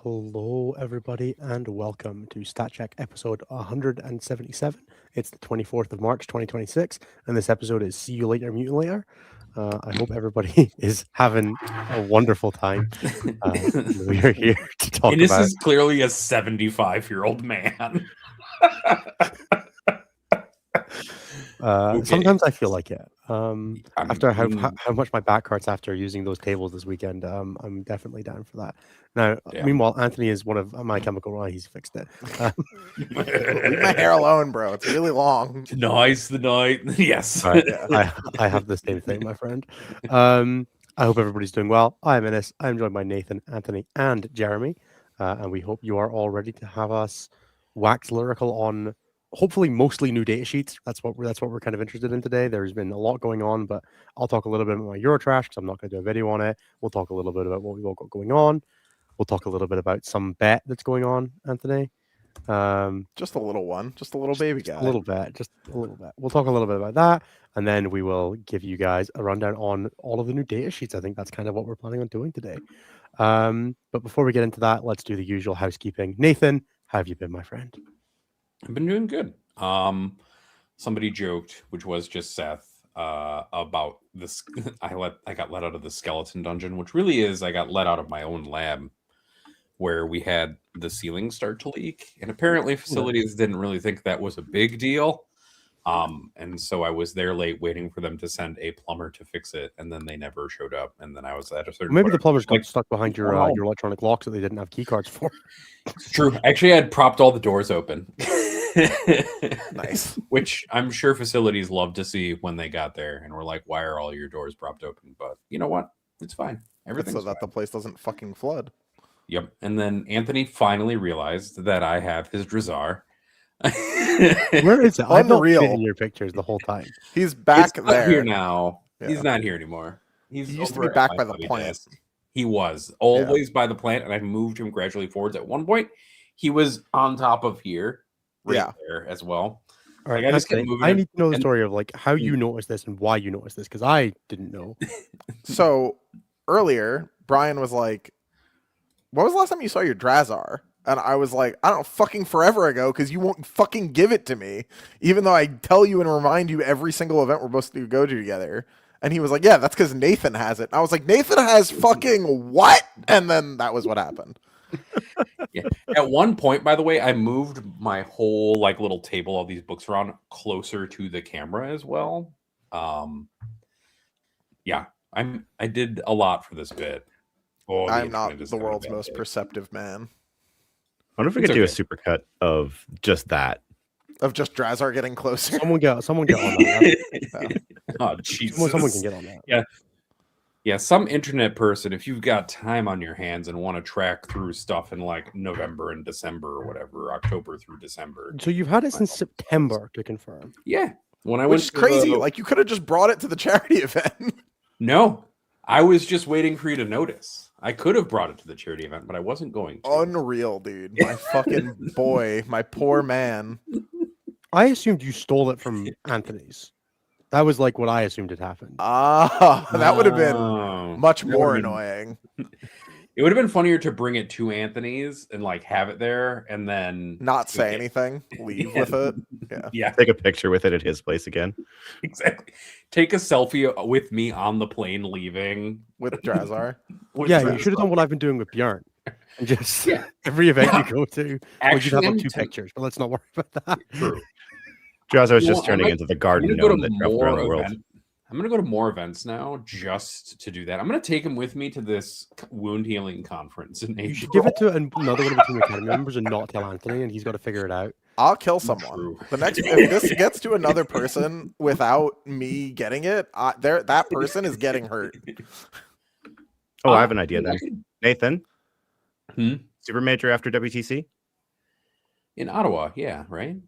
Hello, everybody, and welcome to Stat Check episode 177. It's the 24th of March, 2026, and this episode is See You Later, Mutilator. I hope everybody is having a wonderful time. We are here to talk and this about... is clearly a 75-year-old man. Okay. Sometimes I feel like it. After how much my back hurts after using those tables this weekend, I'm definitely down for that. Now, meanwhile, Anthony is one of My Chemical Romance. He's fixed it. Leave my hair alone, bro. It's really long. Tonight's the night. Yes. Right. I have the same thing, my friend. I hope everybody's doing well. I'm Innes. I'm joined by Nathan, Anthony, and Jeremy. And we hope you are all ready to have us wax lyrical on hopefully mostly new data sheets. That's what we're kind of interested in today. There's been a lot going on, but I'll talk a little bit about my Eurotrash because I'm not going to do a video on it. We'll talk a little bit about what we've all got going on. We'll talk a little bit about some bet that's going on, Anthony. Just a little one, just a little baby guy. A little bit. We'll talk a little bit about that, and then we will give you guys a rundown on all of the new data sheets. I think that's kind of what we're planning on doing today. But before we get into that, let's do the usual housekeeping. Nathan, how have you been, my friend? I've been doing good. Somebody joked, which was just Seth, about this. I got let out of the skeleton dungeon, which really is I got let out of my own lab, where we had the ceiling start to leak, and apparently facilities didn't really think that was a big deal. And so I was there late waiting for them to send a plumber to fix it, and then they never showed up. And then I was at a certain maybe the plumbers got stuck behind your electronic locks that they didn't have key cards for. It's true. Actually, I had propped all the doors open. Nice. Which I'm sure facilities love to see when they got there and were like, why are all your doors propped open? But you know what? It's fine. Everything's so that the place doesn't fucking flood. Yep. And then Anthony finally realized that I have his Drazar. Where is it? I'm not in your pictures the whole time. He's back there here now. Yeah. He's not here anymore. He used to be back by the plant. He was always by the plant, and I moved him gradually forwards. At one point, he was on top of here, there as well. All right, I need to know the story of like how you noticed this and why you noticed this, because I didn't know. So earlier, Brian was like, "When was the last time you saw your Drazar?" And I was like, I don't know, fucking forever ago, because you won't fucking give it to me, even though I tell you and remind you every single event we're supposed to go to together. And he was like, yeah, that's because Nathan has it. And I was like, Nathan has fucking what? And then that was what happened. Yeah. At one point, by the way, I moved my whole like little table, all these books around closer to the camera as well. Yeah, I did a lot for this bit. Oh, I'm not the world's most perceptive man. I wonder if we could do a supercut of just that. Of just Drazar getting closer. Someone get on that. Oh, Jesus. Someone can get on that. Yeah. Some internet person, if you've got time on your hands and want to track through stuff in like November and December or whatever, October through December. So you've had it since September to confirm. Yeah. When I Which is crazy. Like you could have just brought it to the charity event. No, I was just waiting for you to notice. I could have brought it to the charity event, but I wasn't going to. Unreal, dude. My fucking boy. My poor man. I assumed you stole it from Anthony's. That was like what I assumed had happened. That would have been much more annoying. It would have been funnier to bring it to Anthony's and like have it there and then not say anything, leave with it. Yeah. Take a picture with it at his place again. Exactly. Take a selfie with me on the plane leaving with Drazar. You should have done what I've been doing with Bjorn. And just every event you go to, you'd have like 2 pictures, but let's not worry about that. True. Drazar is just turning into the garden gnome that traveled around the world. I'm going to go to more events now just to do that. I'm going to take him with me to this wound healing conference in April. You should give it to another one of the Team Academy members and not tell Anthony, and he's got to figure it out. I'll kill someone. The next, if this gets to another person without me getting it, that person is getting hurt. Oh, I have an idea then. Nathan? Super Major after WTC? In Ottawa, yeah, right?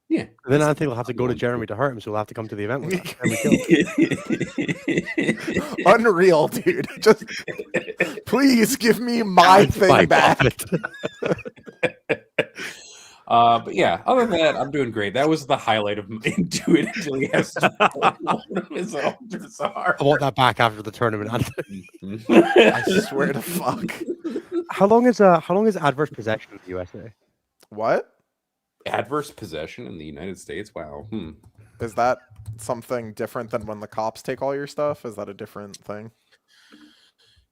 Yeah. And then Anthony will have to go to Jeremy to hurt him, so he'll have to come to the event with us. Unreal, dude. Just please give me my thing back. But yeah, other than that, I'm doing great. That was the highlight of Intuit until he has to one of his own Drazar. I want that back after the tournament. I swear to fuck. How long is adverse possession in the USA? What? Adverse possession in the United States? Wow. Is that something different than when the cops take all your stuff? Is that a different thing?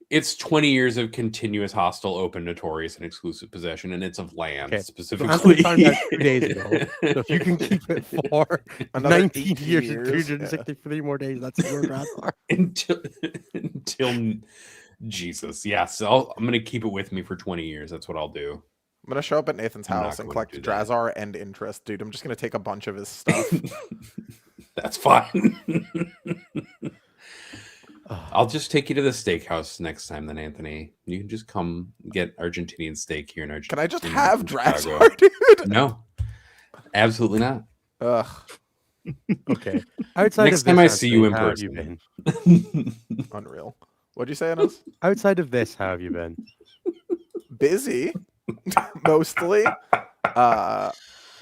It's 20 years of continuous hostile, open, notorious, and exclusive possession, and it's of land Okay. specifically. So found out 2 days ago. So if you can keep it for Another 19 18 years and years, 363 more days, that's your Drazar. until Jesus. Yeah, so I'm going to keep it with me for 20 years. That's what I'll do. I'm gonna show up at Nathan's I'm not house and going to collect do that. Drazar and interest, dude. I'm just gonna take a bunch of his stuff. That's fine. I'll just take you to the steakhouse next time then, Anthony. You can just come get Argentinian steak here in Argentina. Can I just have Drazar, dude? No, absolutely not. Ugh. Okay. Outside Next of time this, I see you in Anthony, how have you person. been? Unreal. What'd you say, Anas? Outside of this, how have you been? Busy, mostly.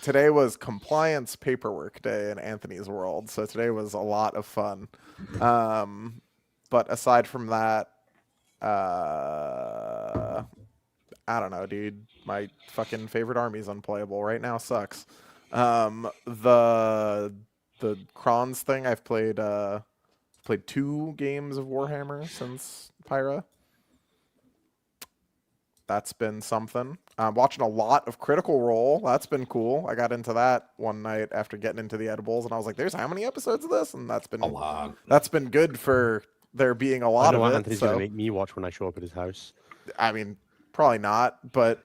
Today was compliance paperwork day in Anthony's world, so today was a lot of fun. But aside from that, I don't know, dude. My fucking favorite army's unplayable right now. Sucks. The Crons thing, I've played 2 games of Warhammer since Pyra. That's been something. I'm watching a lot of Critical Role. That's been cool. I got into that one night after getting into the edibles, and I was like, "There's how many episodes of this?" And that's been A lot. That's been good for there being a lot I know of it. Anthony's So gonna make me watch when I show up at his house. I mean, probably not, but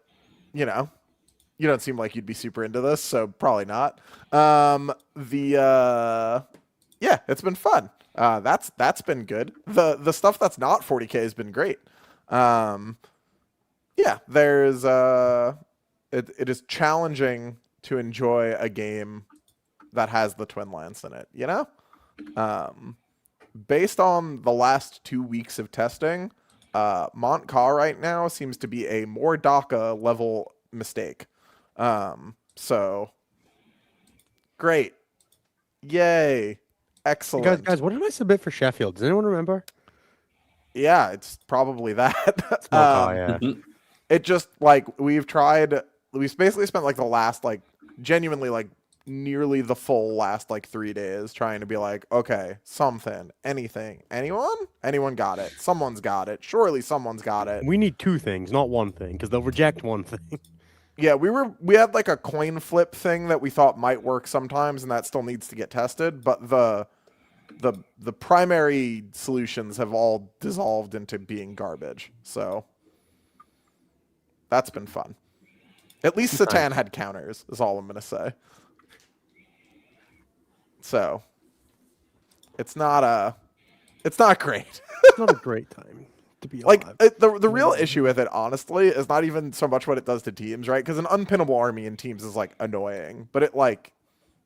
you know, you don't seem like you'd be super into this, so probably not. Yeah, it's been fun. That's been good. The stuff that's not 40K has been great. Yeah, there's it is challenging to enjoy a game that has the Twin Lance in it, you know? Based on the last 2 weeks of testing, Montcar right now seems to be a more DACA level mistake. So great. Yay. Excellent. Guys, what did I submit for Sheffield? Does anyone remember? Yeah, it's probably that. It's Montcar, yeah. It just like we've basically spent like the last like genuinely like nearly the full last like 3 days trying to be like, okay, something, anything, anyone got it, someone's got it, surely someone's got it. We need 2 things, not 1 thing, because they'll reject 1 thing. Yeah, we had like a coin flip thing that we thought might work sometimes, and that still needs to get tested, but the primary solutions have all dissolved into being garbage. So that's been fun. At least Satan had counters, is all I'm gonna say. So it's not great. It's not a great time to be alive. Like the real issue with it, honestly, is not even so much what it does to teams, right? Because an unpinnable army in teams is like annoying, but it like,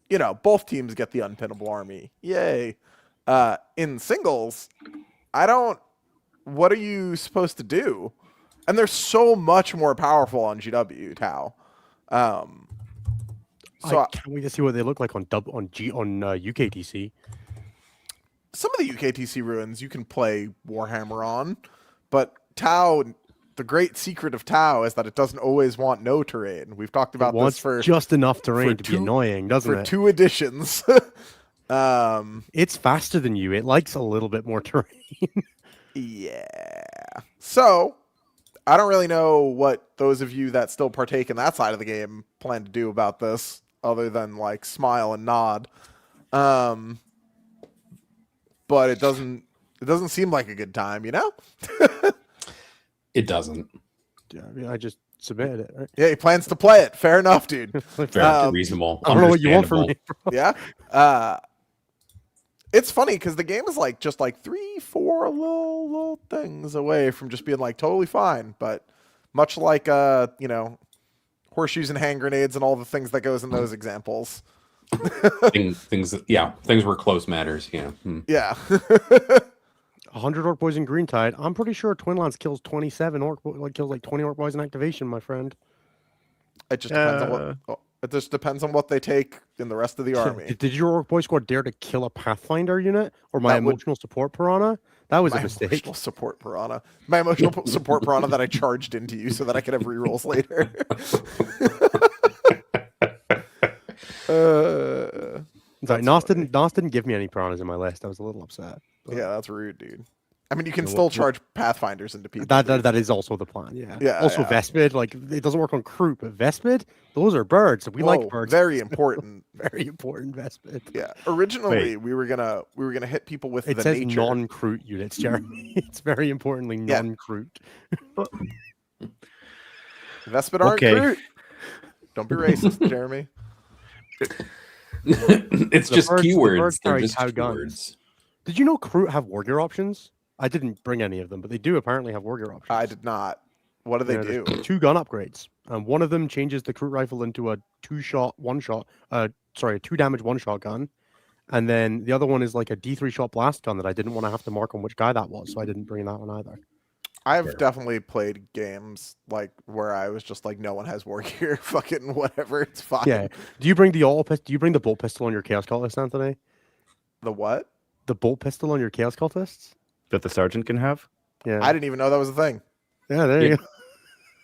you know, both teams get the unpinnable army. Yay. In singles, what are you supposed to do? And they're so much more powerful on GW, Tau. So I can't wait to see what they look like on UKTC. some of the UKTC ruins you can play Warhammer on, but Tau, the great secret of Tau is that it doesn't always want no terrain. We've talked about this for just enough terrain to be 2 annoying, doesn't for it? 2 editions. It's faster than you. It likes a little bit more terrain. Yeah. So I don't really know what those of you that still partake in that side of the game plan to do about this, other than like smile and nod. But it doesn't seem like a good time, you know? It doesn't. Yeah, I mean, I just submitted it. Right? Yeah, he plans to play it. Fair enough, dude. Very reasonable. I don't know what you want from me. Understandable. Yeah. It's funny because the game is like just like 3-4 little things away from just being like totally fine. But much like you know, horseshoes and hand grenades and all the things that goes in those examples. things where close matters. Yeah. Yeah. 100 orc boys in green tide. I'm pretty sure Twin Lance kills 27 kills like 20 orc boys in activation, my friend. It just depends on what they take in the rest of the army. Did your orc boy squad dare to kill a Pathfinder unit or my emotional support piranha? That was My a mistake. emotional support piranha. My emotional support piranha that I charged into you so that I could have rerolls later. Sorry, Nos didn't give me any piranhas in my list. I was a little upset. But... Yeah, that's rude, dude. I mean, you can still charge Pathfinders into people. That is also the plan, yeah. Yeah. Also, Vespid, like, it doesn't work on Kroot, but Vespid, those are birds. We like birds. Very important. Very important, Vespid. Yeah. Originally, we were gonna hit people with it the says nature. non-Kroot units, Jeremy. It's very importantly non-Kroot. Vespid aren't Kroot. Don't be racist, Jeremy. It's just keywords. They're just keywords. Did you know Kroot have war gear options? I didn't bring any of them, but they do apparently have war gear options. I did not. What do they do? 2 gun upgrades. One of them changes the Kroot rifle into a 2-shot, 1-shot, a 2-damage 1-shot gun. And then the other one is like a D3-shot blast gun that I didn't want to have to mark on which guy that was, so I didn't bring that one either. I've definitely played games like where I was just like, no one has war gear, fucking whatever, it's fine. Yeah. Do you bring the auto pistol? Do you bring the bolt pistol on your Chaos Cultist, Anthony? The what? The bolt pistol on your Chaos Cultists? That the sergeant can have? Yeah. I didn't even know that was a thing. Yeah, there you go.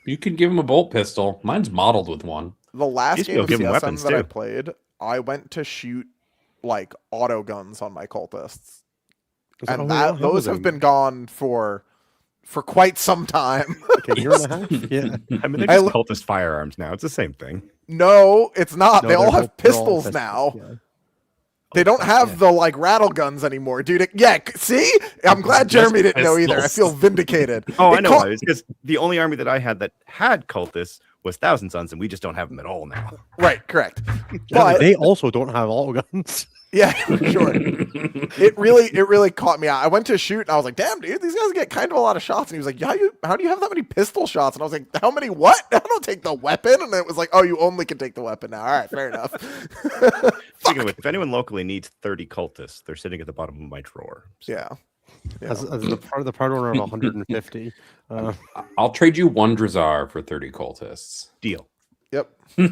You can give him a bolt pistol. Mine's modeled with one. The last game of CSM that I played, I went to shoot like auto guns on my cultists. And those have been gone for quite some time. Like a year and a half? Yeah. I mean, they're just cultist firearms now. It's the same thing. No, it's not. No, they all have pistols now. Yeah. They don't have the like rattle guns anymore, dude. See? I'm glad Jeremy didn't know either. I feel vindicated. Oh, I know why. It's because the only army that I had that had cultists was Thousand Sons, and we just don't have them at all now. Right, correct. But they also don't have auto guns. Yeah, sure. It really caught me out. I went to shoot and I was like, damn, dude, these guys get kind of a lot of shots. And he was like, how do you have that many pistol shots? And I was like, how many what? I don't take the weapon. And it was like, oh, you only can take the weapon now. All right, fair enough. Speaking of which, if anyone locally needs 30 cultists, they're sitting at the bottom of my drawer. So. Yeah. As the part owner of 150. I'll trade you 1 Drazar for 30 cultists. Deal. Yep. All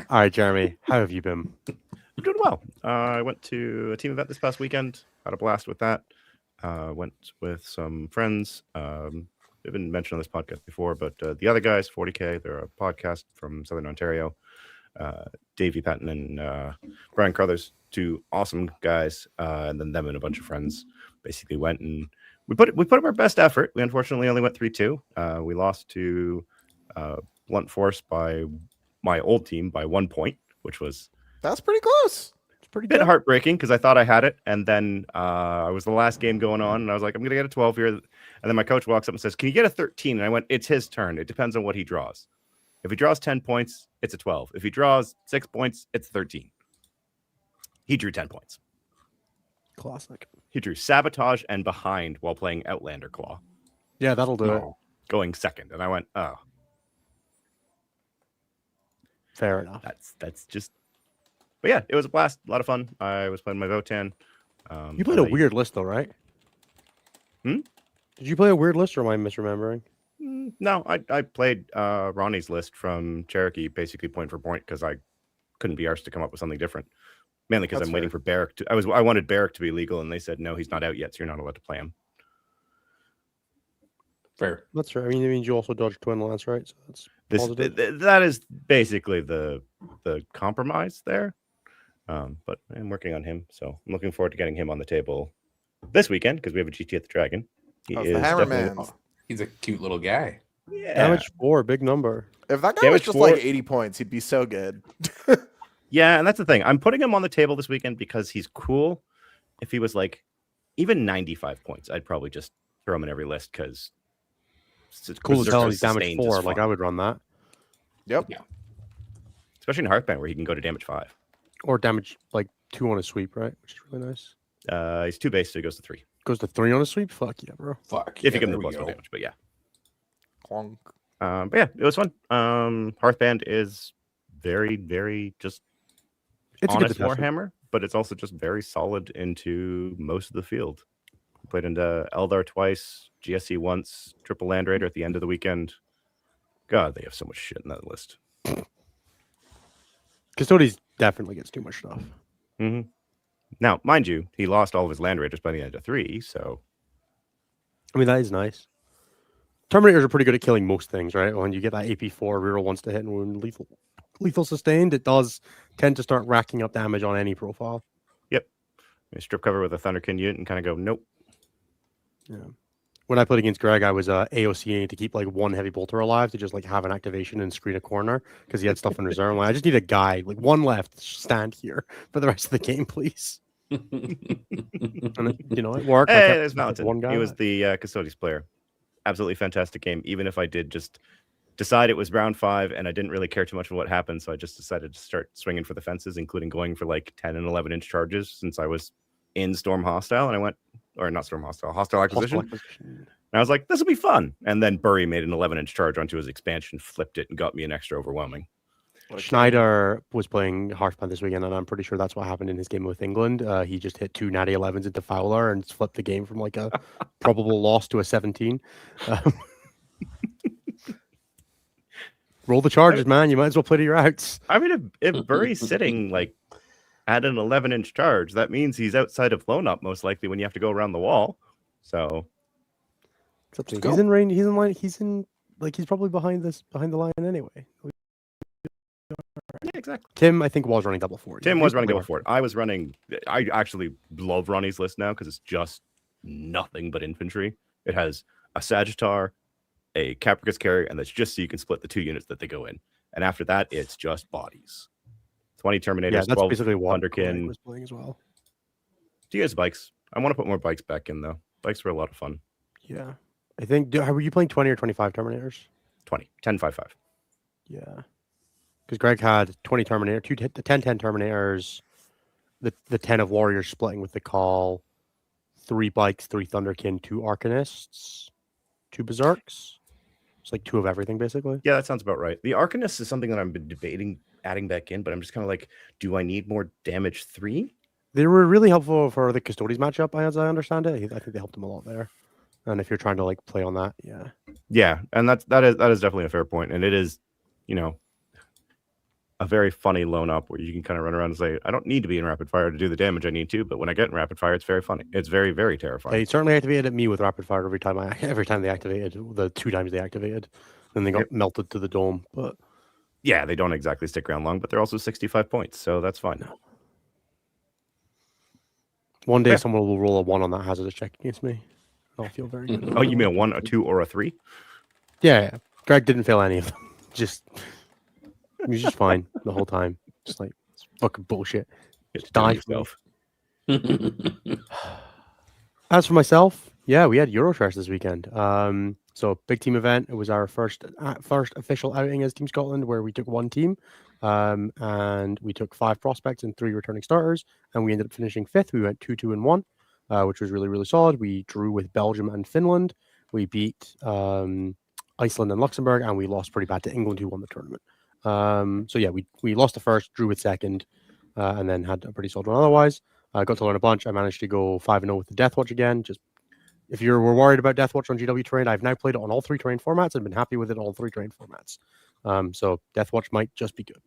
right, Jeremy, how have you been? I'm doing well. I went to a team event this past weekend. Had a blast with that. Went with some friends. I've been mentioned on this podcast before, but the other guys, 40K, they're a podcast from Southern Ontario. Davey Patton and Brian Carruthers, 2 awesome guys, and then them and a bunch of friends basically went and we put up our best effort. We unfortunately only went 3-2. We lost to Blunt Force by my old team by 1 point, which was that's pretty close. It's pretty bit good. Heartbreaking because I thought I had it, and then I was the last game going on, and I was like, I'm gonna get a 12 here, and then my coach walks up and says, "Can you get a 13?" And I went, "It's his turn. It depends on what he draws. If he draws 10 points, it's a 12. If he draws 6 points, it's 13." He drew 10 points. Classic. He drew Sabotage and Behind while playing Outlander Claw. Yeah, that'll do it. Going second, and I went, "Oh, fair enough." That's just." But yeah, it was a blast. A lot of fun. I was playing my Votan. You played a weird list, though, right? Hmm? Did you play a weird list, or am I misremembering? No, I played Ronnie's list from Cherokee, basically point for point, because I couldn't be arsed to come up with something different. Mainly because I'm waiting for Barrack to. I wanted Barrack to be legal, and they said no, he's not out yet, so you're not allowed to play him. Fair. That's fair. I mean, it means you also dodged Twin Lance, right? So that's that is basically the compromise there. But I'm working on him, so I'm looking forward to getting him on the table this weekend because we have a GT at the Dragon. He is the Hammerman. He's a cute little guy. Yeah. Damage 4, big number. If that guy was just like 80 points, he'd be so good. Yeah, and that's the thing. I'm putting him on the table this weekend because he's cool. If he was like even 95 points, I'd probably just throw him in every list because it's cool as hell. He's damage 4. Like I would run that. Yep. Yeah. Especially in Hearthkyn where he can go to damage 5. Or damage like 2 on a sweep, right? Which is really nice. He's 2 base, so he goes to 3. Goes to 3 on a sweep? Fuck yeah, bro. Fuck. If you give him the plus 1 damage, but yeah. Clunk. But yeah, it was fun. Hearthband is very, very just It's honest a good Warhammer, but it's also just very solid into most of the field. Played into Eldar twice, GSC once, triple Land Raider at the end of the weekend. God, they have so much shit in that list. Custodies definitely gets too much stuff. Mm-hmm. Now, mind you, he lost all of his land raiders by the end of 3, so... I mean, that is nice. Terminators are pretty good at killing most things, right? When you get that AP4 reroll wants to hit and wound lethal sustained, it does tend to start racking up damage on any profile. Yep. You strip cover with a Thunderkin unit and kind of go, nope. Yeah. When I played against Greg, I was AOCing to keep like one heavy bolter alive to just like have an activation and screen a corner because he had stuff in reserve. Like, I just need a guy, like one left, stand here for the rest of the game, please. And it, it worked. Hey, there's Valentin. One guy. He was the Custodes player. Absolutely fantastic game, even if I did just decide it was round 5 and I didn't really care too much of what happened, so I just decided to start swinging for the fences, including going for like 10 and 11 inch charges since I was in Storm Hostile, and I went, or not Storm Hostile, Hostile Acquisition. And I was like, this will be fun. And then Burry made an 11-inch charge onto his expansion, flipped it, and got me an extra overwhelming. Schneider was playing Hearthkyn this weekend, and I'm pretty sure that's what happened in his game with England. He just hit 2 natty 11s into Fowler and flipped the game from like a probable loss to a 17. Roll the charges, man. You might as well play to your outs. I mean, if Burry's sitting like at an 11-inch charge, that means he's outside of blown up most likely when you have to go around the wall. So he's in range. He's in line. He's probably behind the line anyway. Yeah, exactly. Tim, I think, was running double fort. Tim was running double fort. I actually love Ronnie's list now because it's just nothing but infantry. It has a Sagittar, a Capricus carrier, and that's just so you can split the 2 units that they go in. And after that, it's just bodies. 20 Terminators, yeah, that's 12 basically what Thunderkin was playing as well. Do you guys bikes? I want to put more bikes back in though. Bikes were a lot of fun. Yeah, I think. Were you playing 20 or 25 Terminators? 20, 10, 5, 5. Yeah, because Greg had 20 Terminator, 10 Terminators, the 10 of Warriors splitting with the call, 3 bikes, 3 Thunderkin, 2 Arcanists, 2 Berserks. It's like 2 of everything basically. Yeah, that sounds about right. The Arcanist is something that I've been debating adding back in, but I'm just kind of like, do I need more damage 3? They were really helpful for the Custodes matchup, as I understand it. I think they helped them a lot there. And if you're trying to like play on that, yeah. Yeah, and that is definitely a fair point. And it is, a very funny loan up where you can kind of run around and say, I don't need to be in rapid fire to do the damage I need to, but when I get in rapid fire, it's very funny. It's very, very terrifying. They certainly activated me with rapid fire every time they activated, the 2 times they activated. Then they got melted to the dome. But yeah, they don't exactly stick around long, but they're also 65 points, so that's fine. No. One day someone will roll a 1 on that hazardous check against me. I'll feel very good. Oh, you mean a 1, a 2, or a 3? Yeah. Greg didn't fail any of them. He was just fine the whole time. Just like, it's fucking bullshit. Just die yourself. As for myself, yeah, we had Eurotrash this weekend. So big team event. It was our first official outing as Team Scotland, where we took 1 team, and we took 5 prospects and 3 returning starters, and we ended up finishing 5th. We went 2-2-1, which was really, really solid. We drew with Belgium and Finland. We beat Iceland and Luxembourg, and we lost pretty bad to England, who won the tournament. So yeah, we lost the first, drew with second, and then had a pretty solid one otherwise. I got to learn a bunch. I managed to go 5-0 with the Deathwatch again. Just if you were worried about Deathwatch on GW terrain, I've now played it on all 3 terrain formats and been happy with it on all 3 terrain formats. So Deathwatch might just be good.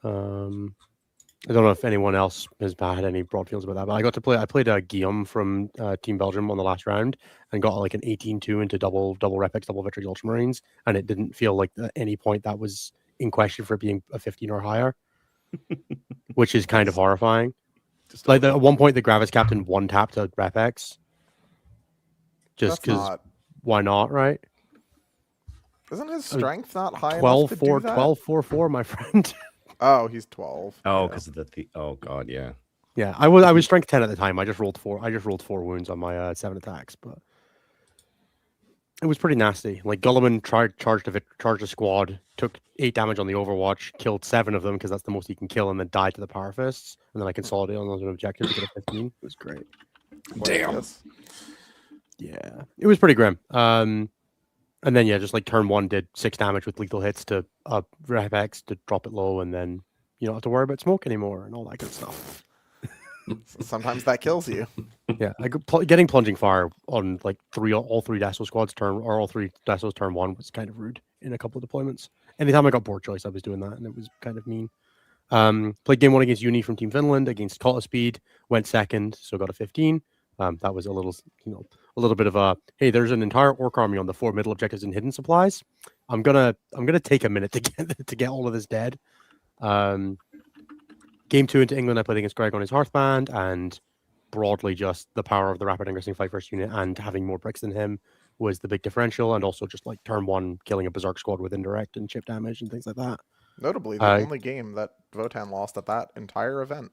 I don't know if anyone else has had any broad feels about that, but I played Guillaume from Team Belgium on the last round and got like an 18-2 into double Repex, double Victory Ultramarines, and it didn't feel like at any point that was in question for being a 15 or higher, which is kind of horrifying. Like at one point, the Gravis captain 1-tapped a Repex. Just because, why not, right? Isn't his strength not high 12, enough to do that? 12-4-4, my friend. Oh, he's 12. Oh, because of the oh god, yeah. Yeah, I was strength 10 at the time. I just rolled 4 wounds on my 7 attacks, but it was pretty nasty. Like Gulliman charged a squad, took 8 damage on the Overwatch, killed 7 of them because that's the most he can kill, and then died to the Power Fists. And then I consolidated on an objective to get a 15. It was great. Damn. Yeah, it was pretty grim. And then yeah, just like turn 1 did 6 damage with lethal hits to Repex to drop it low, and then you don't have to worry about smoke anymore and all that good stuff. Sometimes that kills you. Yeah, getting plunging fire on like all three Dasso squads all 3 Dassos turn 1 was kind of rude in a couple of deployments. Anytime I got board choice, I was doing that, and it was kind of mean. Played game 1 against Uni from Team Finland against Call of Speed, went second, so got a 15. That was a little, a little bit of a, hey, there's an entire orc army on the 4 middle objectives and hidden supplies. I'm gonna take a minute to get all of this dead. Game 2 into England, I played against Greg on his Hearthband, and broadly just the power of the rapid ingressing fight first unit and having more bricks than him was the big differential, and also just like turn 1 killing a berserk squad with indirect and chip damage and things like that. Notably, the only game that Votan lost at that entire event.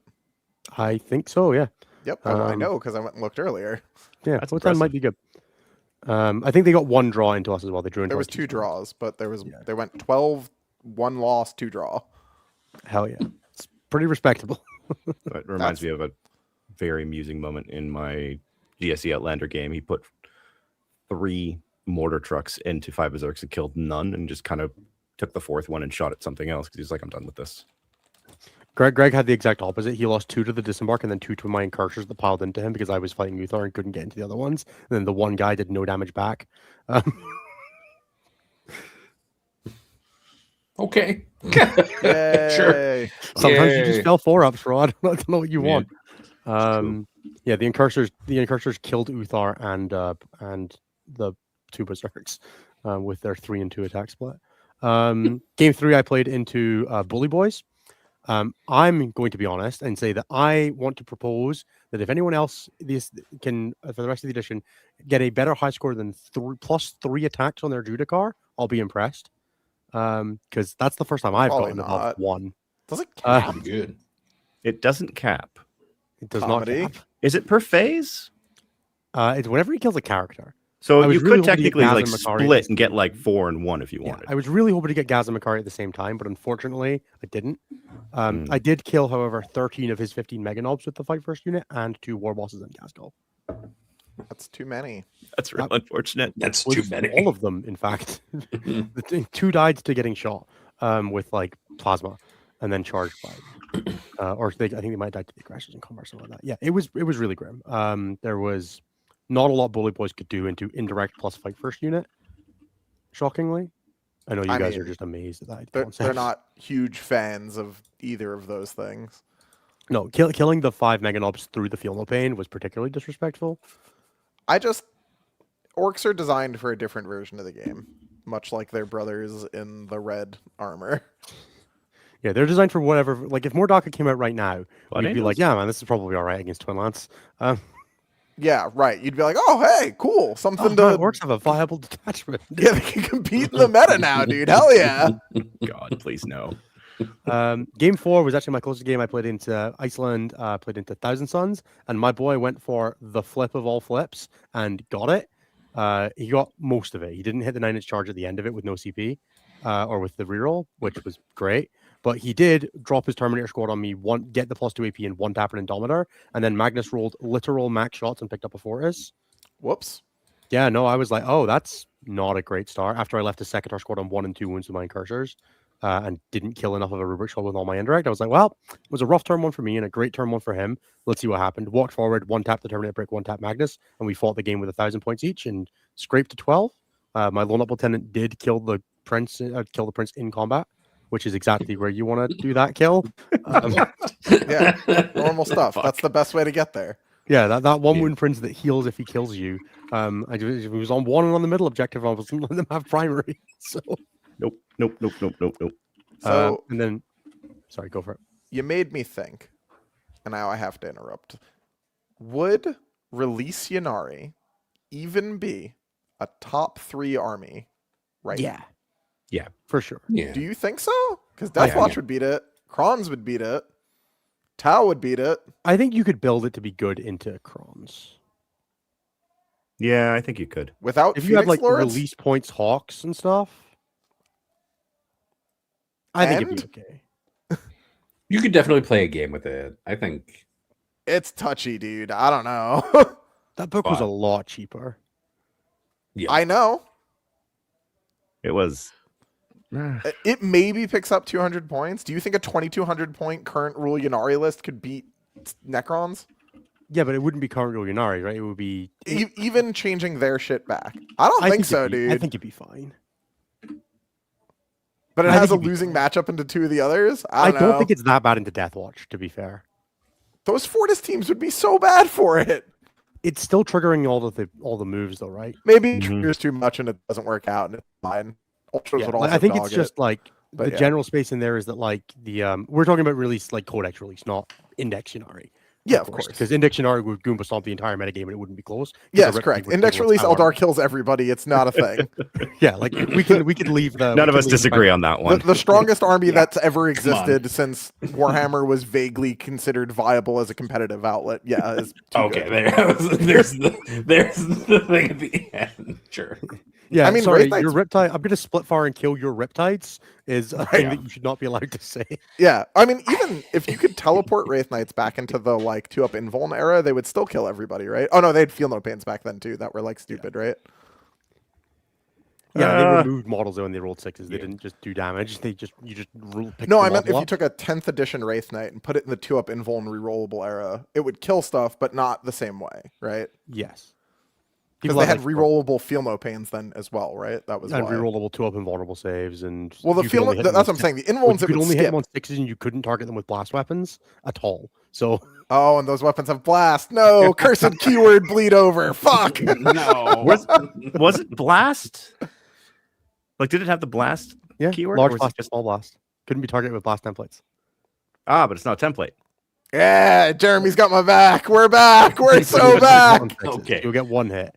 I think so, yeah. Yep, I know because I went and looked earlier. Yeah, That's Votan might be good. I think they got 1 draw into us as well. They drew into There was 2 draws, but they went 12, 1 loss, 2 draw. Hell yeah. It's pretty respectable. It reminds me of a very amusing moment in my GSE Outlander game. He put 3 mortar trucks into 5 berserks and killed none, and just kind of took the 4th one and shot at something else because he's like, I'm done with this. Greg had the exact opposite. He lost 2 to the disembark and then 2 to my incursors that piled into him because I was fighting Uthar and couldn't get into the other ones. And then the one guy did no damage back. Okay. Sure. Sometimes you just fell 4-ups, Rod. I don't know what you want. True. Yeah, the incursors killed Uthar and the 2 berserks with their 3 and 2 attack split. Game 3, I played into Bully Boyz. I'm going to be honest and say that I want to propose that if anyone else can, for the rest of the edition, get a better high score than +3 attacks on their Judicar, I'll be impressed. Because that's the first time I've Probably gotten above 1. Does it cap? Pretty good. It doesn't cap. It does Comedy? not cap. Is it per phase? It's whenever he kills a character. So I was you really could hoping to get technically Gaz like and Makari split and get like 4 and 1 if you Yeah, wanted. I was really hoping to get Gaz and Makari at the same time, but unfortunately, I didn't. I did kill, however, 13 of his 15 Mega Knobs with the Fight First unit and 2 War Bosses and Gaskull. That's too many. That's real unfortunate. That's Was too many. All of them, in fact. The 2 died to getting shot with like plasma and then charged by. I think they might have died to the aggressors in combat or something like that. Yeah, it was really grim. There was not a lot Bully Boys could do into indirect plus Fight First unit. Shockingly. I know you guys are just amazed at that. They're not huge fans of either of those things. No, killing the 5 Mega Knobs through the Feel No Pain was particularly disrespectful. Orcs are designed for a different version of the game, much like their brothers in the red armor. Yeah, they're designed for whatever. Like, if Mordaka came out right now, Blood we'd be like, yeah, man, this is probably all right against Twin Lance. Yeah, right. You'd be like, oh, hey, cool. Something to... Orcs have a viable detachment. Yeah, they can compete in the meta now, dude. Hell yeah. God, please no. Game 4 was actually my closest game. I played into Iceland, played into Thousand Suns, and my boy went for the flip of all flips and got it. He got most of it. He didn't hit the 9-inch charge at the end of it with no CP or with the reroll, which was great. But he did drop his Terminator squad on me, get the +2 AP and 1 tap an Indomitor, and then Magnus rolled literal max shots and picked up a Fortis. Whoops. Yeah, no, I was like, oh, that's not a great start. After I left the Secator squad on 1 and 2 wounds with my incursors and didn't kill enough of a rubric shot with all my indirect, I was like, well, it was a rough turn 1 for me and a great turn 1 for him. Let's see what happened. Walked forward, 1 tap the Terminator break, 1 tap Magnus, and we fought the game with 1,000 points each and scraped to 12. My lone up lieutenant did kill the prince in combat, which is exactly where you want to do that kill. Yeah, normal stuff. That's the best way to get there. Yeah, that one wound prince that heals if he kills you. He was on 1 and on the middle objective. I wasn't letting them have primary. So Nope. So and then, sorry, go for it. you made me think, and now I have to interrupt. Would Release Yanari even be a top 3 army right now? Yeah, For sure. Yeah. Do you think so? Because Deathwatch would beat it. Krons would beat it. Tau would beat it. I think you could build it to be good into Crons. Yeah, I think you could. Without If Phoenix you have like Lords? release points Hawks and stuff, I think it'd be okay. You could definitely play a game with it. I think. It's touchy, dude. I don't know. That book was a But- lot cheaper. Yeah. I know. It was. It maybe picks up 200 points. Do you think a 2,200 point current rule Yanari list could beat Necrons? Yeah, but it wouldn't be current rule Yanari, right? It would be. Even changing their shit back. I don't think so, it'd be- dude. I think it'd be fine. But it I has a think it'd be losing fine. matchup into 2 of the others. I I don't know. think it's that bad into Deathwatch, to be fair. Those Fortis teams would be so bad for it. It's still triggering all the moves, though, right? Maybe it Mhm. triggers too much and it doesn't work out, and it's fine. Ultras would Like, also I think it's dog just it. like but the yeah. general space in there is that like the we're talking about release like Codex release, not Index Yunari. Yeah, of course. Because Index Yunari would Goomba stomp the entire metagame and it wouldn't be close. 'cause the Yes, Riptide correct. would Index kill release its power. Eldar kills everybody. It's not a thing. Yeah, like we could leave the. None we of could us leave disagree on that one. The strongest army Yeah. that's ever existed since Warhammer was vaguely considered viable as a competitive outlet. Yeah, is too Okay, good. there's the thing at the end. Sure. Yeah, I mean, sorry, Wraith your Knights- Riptide. I'm gonna split fire and kill your Riptides is a thing that you should not be allowed to say. Yeah, I mean, even if you could teleport Wraith Knights back into the like 2-up invuln era, they would still kill everybody, right? Oh no, they'd feel no pains back then too. That were like stupid, right? Yeah, they Uh, removed models though when they rolled 6s. They didn't just do damage. You just picked No, the I meant if model you up. took a 10th edition Wraith Knight and put it in the 2-up invuln rerollable era, it would kill stuff, but not the same way, right? Yes. Because People they have, had like, rerollable feel no pains then as well, right? That was and why. rerollable 2-up invulnerable saves and Well, the you could feel only hit them that's on what I'm saying. The six- invulns you it could would only hit skip. them on 6s and you couldn't target them with blast weapons at all. So Oh, and those weapons have blast. No, cursed keyword bleed over. Fuck. No. Was it blast? Like, did it have the blast yeah, keyword? large or was blast, it just... small blast. Couldn't be targeted with blast templates. but it's not a template. Yeah, Jeremy's got my back. We're back. We're You so couldn't hit back. on 6s. Okay. You'll get one hit.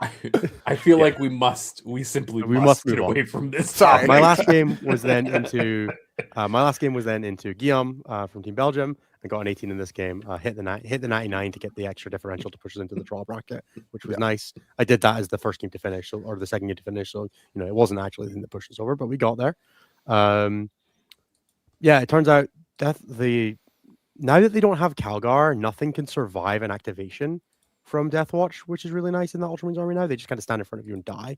I feel like we simply We must must get move on. away from this. Sorry. My topic. last game was then into Guillaume from Team Belgium and got an 18 in this game. Hit the 99 to get the extra differential to push us into the draw bracket, which was nice. I did that as the first game to finish, or the second game to finish. So it wasn't actually the thing that pushed us over, but we got there. Yeah, it turns out now that they don't have Calgar, nothing can survive an activation from Deathwatch, which is really nice in the Ultramarines army now. They just kind of stand in front of you and die.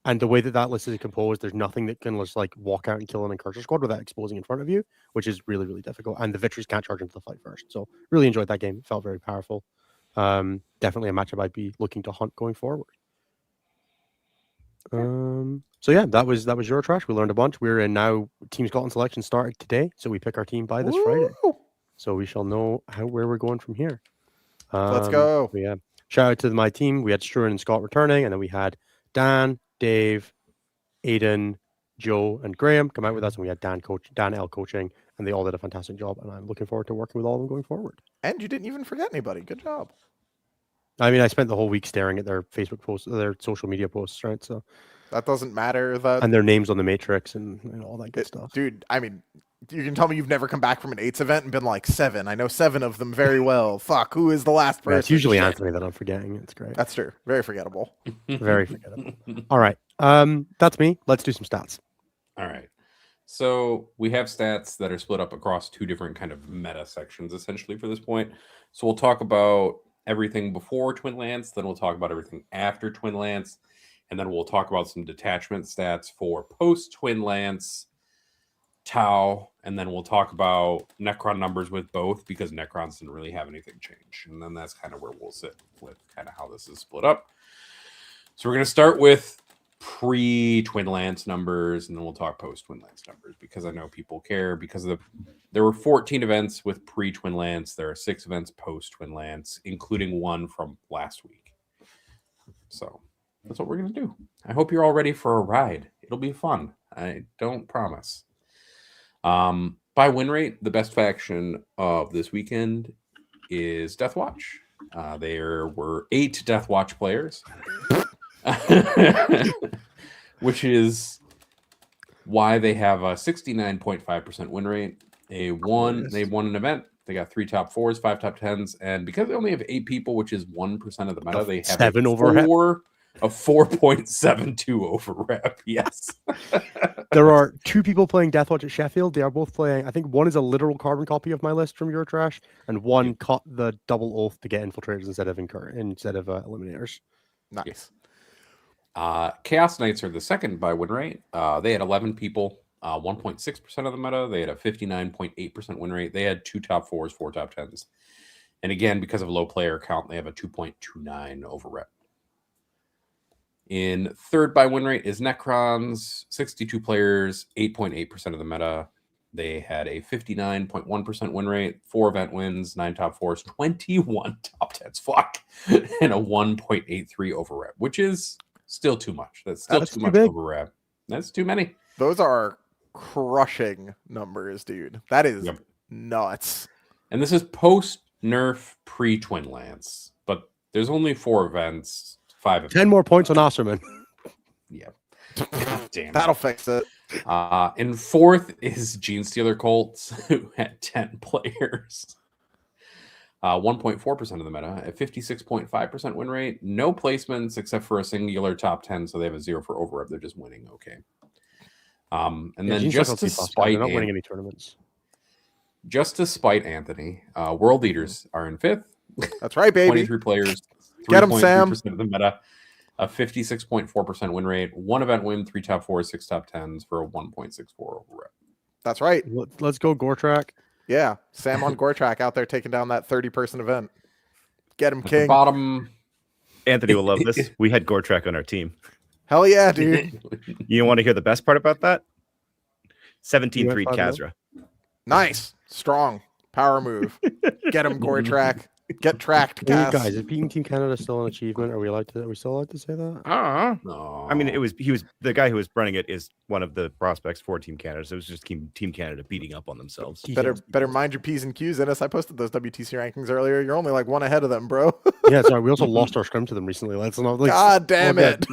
And the way that list is composed, there's nothing that can just like walk out and kill an Incursion squad without exposing in front of you, which is really, really difficult. And the Victories can't charge into the fight first. So really enjoyed that game. It felt very powerful. Definitely a matchup I'd be looking to hunt going forward. So yeah, that was Eurotrash. We learned a bunch. We're in now. Team Scotland selection started today, so we pick our team by this Friday. Woo! So we shall know where we're going from here. Let's go. Yeah. Shout out to my team. We had Struan and Scott returning, and then we had Dan, Dave, Aiden, Joe, and Graham come out with us, and we had Dan L coaching, and they all did a fantastic job. And I'm looking forward to working with all of them going forward. And you didn't even forget anybody. Good job. I mean, I spent the whole week staring at their Facebook posts, their social media posts, right? So, That doesn't matter. That and their names on the matrix and all that good stuff. dude. I mean, you can tell me you've never come back from an 8s event and been like 7. I know 7 of them very well. Fuck, who is the last person? Yeah, it's usually Shit. Anthony that I'm forgetting. It's great. That's true. Very forgettable. Very forgettable. All right. That's me. Let's do some stats. All right. So we have stats that are split up across 2 different kind of meta sections, essentially, for this point. So we'll talk about everything before Twin Lance, then we'll talk about everything after Twin Lance, and then we'll talk about some detachment stats for post Twin Lance, Tau, and then we'll talk about Necron numbers with both, because Necrons didn't really have anything change. And then that's kind of where we'll sit with kind of how this is split up. So we're going to start with pre-Twin Lance numbers, and then we'll talk post-Twin Lance numbers, because I know people care, because there were 14 events with pre-Twin Lance. There are 6 events post-Twin Lance, including one from last week. So that's what we're going to do. I hope you're all ready for a ride. It'll be fun. I don't promise. By win rate, the best faction of this weekend is Deathwatch. There were 8 Deathwatch players. Which is why they have a 69.5% win rate. They won an event. They got 3 top 4s, 5 top 10s, and because they only have 8 people, which is 1% of the meta, they have 7 a over rep. 4.72 over rep. Yes. There are 2 people playing Deathwatch at Sheffield. They are both playing. I think one is a literal carbon copy of my list from Eurotrash, and one cut the double oath to get infiltrators instead of eliminators. Nice. Chaos Knights are the second by win rate. They had 11 people, 1.6% of the meta. They had a 59.8% win rate. They had 2 top 4s, 4 top 10s. And again, because of low player count, they have a 2.29 over rep. In third by win rate is Necrons, 62 players, 8.8% of the meta. They had a 59.1% win rate, 4 event wins, 9 top 4s, 21 top 10s, fuck, and a 1.83 over rep, which is still too much. That's still too much over rep. That's too many. Those are crushing numbers, dude. That is nuts. And this is post-nerf, pre-Twin Lance, but there's only 4 events, 5 events. 10 more points on Osterman. Yeah. Damn. That'll fix it. In fourth is Gene Stealer Colts, who had 10 players. 1.4% of the meta, a 56.5% win rate. No placements except for a singular top 10, so they have a 0 for overrep. They're just winning okay. And then just to spite, they're not winning any tournaments. Just to spite Anthony, World Leaders are in fifth. That's right, baby. 23 players. Get him, Sam. 3.3% of the meta. A 56.4% win rate. 1 event win, 3 top 4s, 6 top 10s for a 1.64 over rep. That's right. Let's go Gortrak. Yeah, Sam on Gortrak out there taking down that 30-person event. Get him, At King. the bottom. Anthony will love this. We had Gortrak on our team. Hell yeah, dude. You want to hear the best part about that? 17-3 Khazra. Nice. Strong. Power move. Get him, Gortrak. Get tracked, Hey, Cass. guys, is beating Team Canada still an achievement? Are we still allowed to say that? No. I mean, he was the guy who was running it is one of the prospects for Team Canada. So it was just Team Canada beating up on themselves. Better mind your P's and Q's, Ennis. I posted those WTC rankings earlier. You're only like 1 ahead of them, bro. Yeah, sorry. We also lost our scrim to them recently. Let's not. God damn it.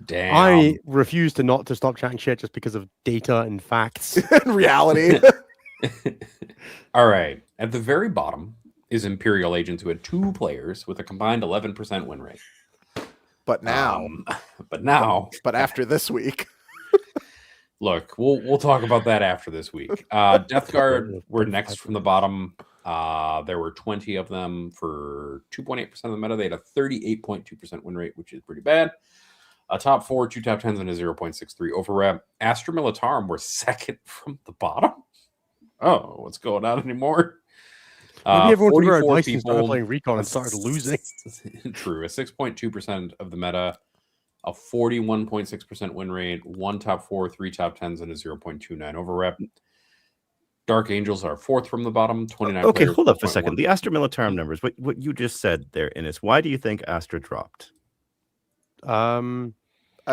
Damn. I refuse to stop chatting shit just because of data and facts. In reality. All right. At the very bottom is Imperial Agents, who had 2 players with a combined 11% win rate. But now. But after this week. Look, we'll talk about that after this week. Death Guard were next from the bottom. There were 20 of them for 2.8% of the meta. They had a 38.2% win rate, which is pretty bad. A top 4, 2 top 10s, and a 0.63 over rep. Astra Militarum were second from the bottom. Oh, what's going on anymore? Maybe everyone took our 44 advice and started playing Recon and started losing. True. A 6.2% of the meta, a 41.6% win rate, 1 top 4, 3 top 10s, and a 0.29 over rep. Dark Angels are 4th from the bottom, 29 Okay, players, hold up for a 4.1. second. The Astra Militarum numbers, what you just said there, Innes, why do you think Astra dropped? I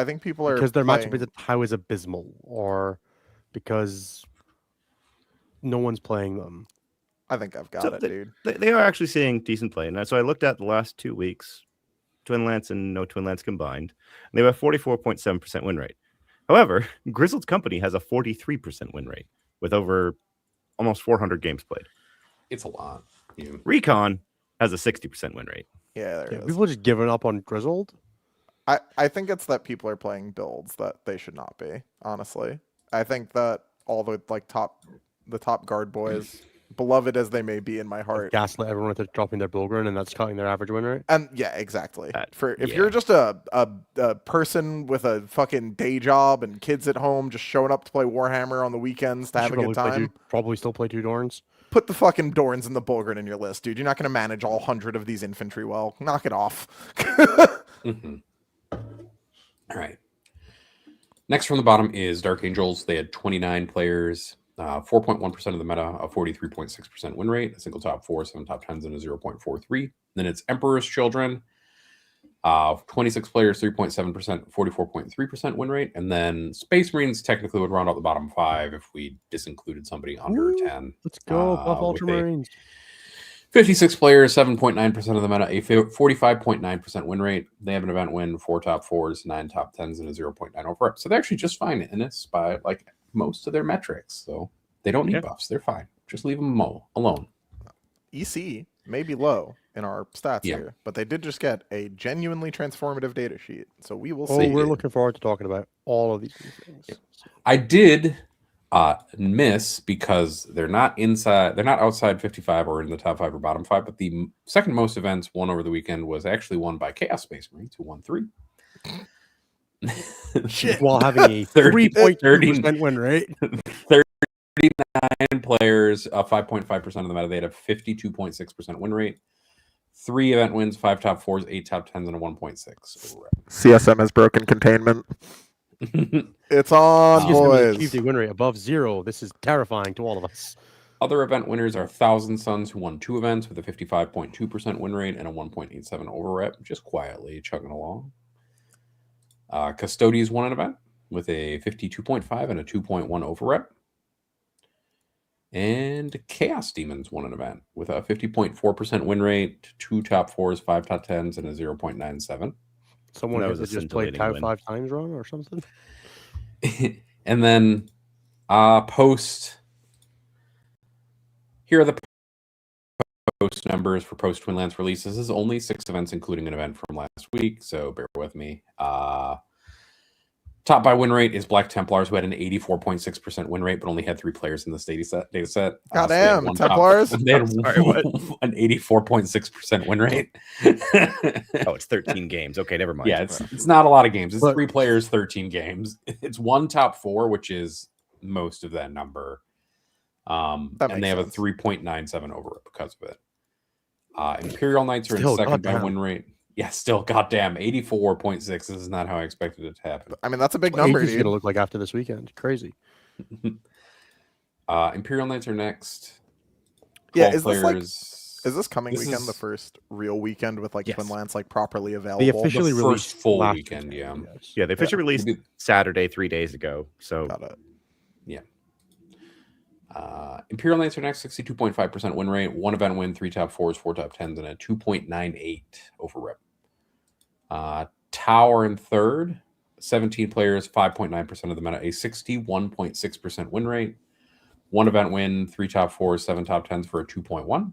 think people are because their playing... matchup is abysmal, or because no one's playing them. I think I've got it, dude. They are actually seeing decent play. And so I looked at the last 2 weeks, Twin Lance and no Twin Lance combined. And they have a 44.7% win rate. However, Grizzled's Company has a 43% win rate with over almost 400 games played. It's a lot. Yeah. Recon has a 60% win rate. Yeah, there it is. People are just giving up on Grizzled. I think it's that people are playing builds that they should not be, honestly. I think that all the top guard boys, beloved as they may be in my heart, Gaslit everyone with dropping their Bulgren, and that's cutting their average win rate. and yeah, exactly. If you're just a person with a fucking day job and kids at home, just showing up to play Warhammer on the weekends to have a good time, probably still play 2 Dorns. Put the fucking Dorns and the Bulgren in your list, dude. You're not going to manage all 100 of these infantry well. Knock it off. Mm-hmm. All right. Next from the bottom is Dark Angels. They had 29 players, 4.1% of the meta, a 43.6% win rate, a single top 4, 7 top 10s, and a 0.43. Then it's Emperor's Children, 26 players, 3.7%, 44.3% win rate. And then Space Marines technically would round out the bottom 5 if we disincluded somebody under 10. Let's go, Buff Ultramarines. 56 players, 7.9% of the meta, a 45.9% win rate. They have an event win, 4 top 4s, 9 top 10s, and a 0.9 over up. So they're actually just fine in this by like most of their metrics. So they don't need buffs. They're fine. Just leave them alone. EC may be low in our stats here, but they did just get a genuinely transformative data sheet. So we will see. We're looking forward to talking about all of these things. I did miss because they're not outside 55 or in the top 5 or bottom 5, but the second most events won over the weekend was actually won by Chaos Space Marines, who won 3. While having a 3.30% win rate. 39 players, 5.5% of the meta. They had a 52.6% win rate. 3 event wins, 5 top 4s, 8 top 10s, and a 1.6 over CSM has broken containment. rep. It's on, CSM has boys. achieved a win rate above 0. This is terrifying to all of us. Other event winners are Thousand Suns, who won 2 events with a 55.2% win rate and a 1.87 over rep, just quietly chugging along. Custodians won an event with a 52.5 and a 2.1 over rep. And Chaos Demons won an event with a 50.4% win rate, 2 top 4s, 5 top 10s, and a 0.97. Someone That has was a just played scintillating Tau win. 5 times wrong or something. And then post. Here are the post numbers for post Twin Lance releases. This is only 6 events, including an event from last week, so bear with me. Top by win rate is Black Templars, who had an 84.6% win rate, but only had 3 players in this data set. Goddamn, Templars. They had Sorry, what? an 84.6% win rate. Oh, it's 13 games. Okay, never mind. Yeah, it's not a lot of games. It's But- 3 players, 13 games. It's 1 top 4, which is most of that number. And makes they have sense. a 3.97 over it because of it. Imperial Knights are Still, in second by goddamn. win rate. Yeah, still, goddamn, 84.6. This is not how I expected it to happen. I mean, that's a big What number, Age is dude. going to look like after this weekend. Crazy. Imperial Knights are next. Yeah, 12 is this like players. is this coming This weekend is- the first real weekend with like Yes. Twin Lance like properly available? They officially The released first full last weekend, yeah. Yes. Yeah, they officially released Maybe- Saturday 3 days ago. So Got it. Imperial Knights are next, 62.5% win rate, 1 event win, 3 top 4s, 4 top 10s, and a 2.98 over rep. Tower in third, 17 players, 5.9% of the meta, a 61.6% win rate, 1 event win, 3 top 4s, 7 top 10s for a 2.1.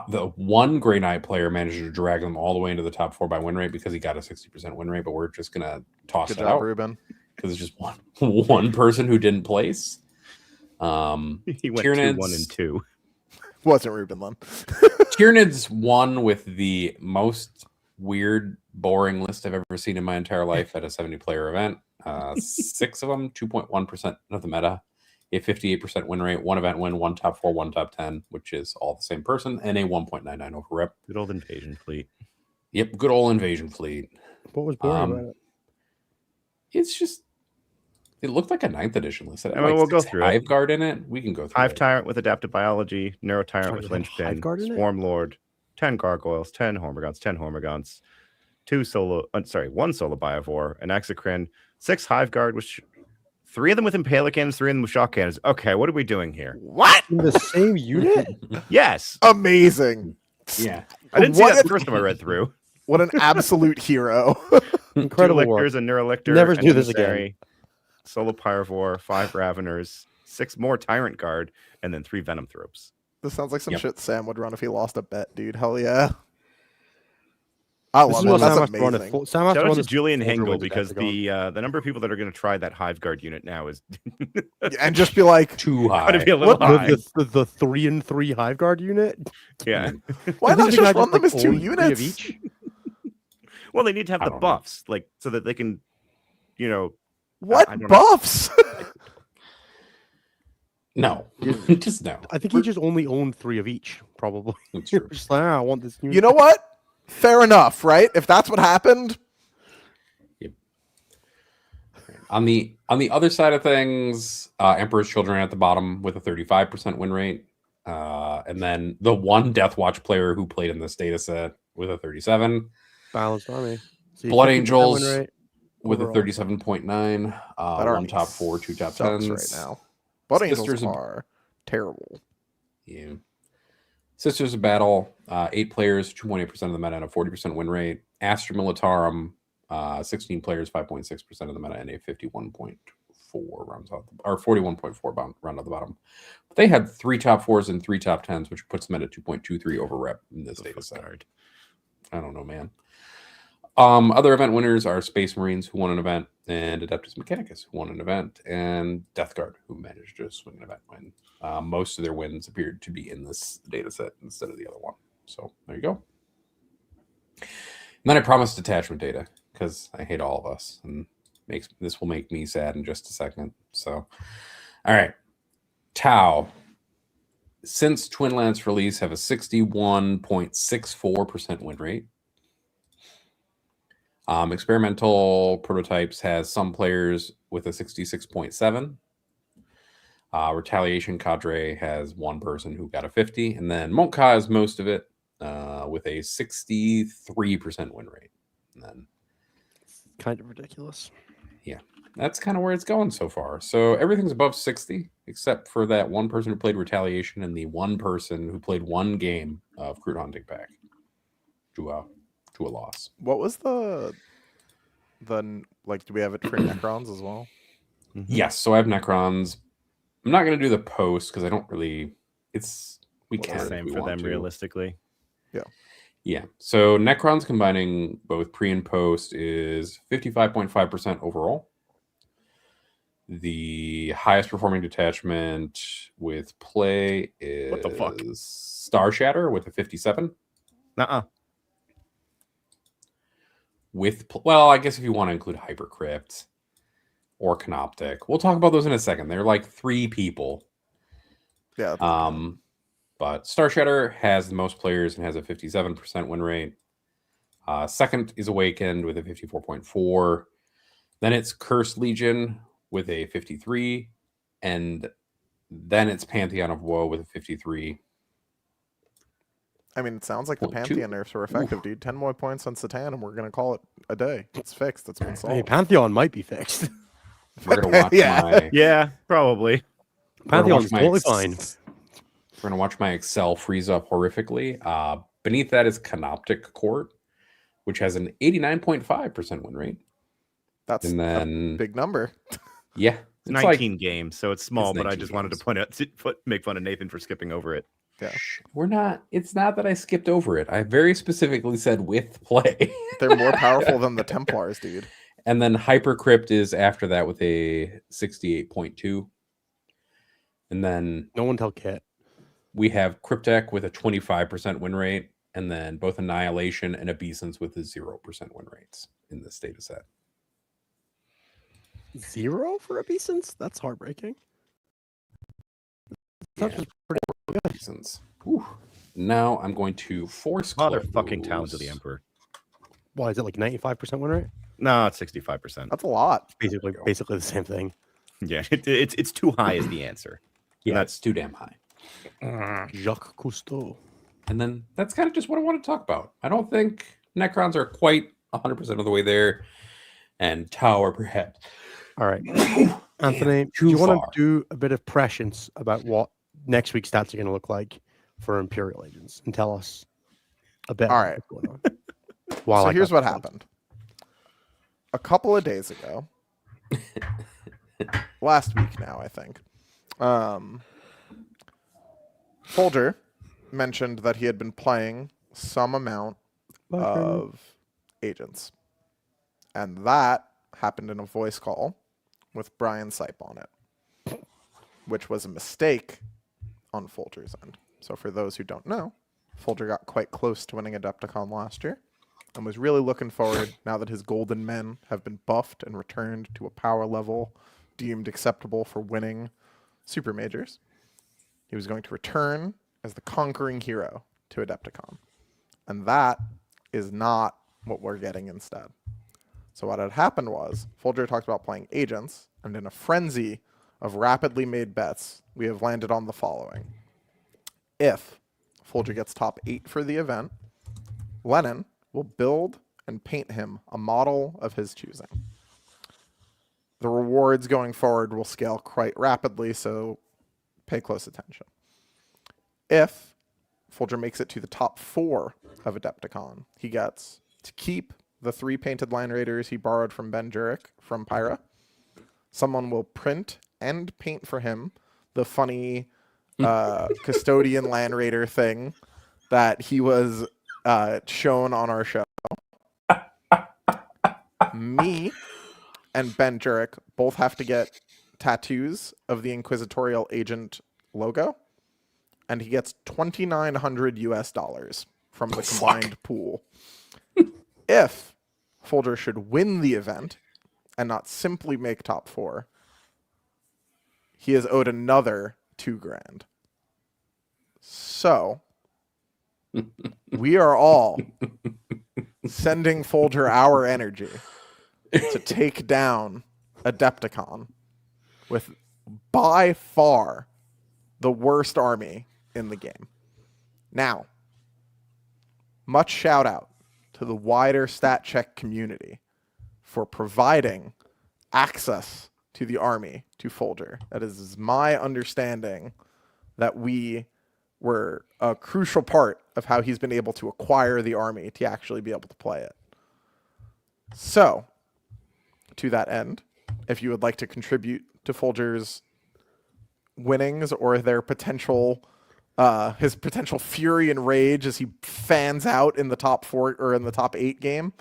The 1 Grey Knight player managed to drag them all the way into the top 4 by win rate because he got a 60% win rate, but we're just going to toss Good it job, out Ruben. because it's just one person who didn't place. he went Tyranids- 2-1 and 2. Wasn't Ruben then? Tyranids won with the most weird, boring list I've ever seen in my entire life at a 70-player event. 6 of them, 2.1% of the meta, a 58% win rate, 1 event win, 1 top 4, 1 top 10, which is all the same person, and a 1.99 over rep. Good old invasion fleet. Yep, good old invasion fleet. What was boring about it? It's just, it looked like a 9th edition list. It had I mean, like we'll go 6 through it. Hive Guard in it. We can go through Hive it. Tyrant with Adaptive Biology, Neuro Tyrant Sorry, with they have Hive Linchpin, Guard in it? Swarm Lord, 10 Gargoyles, 10 Hormagaunts, 10 Hormagaunts, 1 solo Biovore, an Exocrine, 6 Hive Guard, which 3 of them with Impale Cannons, 3 of them with Shock Cannons. Okay, what are we doing here? What? In the same unit? Yes. Amazing. Yeah. I didn't see What that the if- first time I read through. What an absolute hero. Incredible 2 work. Lictors, a Neurolictor, Never an do this again. Emissary, Solo Pyrovore, 5 Raveners, 6 more Tyrant Guard, and then 3 Venom Thropes. This sounds like some Yep. shit Sam would run if he lost a bet, dude. Hell yeah. I This love is it. what Sam That's has to run it amazing. full. Sam has Shout to out run to this Julian full Hengel with because Adepticon. the number of people that are going to try that Hive Guard unit now is And just be like, Too high. going to be a little What high. the 3-3 Hive Guard unit. Yeah. why Doesn't not the just guy run them as like, 2 own 3 units? of each? Well, they need to have I the don't know. buffs, like so that they can, you know. What I don't know. buffs? No. Just no. I think he just only owned 3 of each, probably. That's true. Just like, I want this unit. You know what? Fair enough, right? If that's what happened, On the other side of things, Emperor's Children at the bottom with a 35% win rate. And then the 1 Deathwatch player who played in this data set with a 37, Balanced army. See, Blood 50% Angels win rate. with a Overall. 37.9, that 1 army top 4, 2 top sucks 10s. right now. Blood Angels Sisters of- are terrible. Yeah. Sisters of Battle, 8 players, 2.8% of the meta, and a 40% win rate. Astra Militarum, 16 players, 5.6% of the meta, and a 51.4 rounds out, or 41.4 round at the bottom. But they had 3 top 4s and 3 top 10s, which puts them at a 2.23 over rep in this data set. I don't know, man. Other event winners are Space Marines, who won an event, and Adeptus Mechanicus, who won an event, and Death Guard, who managed to swing an event win. Most of their wins appeared to be in this data set instead of the other one. So there you go. And then I promised detachment data because I hate all of us, and this will make me sad in just a second. So, all right, Tau. since Twin Lance release, have a 61.64% win rate. Experimental Prototypes has some players with a 66.7. Retaliation Cadre has one person who got a 50, and then Monka has most of it with a 63% win rate. And then, Kind of ridiculous. yeah, that's kind of where it's going so far. So everything's above 60, except for that one person who played Retaliation and the one person who played one game of Crude Hunting Pack to a loss. What was the like? Do we have it for Necrons as well? Mm-hmm. Yes, so I have Necrons. I'm not going to do the post because I don't really. We It's can the if same we for want them to. realistically. Yeah. So Necrons combining both pre and post is 55.5% overall. The highest performing detachment with play is What the fuck? Star Shatter with a 57. Nuh-uh. Well, I guess if you want to include Hypercrypt or Canoptic, we'll talk about those in a second. They're like 3 people. Yeah. But Star Shatter has the most players and has a 57% win rate. Second is Awakened with a 54.4. Then it's Cursed Legion with a 53. And then it's Pantheon of Woe with a 53. I mean, it sounds like the 0.2. Pantheon nerfs were effective, dude. 10 more points on Satan, and we're going to call it a day. It's fixed. It's been Hey, solved. Pantheon might be fixed. We're going to watch Yeah. Yeah, probably. Pantheon's totally fine. We're going to watch my Excel freeze up horrifically. Beneath that is Canoptic Court, which has an 89.5% win rate. That's And a then, big number. yeah. It's 19 games, so it's small, It's but I 19 just wanted to games. point out, make fun of Nathan for skipping over it. Yeah. We're not. It's not that I skipped over it. I very specifically said with play. They're more powerful than the Templars, dude. And then Hypercrypt is after that with a 68.2. And then No one tell Kit. we have Cryptek with a 25% win rate. And then both Annihilation and Obeisance with a 0% win rates in this data set. 0 for Obeisance? That's heartbreaking. Yeah. That's pretty good. Obeisance. Whew. Now I'm going to force Motherfucking Talons of the Emperor. Why is it like 95% win rate? No, it's 65%. That's a lot. Basically the same thing. Yeah, it's too high is the answer. Yeah, That's that's too damn high. Jacques Cousteau. And then that's kind of just what I want to talk about. I don't think Necrons are quite 100% of the way there. And Tower, perhaps. All right. Anthony, do you want to do a bit of prescience about what next week's stats are going to look like for Imperial Agents and tell us a bit All about right. what's going on? While So I here's got what the stats. happened. A couple of days ago, last week now, I think, Folger mentioned that he had been playing some amount of Agents. And that happened in a voice call with Brian Sipe on it, which was a mistake on Folger's end. So for those who don't know, Folger got quite close to winning Adepticon last year and was really looking forward, now that his golden men have been buffed and returned to a power level deemed acceptable for winning super majors. He was going to return as the conquering hero to Adepticon. And that is not what we're getting instead. So what had happened was, Folger talked about playing Agents, and in a frenzy of rapidly made bets, we have landed on the following. If Folger gets top 8 for the event, Lennon will build and paint him a model of his choosing. The rewards going forward will scale quite rapidly, so pay close attention. If Folger makes it to the top 4 of Adepticon, he gets to keep the 3 painted Line Raiders he borrowed from Ben Jurek from Pyra. Someone will print and paint for him the funny custodian Land Raider thing that he was shown on our show. Me and Ben Jurek both have to get tattoos of the Inquisitorial Agent logo, and he gets $2,900 US from the combined pool. If Folger should win the event and not simply make top 4, he is owed another $2,000. So we are all sending Folger our energy to take down Adepticon with by far the worst army in the game. Now, much shout out to the wider stat check community for providing access to the army to Folger. That is my understanding that we were a crucial part of how he's been able to acquire the army to actually be able to play it. So, to that end, if you would like to contribute to Folger's winnings or their potential, his potential fury and rage as he fans out in the top 4 or in the top 8 game,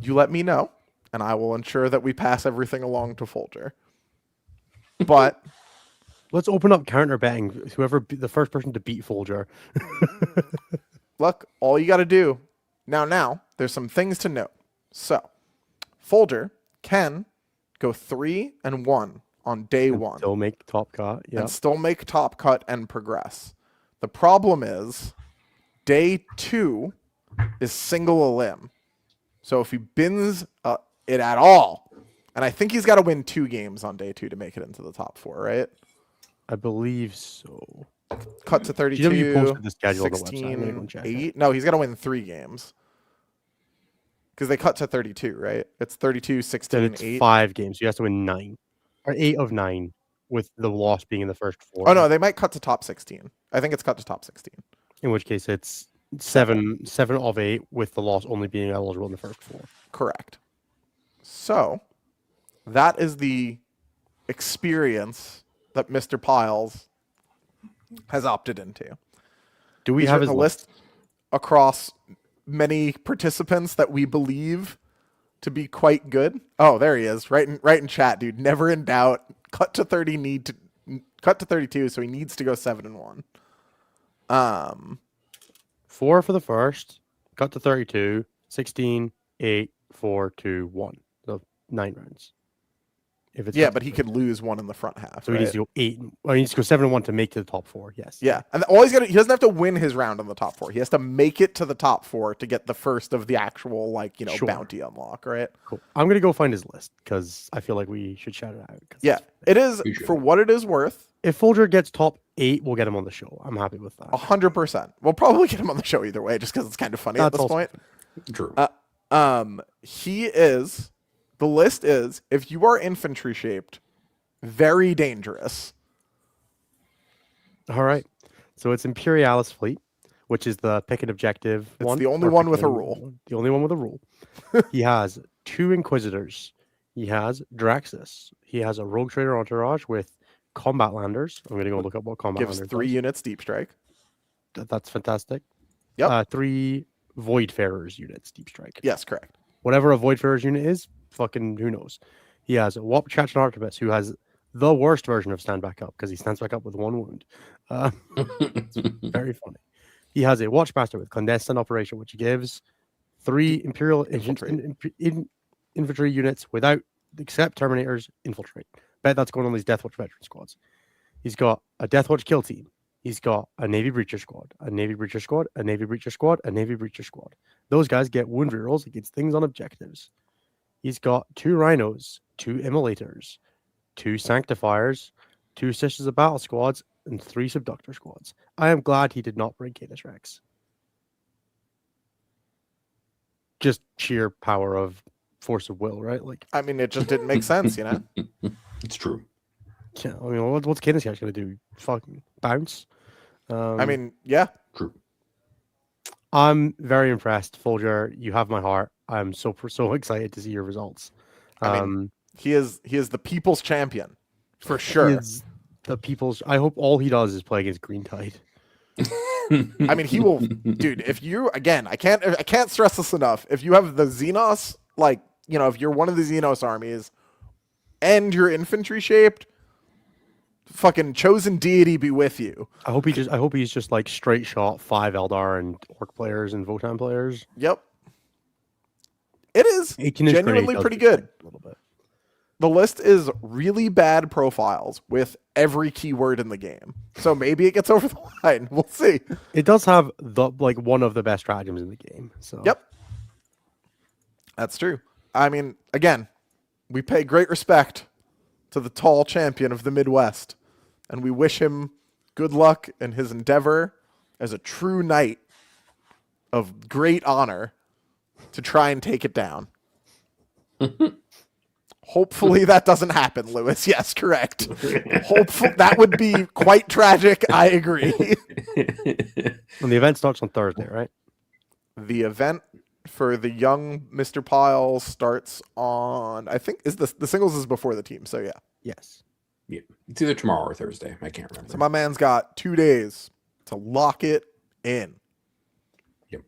you let me know, and I will ensure that we pass everything along to Folger. But let's open up counter betting. Whoever the first person to beat Folger. look, all you got to do now, there's some things to note. So, Folger can go 3-1 on day 1. Still make top cut. Yeah. And still make top cut and progress. The problem is day 2 is single a limb. So if he bins it at all, and I think he's got to win 2 games on day 2 to make it into the top 4, right? I believe so. Cut to 32, GW posted the schedule on the website. 16, I'm gonna go check 8. No, he's got to win 3 games. Because they cut to 32, right? It's 32, 16, Then it's 8. 5 games. So he has to win 9. Or 8 of 9, with the loss being in the first 4. Oh, no, they might cut to top 16. I think it's cut to top 16. In which case it's 7 of 8, with the loss only being eligible in the first 4. Correct. So, that is the experience that Mr. Piles has opted into. Do we He's have his written a list across many participants that we believe to be quite good? Oh, there he is, right in chat, dude. Never in doubt. Cut to 32, so he needs to go 7-1. 4 for the first, cut to 32, 16, 8, 4, 2, 1. So 9 rounds. If it's But he could lose 1 in the front half. So right? he needs to go 8. Well, he needs to go 7-1 to make to the top 4. Yes. Yeah, and all he doesn't have to win his round in the top 4. He has to make it to the top 4 to get the first of the actual, Sure. bounty unlock, right? Cool. I'm gonna go find his list because I feel like we should shout it out. Yeah, it is We should. for what it is worth. If Folger gets top 8, we'll get him on the show. I'm happy with that. 100%. We'll probably get him on the show either way, just because it's kind of funny at That's this also point. True. He is. The list is, if you are infantry shaped, very dangerous. All right. So it's Imperialis fleet, which is the pick an objective It's one. the only or one pick with a any rule. one. The only one with a rule. He has 2 Inquisitors. He has Draxus. He has a Rogue Trader entourage with Combat Landers. I'm going to go look up what Combat Gives Landers 3 does. units deep strike. That's fantastic. Yep. 3 Voidfarers units, Deep Strike. Yes, correct. Whatever a Voidfarers unit is, fucking who knows. He has Wop Chachan Artemis, who has the worst version of Stand Back Up because he stands back up with 1 wound. It's very funny. He has a Watchmaster with Clandestine Operation, which gives 3 Imperial Agents infantry units without, except Terminators, infiltrate. Bet that's going on these Deathwatch veteran squads. He's got a Deathwatch kill team. He's got a Navy Breacher squad, a Navy Breacher squad, a Navy Breacher squad, a Navy Breacher squad. Those guys get wound rerolls against things on objectives. He's got 2 Rhinos, 2 Immolators, 2 Sanctifiers, 2 Sisters of Battle squads, and 3 Subductor squads. I am glad he did not bring Canis Rex. Just sheer power of force of will, right? Like, I mean, it just didn't make sense, you know? It's true. yeah, I mean, what's Canis Rex going to do? Fucking bounce? I mean, yeah. True. I'm very impressed, Folger. You have my heart. I'm so excited to see your results. I mean, he is the people's champion for sure. He is the people's. I hope all he does is play against Green Tide. I mean, he will, dude. If you again, I can't stress this enough. If you have the Xenos, like, you know, if you're one of the Xenos armies, and you're infantry shaped, fucking chosen deity be with you. I hope he's just like straight shot 5 Eldar and Orc players and Votan players. Yep. It is 18-inch genuinely grenade does pretty do good. A little bit. The list is really bad profiles with every keyword in the game. So maybe it gets over the line. We'll see. It does have one of the best stratagems in the game. So Yep. That's true. I mean, again, we pay great respect to the tall champion of the Midwest, and we wish him good luck in his endeavor as a true knight of great honor to try and take it down. Hopefully that doesn't happen, Lewis. Yes, correct. Hopefully that would be quite tragic. I agree. And the event starts on Thursday, right? The event for the young Mr. Pyle starts on, I think, is the singles is before the team. So yeah. Yes. Yeah, it's either tomorrow or Thursday. I can't remember. So my man's got 2 days to lock it in.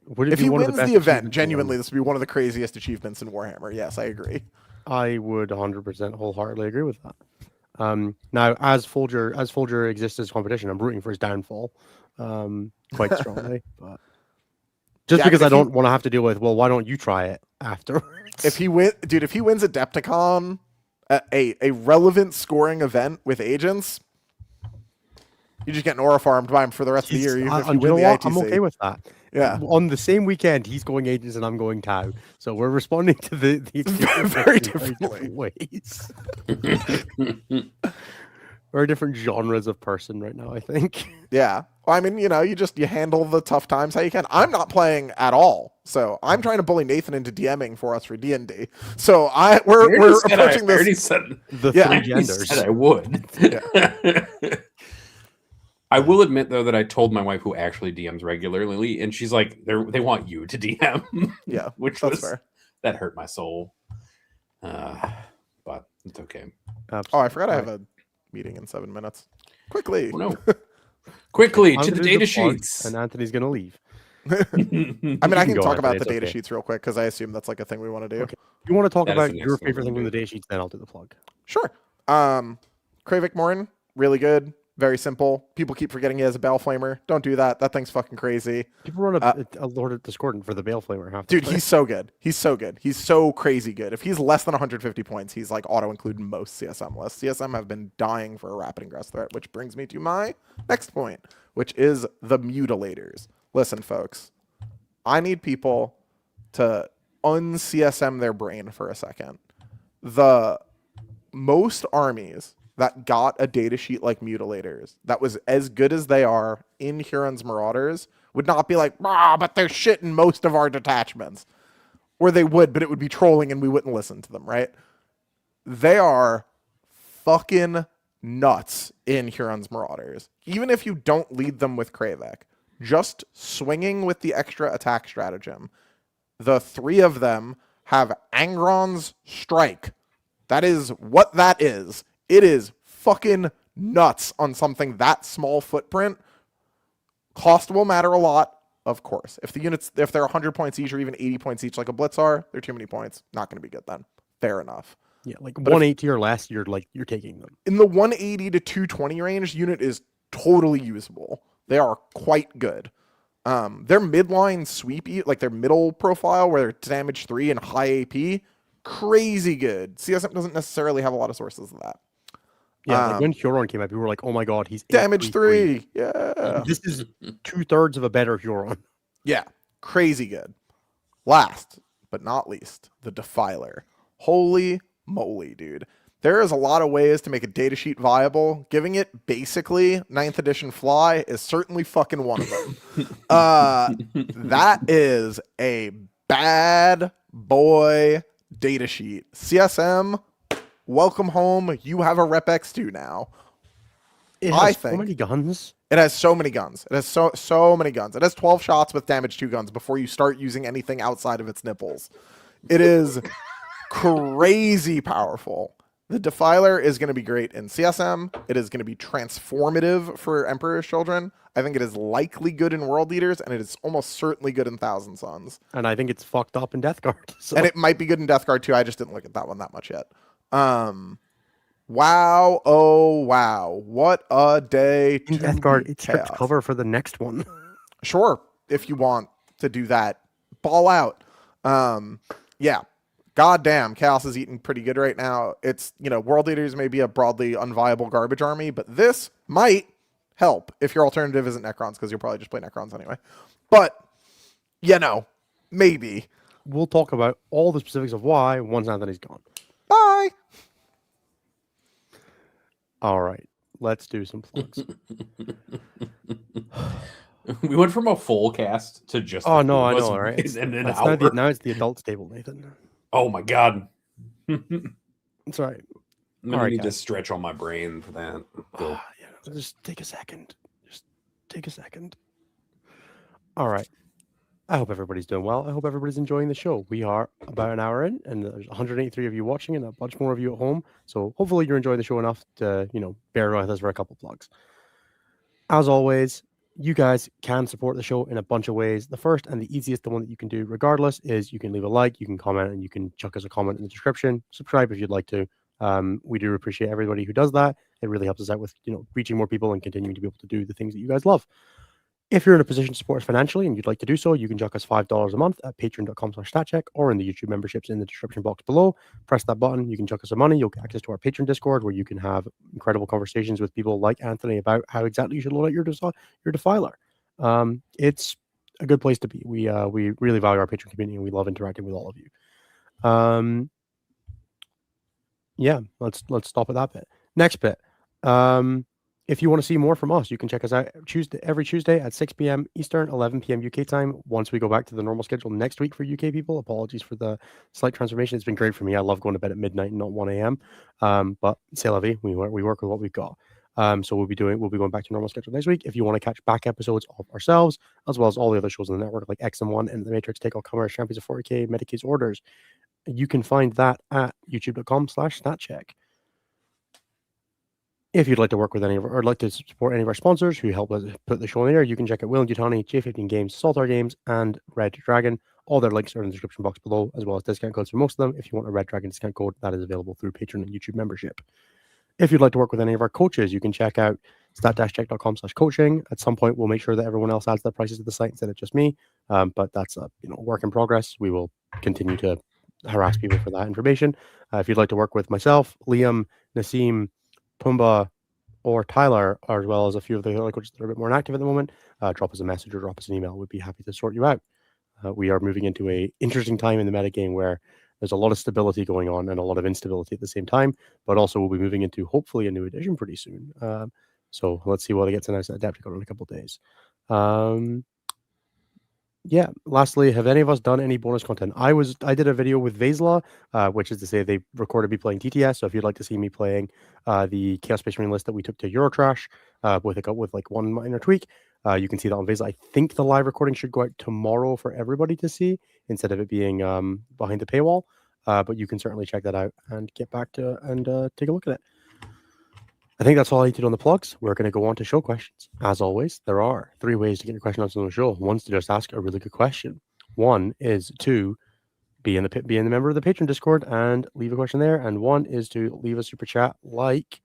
Would it If be he one of wins best the event, achievements genuinely, this would be one of the craziest achievements in Warhammer. Yes, I agree. I would 100% wholeheartedly agree with that. Now, as Folger exists as competition, I'm rooting for his downfall quite strongly. But just because I don't want to have to deal with, well, why don't you try it afterwards? If he wins Adepticon, a relevant scoring event with agents, you just get Aura farmed by him for the rest of the year. Even if you win the ITC. I'm okay with that. Yeah. On the same weekend, he's going agents and I'm going Tau. So we're responding to the Very differently. ways. Very different genres of person right now, I think. Yeah. Well, I mean, you handle the tough times how you can. I'm not playing at all, so I'm trying to bully Nathan into DMing for us for D&D. So we're approaching this. I already said the yeah, three I genders. said I would. Yeah. I will admit though that I told my wife, who actually DMs regularly, and she's like, they want you to DM. Yeah, which that's was fair. That hurt my soul. But it's okay. Absolutely. Oh, I forgot I have a meeting in 7 minutes. Quickly. Oh, no. Quickly I'm to gonna the do data plug, sheets. and Anthony's going to leave. I mean, I can go, talk about Anthony, the it's data okay. sheets real quick because I assume that's like a thing we want to do. Okay. If you want to talk That is about the next your thing favorite we're thing from gonna the data sheets, then I'll do the plug. Sure. Kravek Morne, really good. Very simple. People keep forgetting he has a Bell Flamer. Don't do that. That thing's fucking crazy. People run a Lord of Discordant for the Bale Flamer. Dude, he's so good. He's so good. He's so crazy good. If he's less than 150 points, he's like auto-include in most CSM lists. CSM have been dying for a rapid ingress threat, which brings me to my next point, which is the Mutilators. Listen, folks. I need people to un-CSM their brain for a second. The most armies that got a datasheet like Mutilators that was as good as they are in Huron's Marauders would not be like, but they're shit in most of our detachments. Or they would, but it would be trolling and we wouldn't listen to them, right? They are fucking nuts in Huron's Marauders. Even if you don't lead them with Kravek, just swinging with the extra attack stratagem. The 3 of them have Angron's Strike. That is what that is. It is fucking nuts on something that small footprint. Cost will matter a lot, of course. If they're 100 points each or even 80 points each like a Blitz are, they're too many points. Not going to be good then. Fair enough. Yeah, like But 180 or less, you're taking them. In the 180 to 220 range, unit is totally usable. They are quite good. Their midline sweep, like their middle profile where they're damage 3 and high AP, crazy good. CSM doesn't necessarily have a lot of sources of that. Yeah, like when Huron came out, people were like, "Oh my god, he's damage 833." 3. Yeah. This is 2/3 of a better Huron. Yeah, crazy good. Last but not least, the Defiler. Holy moly, dude. There is a lot of ways to make a datasheet viable. Giving it basically 9th edition fly is certainly fucking one of them. That is a bad boy datasheet. CSM, welcome home. You have a Rep X2 now. It has so many guns. It has so many guns. It has so many guns. It has 12 shots with damage 2 guns before you start using anything outside of its nipples. It is crazy powerful. The Defiler is going to be great in CSM. It is going to be transformative for Emperor's Children. I think it is likely good in World Leaders, and it is almost certainly good in Thousand Sons. And I think it's fucked up in Death Guard. So. And it might be good in Death Guard too. I just didn't look at that one that much yet. Wow. Oh, wow. What a day. In Death Guard, it strips cover for the next one. Sure. If you want to do that. Ball out. Yeah. goddamn, Chaos is eating pretty good right now. It's, World Eaters may be a broadly unviable garbage army, but this might help if your alternative isn't Necrons, because you'll probably just play Necrons anyway. But, maybe. We'll talk about all the specifics of why once Anthony's gone. Bye. All right, let's do some plugs. We went from a full cast to just Oh the no, two I of us know, right? in an That's hour. now it's the adults table, Nathan. Oh my god. It's all right. I'm gonna All right, need to guys. stretch on my brain for that. Cool. Just take a second. Just take a second. All right. I hope everybody's doing well. I hope everybody's enjoying the show. We are about an hour in, and there's 183 of you watching, and a bunch more of you at home. So hopefully you're enjoying the show enough to, bear with us for a couple plugs. As always, you guys can support the show in a bunch of ways. The first and the easiest, the one that you can do regardless, is you can leave a like, you can comment, and you can chuck us a comment in the description. Subscribe if you'd like to. We do appreciate everybody who does that. It really helps us out with, reaching more people and continuing to be able to do the things that you guys love. If you're in a position to support us financially and you'd like to do so, you can chuck us $5 a month at patreon.com/statcheck or in the YouTube memberships in the description box below. Press that button. You can chuck us some money. You'll get access to our Patreon Discord where you can have incredible conversations with people like Anthony about how exactly you should load out your Defiler. It's a good place to be. We really value our Patreon community and we love interacting with all of you. Yeah, let's stop at that bit. Next bit. If you want to see more from us, you can check us out every Tuesday at 6 p.m. Eastern, 11 p.m. UK time. Once we go back to the normal schedule next week for UK people, apologies for the slight transformation. It's been great for me. I love going to bed at midnight and not 1 a.m. But c'est la vie. We work with what we've got. So we'll be going back to normal schedule next week. If you want to catch back episodes of ourselves, as well as all the other shows on the network like XM1 and The Matrix, Take All Commerce, Champions of 40K, Medicaid's Orders, you can find that at youtube.com/statcheck. If you'd like to work with or like to support any of our sponsors who help us put the show on the air, you can check out Will and Yutani, J15 Games, Saltar Games, and Red Dragon. All their links are in the description box below, as well as discount codes for most of them. If you want a Red Dragon discount code, that is available through Patreon and YouTube membership. If you'd like to work with any of our coaches, you can check out stat-check.com/coaching. At some point, we'll make sure that everyone else adds their prices to the site instead of just me. But that's a work in progress. We will continue to harass people for that information. If you'd like to work with myself, Liam, Nassim, Pumba, or Tyler, as well as a few of the other coaches that are a bit more active at the moment, drop us a message or drop us an email. We'd be happy to sort you out. We are moving into an interesting time in the metagame where there's a lot of stability going on and a lot of instability at the same time, but also we'll be moving into hopefully a new edition pretty soon. So let's see what it gets announced at Adepticon in a couple of days. Yeah. Lastly, have any of us done any bonus content? I did a video with Vezla, which is to say they recorded me playing TTS. So if you'd like to see me playing the Chaos Space Marine list that we took to Eurotrash with like one minor tweak, you can see that on Vezla. I think the live recording should go out tomorrow for everybody to see instead of it being behind the paywall. But you can certainly check that out and get back to and take a look at it. I think that's all I need to do on the plugs. We're going to go on to show questions. As always, there are 3 ways to get your question answered on the show. One's to just ask a really good question. One is to be in the member of the Patreon Discord and leave a question there. And one is to leave a super chat like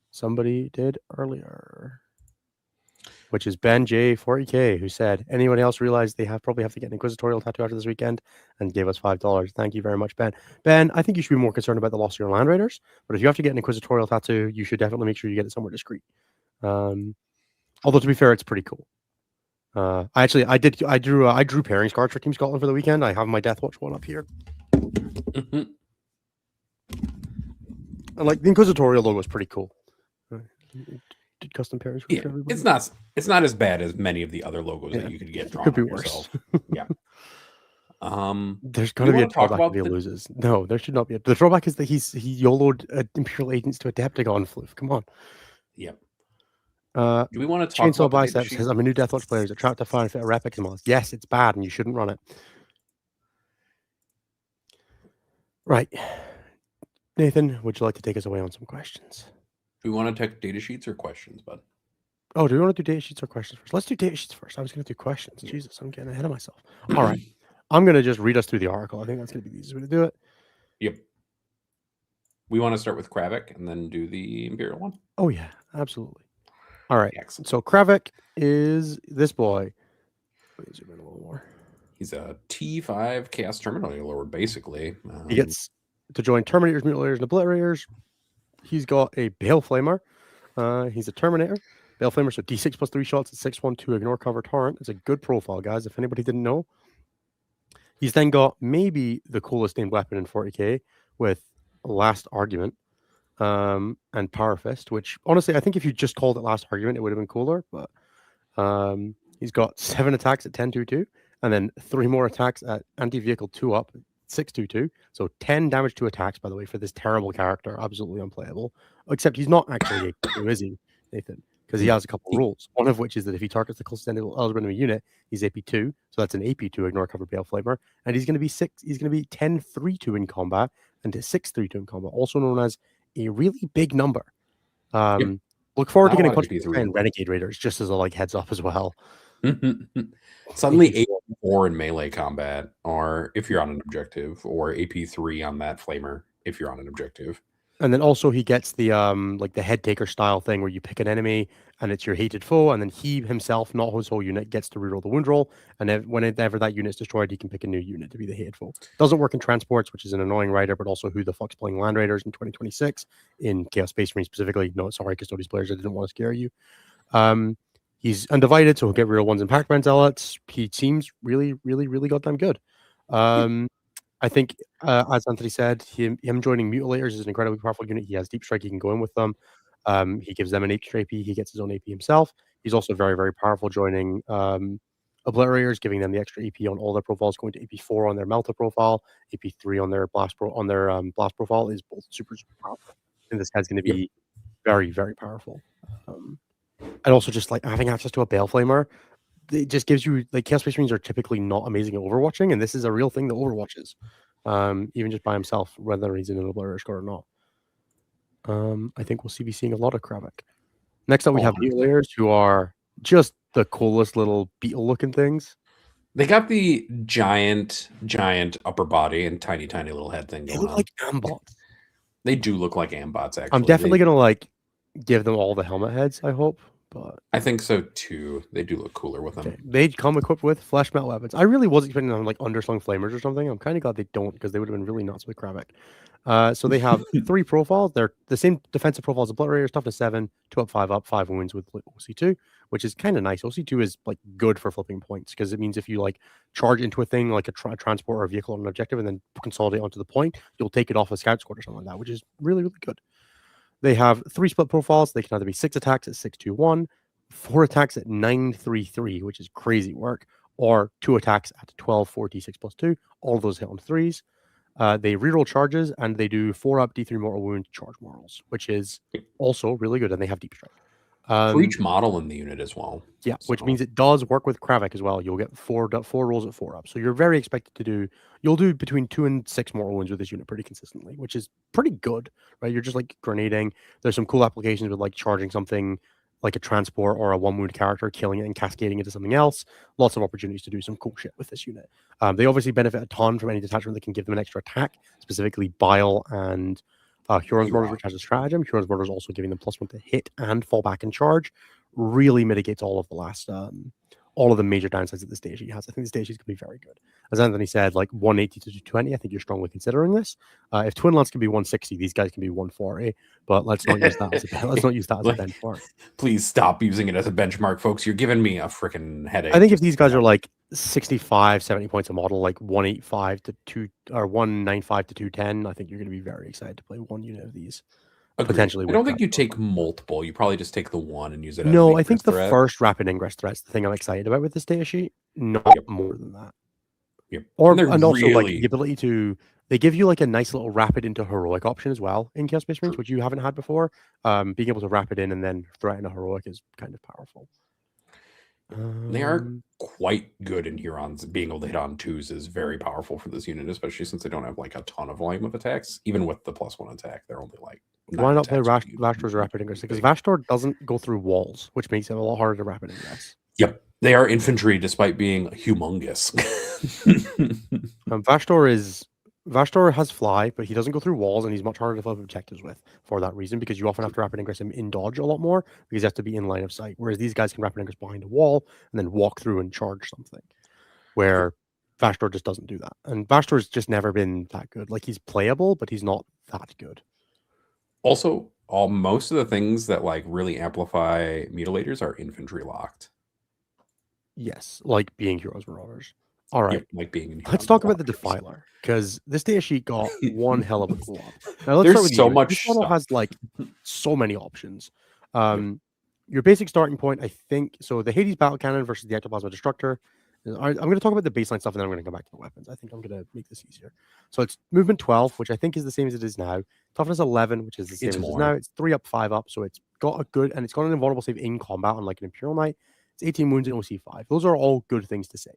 somebody did earlier, which is Ben J 40K, who said, anyone else realize they probably have to get an Inquisitorial tattoo after this weekend, and gave us $5. Thank you very much, Ben. Ben, I think you should be more concerned about the loss of your Land Raiders, but if you have to get an Inquisitorial tattoo, you should definitely make sure you get it somewhere discreet. Although to be fair, it's pretty cool. I drew pairings cards for Team Scotland for the weekend. I have my Deathwatch one up here. And like the Inquisitorial logo is pretty cool. Did custom pairings for everybody. It's not as bad as many of the other logos that you could get drawn. It could be worse. worse. Yeah. There's going to be a drawback if he loses. No, there should not be. The drawback is that he YOLO'd Imperial Agents to Adepticon floof. Come on. Yep. Do we want to talk Chainsaw about Biceps says, I'm a new Deathwatch player. Is it trapped to fire and fit a replica mod? Yes, it's bad and you shouldn't run it. Right. Nathan, would you like to take us away on some questions? Do we want to take data sheets or questions, bud? Oh, do we want to do data sheets or questions first? Let's do data sheets first. I was going to do questions. Yeah. Jesus, I'm getting ahead of myself. All right. I'm going to just read us through the article. I think that's going to be the easiest way to do it. Yep. We want to start with Kravek and then do the Imperial one? Oh, yeah, absolutely. All right. Excellent. So Kravek is this boy. Let me zoom in a little more. He's a T5 Chaos Terminator Lord, basically. He gets to join Terminators, Mutilators, and Obliterators. He's got a Bale Flamer. He's a Terminator. Bale Flamer, so D6 plus 3 shots at 6/1/2, ignore cover torrent. It's a good profile, guys, if anybody didn't know. He's then got maybe the coolest named weapon in 40k with Last Argument and Power Fist, which honestly, I think if you just called it Last Argument, it would have been cooler. But he's got 7 attacks at 10/2/2, and then 3 more attacks at anti-vehicle 2-up, 6/2/2. So 10 damage to attacks, by the way, for this terrible character. Absolutely unplayable. Except he's not actually AP2, is he, Nathan? Because he has a couple of rules. One of which is that if he targets the closest eligible enemy unit, he's AP2. So that's an AP2 ignore cover Bale Flamer. And he's going to be 10/3/2 in combat and a 6/3/2 in combat, also known as a really big number. Look forward to getting a bunch of Renegade Raiders, just as a heads up as well. Suddenly AP4 in melee combat, or if you're on an objective, or AP3 on that Flamer if you're on an objective. And then also he gets the the head taker style thing where you pick an enemy and it's your hated foe, and then he himself, not his whole unit, gets to reroll the wound roll. And whenever that unit is destroyed, he can pick a new unit to be the hated foe. Doesn't work in transports, which is an annoying rider, but also who the fuck's playing Land Raiders in 2026 in Chaos Space Marine specifically. No, sorry, Custodes players, I didn't want to scare you. He's undivided, so he'll get real ones in Pac-Man Zealots. He seems really, really, really goddamn good. I think, as Anthony said, him joining Mutilators is an incredibly powerful unit. He has Deep Strike. He can go in with them. He gives them an extra AP. He gets his own AP himself. He's also very, very powerful joining Obliterators, giving them the extra AP on all their profiles, going to AP4 on their Melta profile, AP3 on their Blast profile is both super, super powerful. And this guy's going to be very, very powerful. And also just having access to a Bale Flamer, it just gives you Chaos Space Marines are typically not amazing at overwatching, and this is a real thing that overwatches, even just by himself, whether he's in an Obliterator squad or not. I think we'll be seeing a lot of Kravek. Next up, we have Mutilators, who are just the coolest little beetle-looking things. They got the giant upper body and tiny little head thing going on. They look like Ambots. They do look like Ambots, actually. I'm definitely gonna give them all the helmet heads, I hope. But I think so too. They do look cooler with them. Okay. They come equipped with flesh metal weapons. I really was expecting them underslung flamers or something. I'm kind of glad they don't, because they would have been really nuts with Kravek. So they have 3 profiles. They're the same defensive profiles as Obliterators, toughness 7, 2-up, 5-up, 5 wounds with OC2, which is kind of nice. OC2 is good for flipping points, because it means if you charge into a thing like a transport or a vehicle on an objective and then consolidate onto the point, you'll take it off a scout squad or something like that, which is really, really good. They have 3 split profiles. They can either be 6 attacks at 6/2/1, 4 attacks at 9/3/3, which is crazy work, or 2 attacks at 12/4 D6 plus 2. All of those hit on 3s. They reroll charges, and they do 4-up D3 mortal wound charge morals, which is also really good, and they have deep strike. For each model in the unit as well. Yeah, which means it does work with Kravek as well. You'll get 4 rolls at 4-up. So you're very expected to do, you'll do between 2 and 6 mortal wounds with this unit pretty consistently, which is pretty good, right? You're just grenading. There's some cool applications with charging something like a transport or a 1-wound character, killing it and cascading into something else. Lots of opportunities to do some cool shit with this unit. They obviously benefit a ton from any detachment that can give them an extra attack, specifically Bile and Huron's Murders, which has a stratagem. Huron's Murders also giving them +1 to hit and fall back and charge. Really mitigates all of the last, all of the major downsides that the stage he has. I think the stage is going to be very good. As Anthony said, 180 to 220. I think you're strongly considering this. If Twin Lance can be 160, these guys can be 140. But let's not use that as a benchmark. Please stop using it as a benchmark, folks. You're giving me a freaking headache. I think if these guys are 65, 70 points a model, 185 to 2 or 195 to 210, I think you're going to be very excited to play one unit of these. Agreed. Potentially. I don't think you take multiple. You probably just take the one and use it. No, I think the first rapid ingress threat's the thing I'm excited about with this data sheet. Not more than that. Yep. And also the ability to, they give you a nice little rapid into heroic option as well in Chaos Space Marines, which you haven't had before. Being able to rapid in and then threaten a heroic is kind of powerful. They are quite good in Hurons. Being able to hit on 2s is very powerful for this unit, especially since they don't have a ton of volume of attacks. Even with the +1 attack, they're only why not play Vashtor's rapid ingress? Because Vashtor doesn't go through walls, which makes it a lot harder to rapid ingress. Yep, they are infantry despite being humongous. Vashtor has fly, but he doesn't go through walls, and he's much harder to flip objectives with for that reason, because you often have to rapid ingress him in dodge a lot more, because you have to be in line of sight. Whereas these guys can rapid ingress behind a wall and then walk through and charge something. Where Vashdor just doesn't do that. And Vashdor's just never been that good. Like, he's playable, but he's not that good. Also, most of the things that like really amplify Mutilators are infantry locked. Yes, like being Heroes Marauders. All right. Yep, like being in Let's talk about the Defiler, because this data sheet got one hell of a glow up. Now, let's There's start with so you. much This model stuff. has like so many options. Your basic starting point, I think, so the Hades Battle Cannon versus the Ectoplasma Destructor. I'm going to talk about the baseline stuff, and then I'm going to come back to the weapons. I think I'm going to make this easier. So it's movement 12, which I think is the same as it is now. Toughness 11, which is the same as it is now. It's 3 up, 5 up, so it's got a good, and it's got an invulnerable save in combat, unlike an Imperial Knight. It's 18 wounds and OC 5. Those are all good things to say.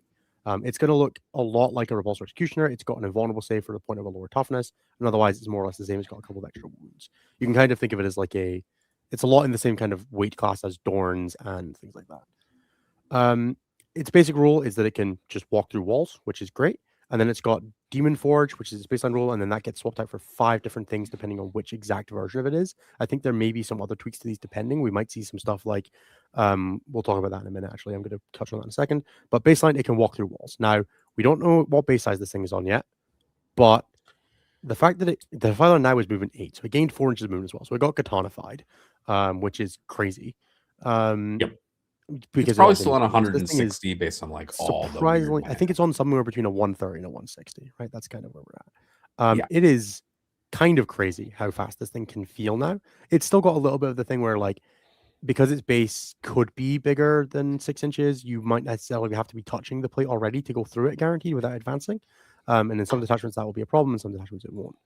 It's going to look a lot like a Repulsor Executioner. It's got an invulnerable save for the point of a lower toughness, and otherwise it's more or less the same. It's got a couple of extra wounds. You can kind of think of it as like it's a lot in the same kind of weight class as Dorns and things like that. Its basic rule is that it can just walk through walls, which is great. And then it's got Demon Forge, which is its baseline rule, and then that gets swapped out for 5 different things depending on which exact version of it is. I think there may be some other tweaks to these depending. We might see some stuff like, we'll talk about that in a minute, actually. I'm going to touch on that in a second. But baseline, it can walk through walls. Now, we don't know what base size this thing is on yet, but the fact that the Defiler now is moving 8, so it gained 4 inches of movement as well. So it got katanified, which is crazy. Yep. Because it's probably still on 160 based on like all the surprisingly, I think it's on somewhere between a 130 and a 160, right? That's kind of where we're at. It is kind of crazy how fast this thing can feel now. It's still got a little bit of the thing where, like, because its base could be bigger than 6 inches, you might necessarily have to be touching the plate already to go through it, guaranteed, without advancing. And in some detachments that will be a problem, in some detachments it won't.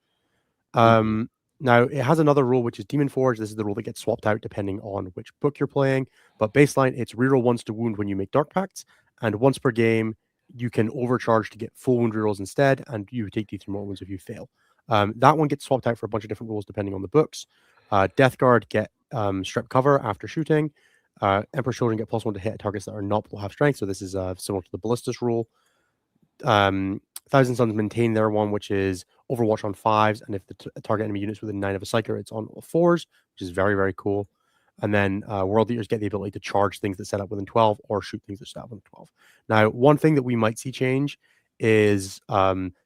Now, it has another rule, which is Demon Forge. This is the rule that gets swapped out depending on which book you're playing. But baseline, it's reroll once to wound when you make Dark Pacts. And once per game, you can overcharge to get full wound rerolls instead, and you take D3 more wounds if you fail. That one gets swapped out for a bunch of different rules depending on the books. Death Guard get strip cover after shooting. Emperor's Children get +1 to hit targets that are not below half strength. So this is similar to the Ballistus rule. Thousand Suns maintain their one, which is Overwatch on 5s, and if the target enemy units within 9 of a Psyker, it's on 4s, which is very, very cool. And then World Eaters get the ability to charge things that set up within 12 or shoot things that set up within 12. Now, one thing that we might see change is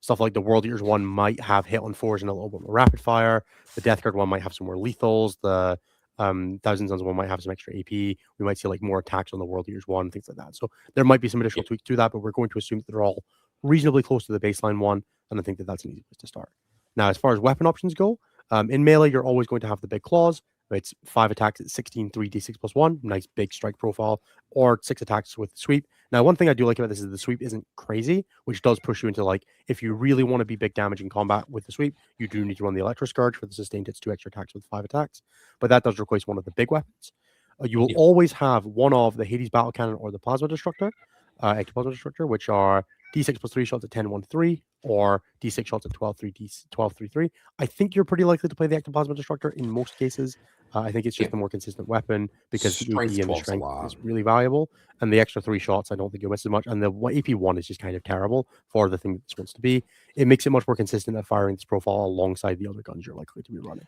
stuff like the World Eaters one might have hit on 4s and a little bit more rapid fire. The Death Guard one might have some more lethals. The Thousand Suns one might have some extra AP. We might see like more attacks on the World Eaters one, things like that. So there might be some additional tweaks to that, but we're going to assume that they're all reasonably close to the baseline one, and I think that that's an easy place to start. Now, as far as weapon options go, in melee, you're always going to have the big claws. It's 5 attacks at 16, 3d6 plus 1, nice big strike profile, or 6 attacks with sweep. Now, one thing I do like about this is the sweep isn't crazy, which does push you into, like, if you really want to be big damage in combat with the sweep, you do need to run the Electro Scourge for the sustained hits 2 extra attacks with 5 attacks, but that does replace one of the big weapons. You will always have one of the Hades Battle Cannon or the Plasma Destructor, Ectoplasma Destructor, which are D6 plus 3 shots at 10, 1, 3, or D6 shots at 12, 3, D 12, 3, 3. I think you're pretty likely to play the Ectoplasma Destructor in most cases. I think it's just a more consistent weapon because the AP and the strength is really valuable. And the extra 3 shots, I don't think you'll miss as much. And the AP 1 is just kind of terrible for the thing that this wants to be. It makes it much more consistent at firing this profile alongside the other guns you're likely to be running.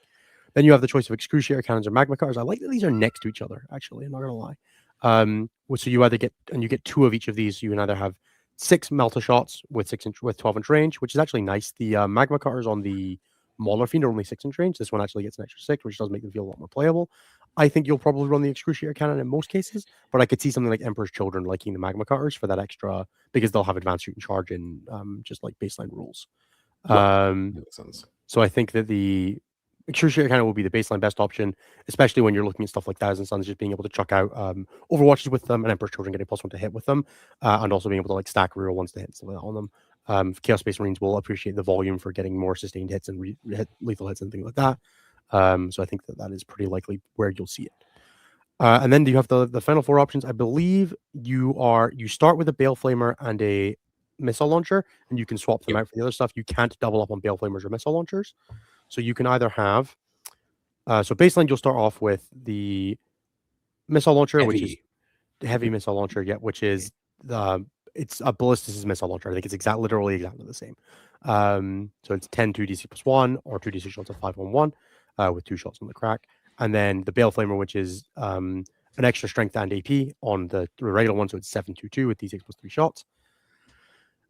Then you have the choice of Excruciator Cannons or Magma Cutters. I like that these are next to each other, actually. I'm not going to lie. So you either get, and you get 2 of each of these. So you can either have 6 Melta shots with 12-inch range, which is actually nice. The Magma Cutters on the Mauler Fiend are only 6-inch range. This one actually gets an extra 6, which does make them feel a lot more playable. I think you'll probably run the Excruciator Cannon in most cases, but I could see something like Emperor's Children liking the Magma Cutters for that extra, because they'll have advanced shoot and charge in just like baseline rules. Makes sense. So I think that the Excruciator Cannon will be the baseline best option, especially when you're looking at stuff like Thousand Suns, just being able to chuck out Overwatches with them, and Emperor's Children getting +1 to hit with them, and also being able to like stack reroll ones to hit and stuff like that on them. Chaos Space Marines will appreciate the volume for getting more sustained hits and lethal hits and things like that. So I think that is pretty likely where you'll see it. And then do you have the final 4 options? I believe you start with a Bale Flamer and a missile launcher, and you can swap them out for the other stuff. You can't double up on Bale Flamers or missile launchers. So you can either have, so baseline, you'll start off with the missile launcher, which is the heavy missile launcher, which is it's a Ballistus missile launcher. I think it's literally exactly the same. So it's 10 2d6 plus 1 or 2d6 shots of 5 on 1 with 2 shots on the crack. And then the Bale Flamer, which is an extra strength and AP on the regular one. So it's 7-2-2 with d6 plus 3 shots.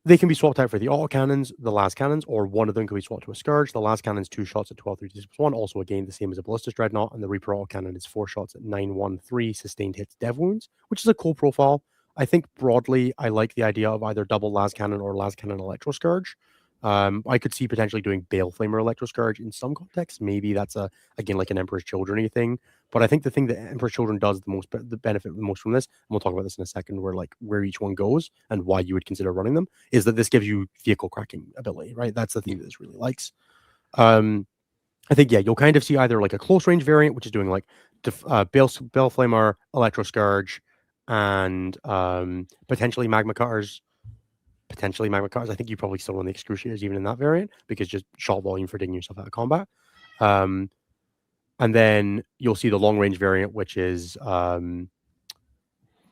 They can be swapped out for the autocannons, the last cannons, or one of them can be swapped to a Scourge. The last cannon's 2 shots at 12, 3, 6, 1. Also, again, the same as a Ballistus Dreadnought. And the Reaper autocannon is 4 shots at 9, 1, 3 sustained hits dev wounds, which is a cool profile. I think broadly, I like the idea of either double las cannon or las cannon Electro Scourge. I could see potentially doing Baleflamer Electro Scourge in some contexts. Maybe that's again like an Emperor's Children thing. But I think the thing that Emperor's Children does the benefit the most from this, and we'll talk about this in a second, where each one goes and why you would consider running them, is that this gives you vehicle cracking ability, right? That's the thing that this really likes. I think you'll kind of see either like a close range variant, which is doing like Baleflamer, Electro Scourge, and potentially Magma Cutters. I think you probably still run the Excruciators even in that variant, because just shot volume for digging yourself out of combat. And then you'll see the long range variant, which is the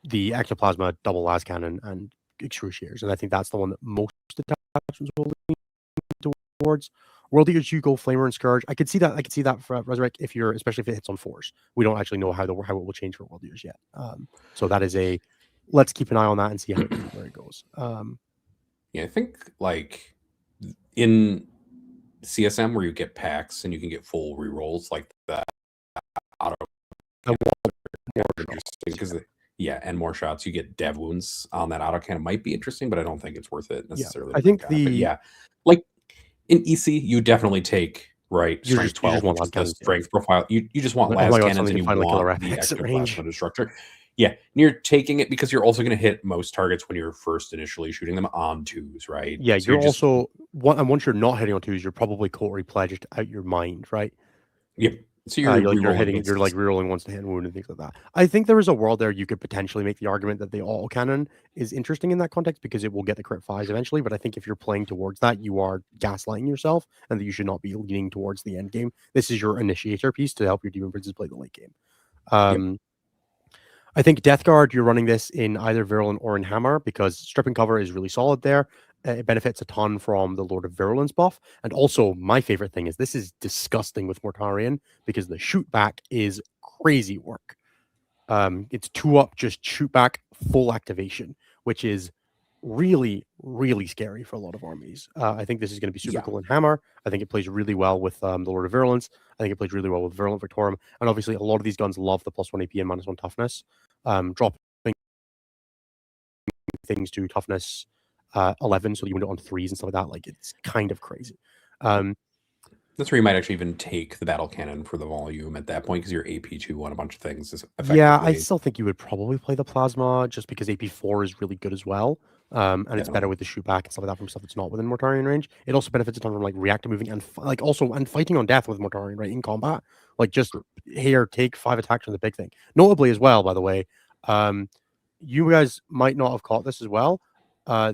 Ectoplasma, double las cannon, and Excruciators. And I think that's the one that most attachments will lean towards. World Eaters, you go Flamer and Scourge. I could see that for Resurrect, especially if it hits on 4s. We don't actually know how it will change for World Eaters yet. So that is let's keep an eye on that and see where it goes. I think like in CSM where you get packs and you can get full rerolls like that auto because and more shots, you get dev wounds on that auto cannon might be interesting, but I don't think it's worth it necessarily. I think like in EC you definitely take strength 12, which is the strength profile. You just want las cannons and you want the Ectoplasma Destructor. Yeah, and you're taking it because you're also going to hit most targets when you're first initially shooting them on 2s, right? Yeah, so you're also once you're not hitting on 2s, you're probably Coterie pledged out your mind, right? Yep. So you're rerolling ones to hit and wound and things like that. I think there is a world there you could potentially make the argument that the autocannon is interesting in that context because it will get the crit 5s eventually. But I think if you're playing towards that, you are gaslighting yourself, and that you should not be leaning towards the end game. This is your initiator piece to help your Demon Princes play the late game. I think Death Guard, you're running this in either Virulent or in Hammer because stripping cover is really solid there. It benefits a ton from the Lord of Virulence buff. And also, my favorite thing is this is disgusting with Mortarion because the shoot back is crazy work. It's 2-up, just shoot back, full activation, which is really, really scary for a lot of armies. I think this is going to be super cool in Hammer. I think it plays really well with the Lord of Virulence. I think it plays really well with Virulent Victorum. And obviously, a lot of these guns love the +1 AP and -1 toughness. Dropping things to toughness 11, so you wound it on 3s and stuff like that. Like, it's kind of crazy. That's where you might actually even take the battle cannon for the volume at that point because your AP2 on a bunch of things is effectively... Yeah, I still think you would probably play the plasma just because AP4 is really good as well. And it's better with the shoot back and stuff like that from stuff that's not within Mortarion range. It also benefits a ton from like reactive moving and fighting on death with Mortarion, right, in combat. Like, just here, take 5 attacks on the big thing. Notably as well, by the way, you guys might not have caught this as well.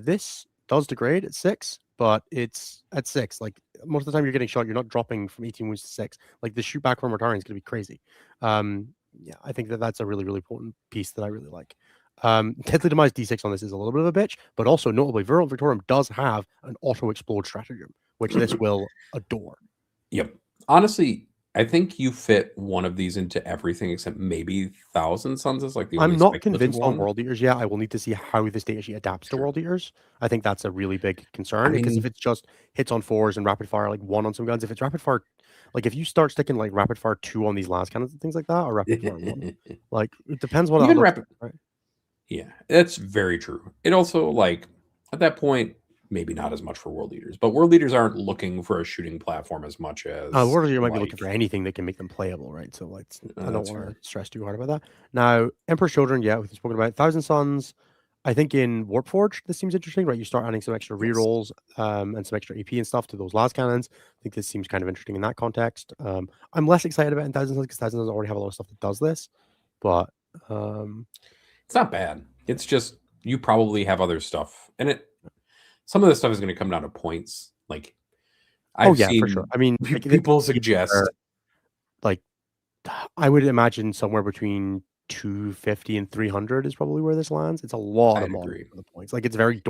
This does degrade at 6, but it's at 6. Like, most of the time you're getting shot, you're not dropping from 18 wounds to 6. Like, the shoot back from Mortarion is going to be crazy. I think that's a really, really important piece that I really like. Deadly Demise D6 on this is a little bit of a bitch, but also notably, Virulent Victorum does have an auto explode stratagem, which this will adore. Yep. Honestly, I think you fit one of these into everything except maybe Thousand Suns is like the only I'm not convinced on World Eaters yet. I will need to see how this data sheet adapts to World Eaters. I think that's a really big concern because if it's just hits on 4s and rapid fire like 1 on some guns, if it's rapid fire, like if you start sticking like rapid fire 2 on these last cannons and things like that, or rapid fire 1, like it depends what even rapid, right? Yeah, that's very true. It also, like, at that point, maybe not as much for World Eaters, but World Eaters aren't looking for a shooting platform as much as World Eaters might be looking for anything that can make them playable, right? So let's I don't want to stress too hard about that. Now, Emperor's Children, we've spoken about Thousand Suns. I think in Warpforged, this seems interesting, right? You start adding some extra rerolls and some extra AP and stuff to those last cannons. I think this seems kind of interesting in that context. I'm less excited about it in Thousand Suns because Thousand Suns already have a lot of stuff that does this, but it's not bad. It's just you probably have other stuff, and some of this stuff is going to come down to points. Like, I've seen for sure. I mean, people suggest like I would imagine somewhere between 250 and 300 is probably where this lands. It's a lot of money for the points. Like, it's very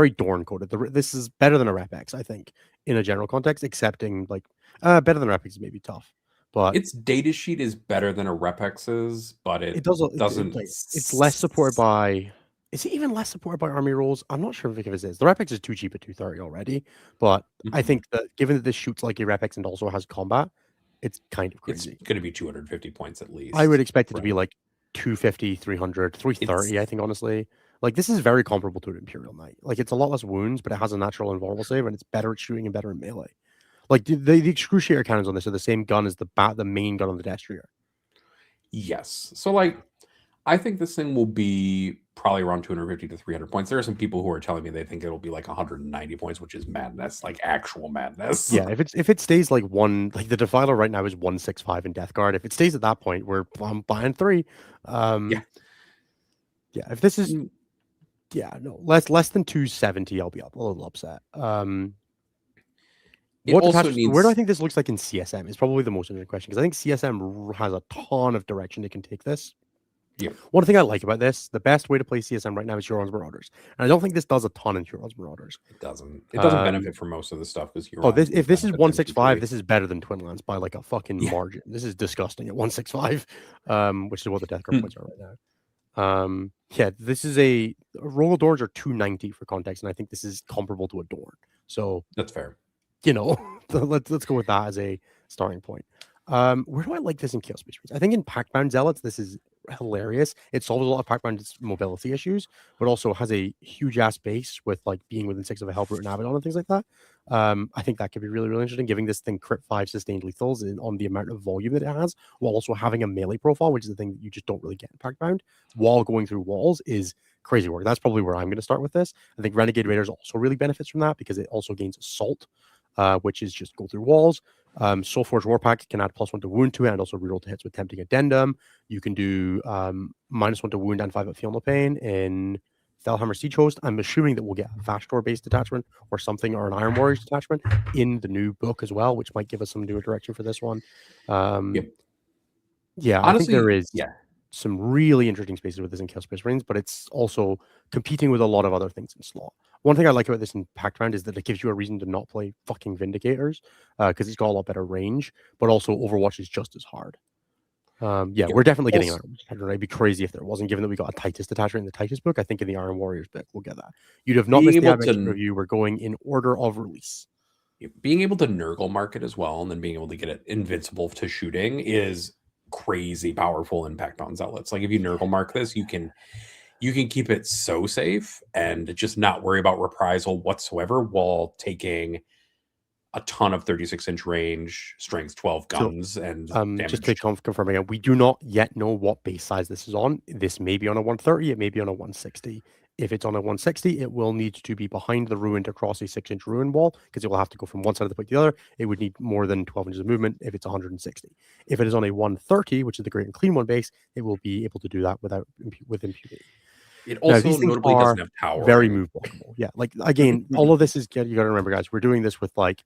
Dorn coded. This is better than a Repex, I think, in a general context, excepting like better than Repex is maybe tough. But its data sheet is better than a Repex's, but it doesn't. It's less supported by Is it even less supported by army rules? I'm not sure if it is. The Repex is too cheap at 230 already, but I think that given that this shoots like a Repex and also has combat, it's kind of It's crazy. going to be 250 points at least. I would expect it to be like 250, 300, 330, I think, honestly. Like, this is very comparable to an Imperial Knight. Like, it's a lot less wounds, but it has a natural invulnerable save, and it's better at shooting and better in melee. Like, the Excruciator cannons on this are the same gun as the main gun on the Destria. Yes. So, like, I think this thing will be probably around 250 to 300 points. There are some people who are telling me they think it'll be like 190 points, which is madness, like actual madness. Yeah, if it stays like the Defiler right now is 165 in Death Guard. If it stays at that point, I'm buying 3. Yeah, if this is less than 270, I'll be a little upset. Where do I think this looks like in CSM is probably the most interesting question, because I think CSM has a ton of direction it can take this. Yeah. One thing I like about this, the best way to play CSM right now is Hurons Marauders. And I don't think this does a ton in Hurons Marauders. It doesn't. It doesn't benefit from most of the stuff because if this is 165, this is better than Twinlands by like a fucking margin. This is disgusting at 165, which is what the Death Guard points are right now. Yeah, this is a Royal Dorns are 290 for context, and I think this is comparable to a Dorn. So that's fair. You know, let's go with that as a starting point. Where do I like this in Chaos Space Marines? I think in Pact-Bound Zealots, this is hilarious. It solves a lot of Pact-Bound mobility issues, but also has a huge ass base with like being within 6 of a Hellbrute and Abaddon and things like that. I think that could be really, really interesting, giving this thing crit 5 sustained lethals on the amount of volume that it has, while also having a melee profile, which is the thing that you just don't really get in Pact-Bound, while going through walls is crazy work. That's probably where I'm going to start with this. I think Renegade Raiders also really benefits from that because it also gains Assault, which is just go through walls. Soulforge Warpack can add +1 to wound to it and also reroll to hits with Tempting Addendum. You can do -1 to wound and 5 at Feel No Pain in Felhammer Siege Host. I'm assuming that we'll get a Vashtor-based detachment or something, or an Iron Warriors detachment in the new book as well, which might give us some new direction for this one. Yeah, honestly, I think there is some really interesting spaces with this in Chaos Space Marines, but it's also competing with a lot of other things in slot. One thing I like about this in Pact-Round is that it gives you a reason to not play fucking Vindicators, because it's got a lot better range, but also Overwatch is just as hard. We're definitely getting an Iron Warriors. It'd be crazy if there wasn't, given that we got a Titus detachment in the Titus book. I think in the Iron Warriors book, we'll get that. You'd have not missed the Advent review. We're going in order of release. Being able to Nurgle mark it as well, and then being able to get it invincible to shooting is crazy powerful in Pact-Bound Zealots. Like if you Nurgle mark this, you can keep it so safe and just not worry about reprisal whatsoever while taking a ton of 36-inch range, strength 12 guns, and damage. Just to confirm again, we do not yet know what base size this is on. This may be on a 130, it may be on a 160. If it's on a 160, it will need to be behind the ruin to cross a 6-inch ruin wall, because it will have to go from one side of the point to the other. It would need more than 12 inches of movement if it's 160. If it is on a 130, which is the Great and Clean One base, it will be able to do that with impunity. It also notably doesn't have power. Very move blockable. Yeah, like again, all of this is you got to remember, guys, we're doing this with like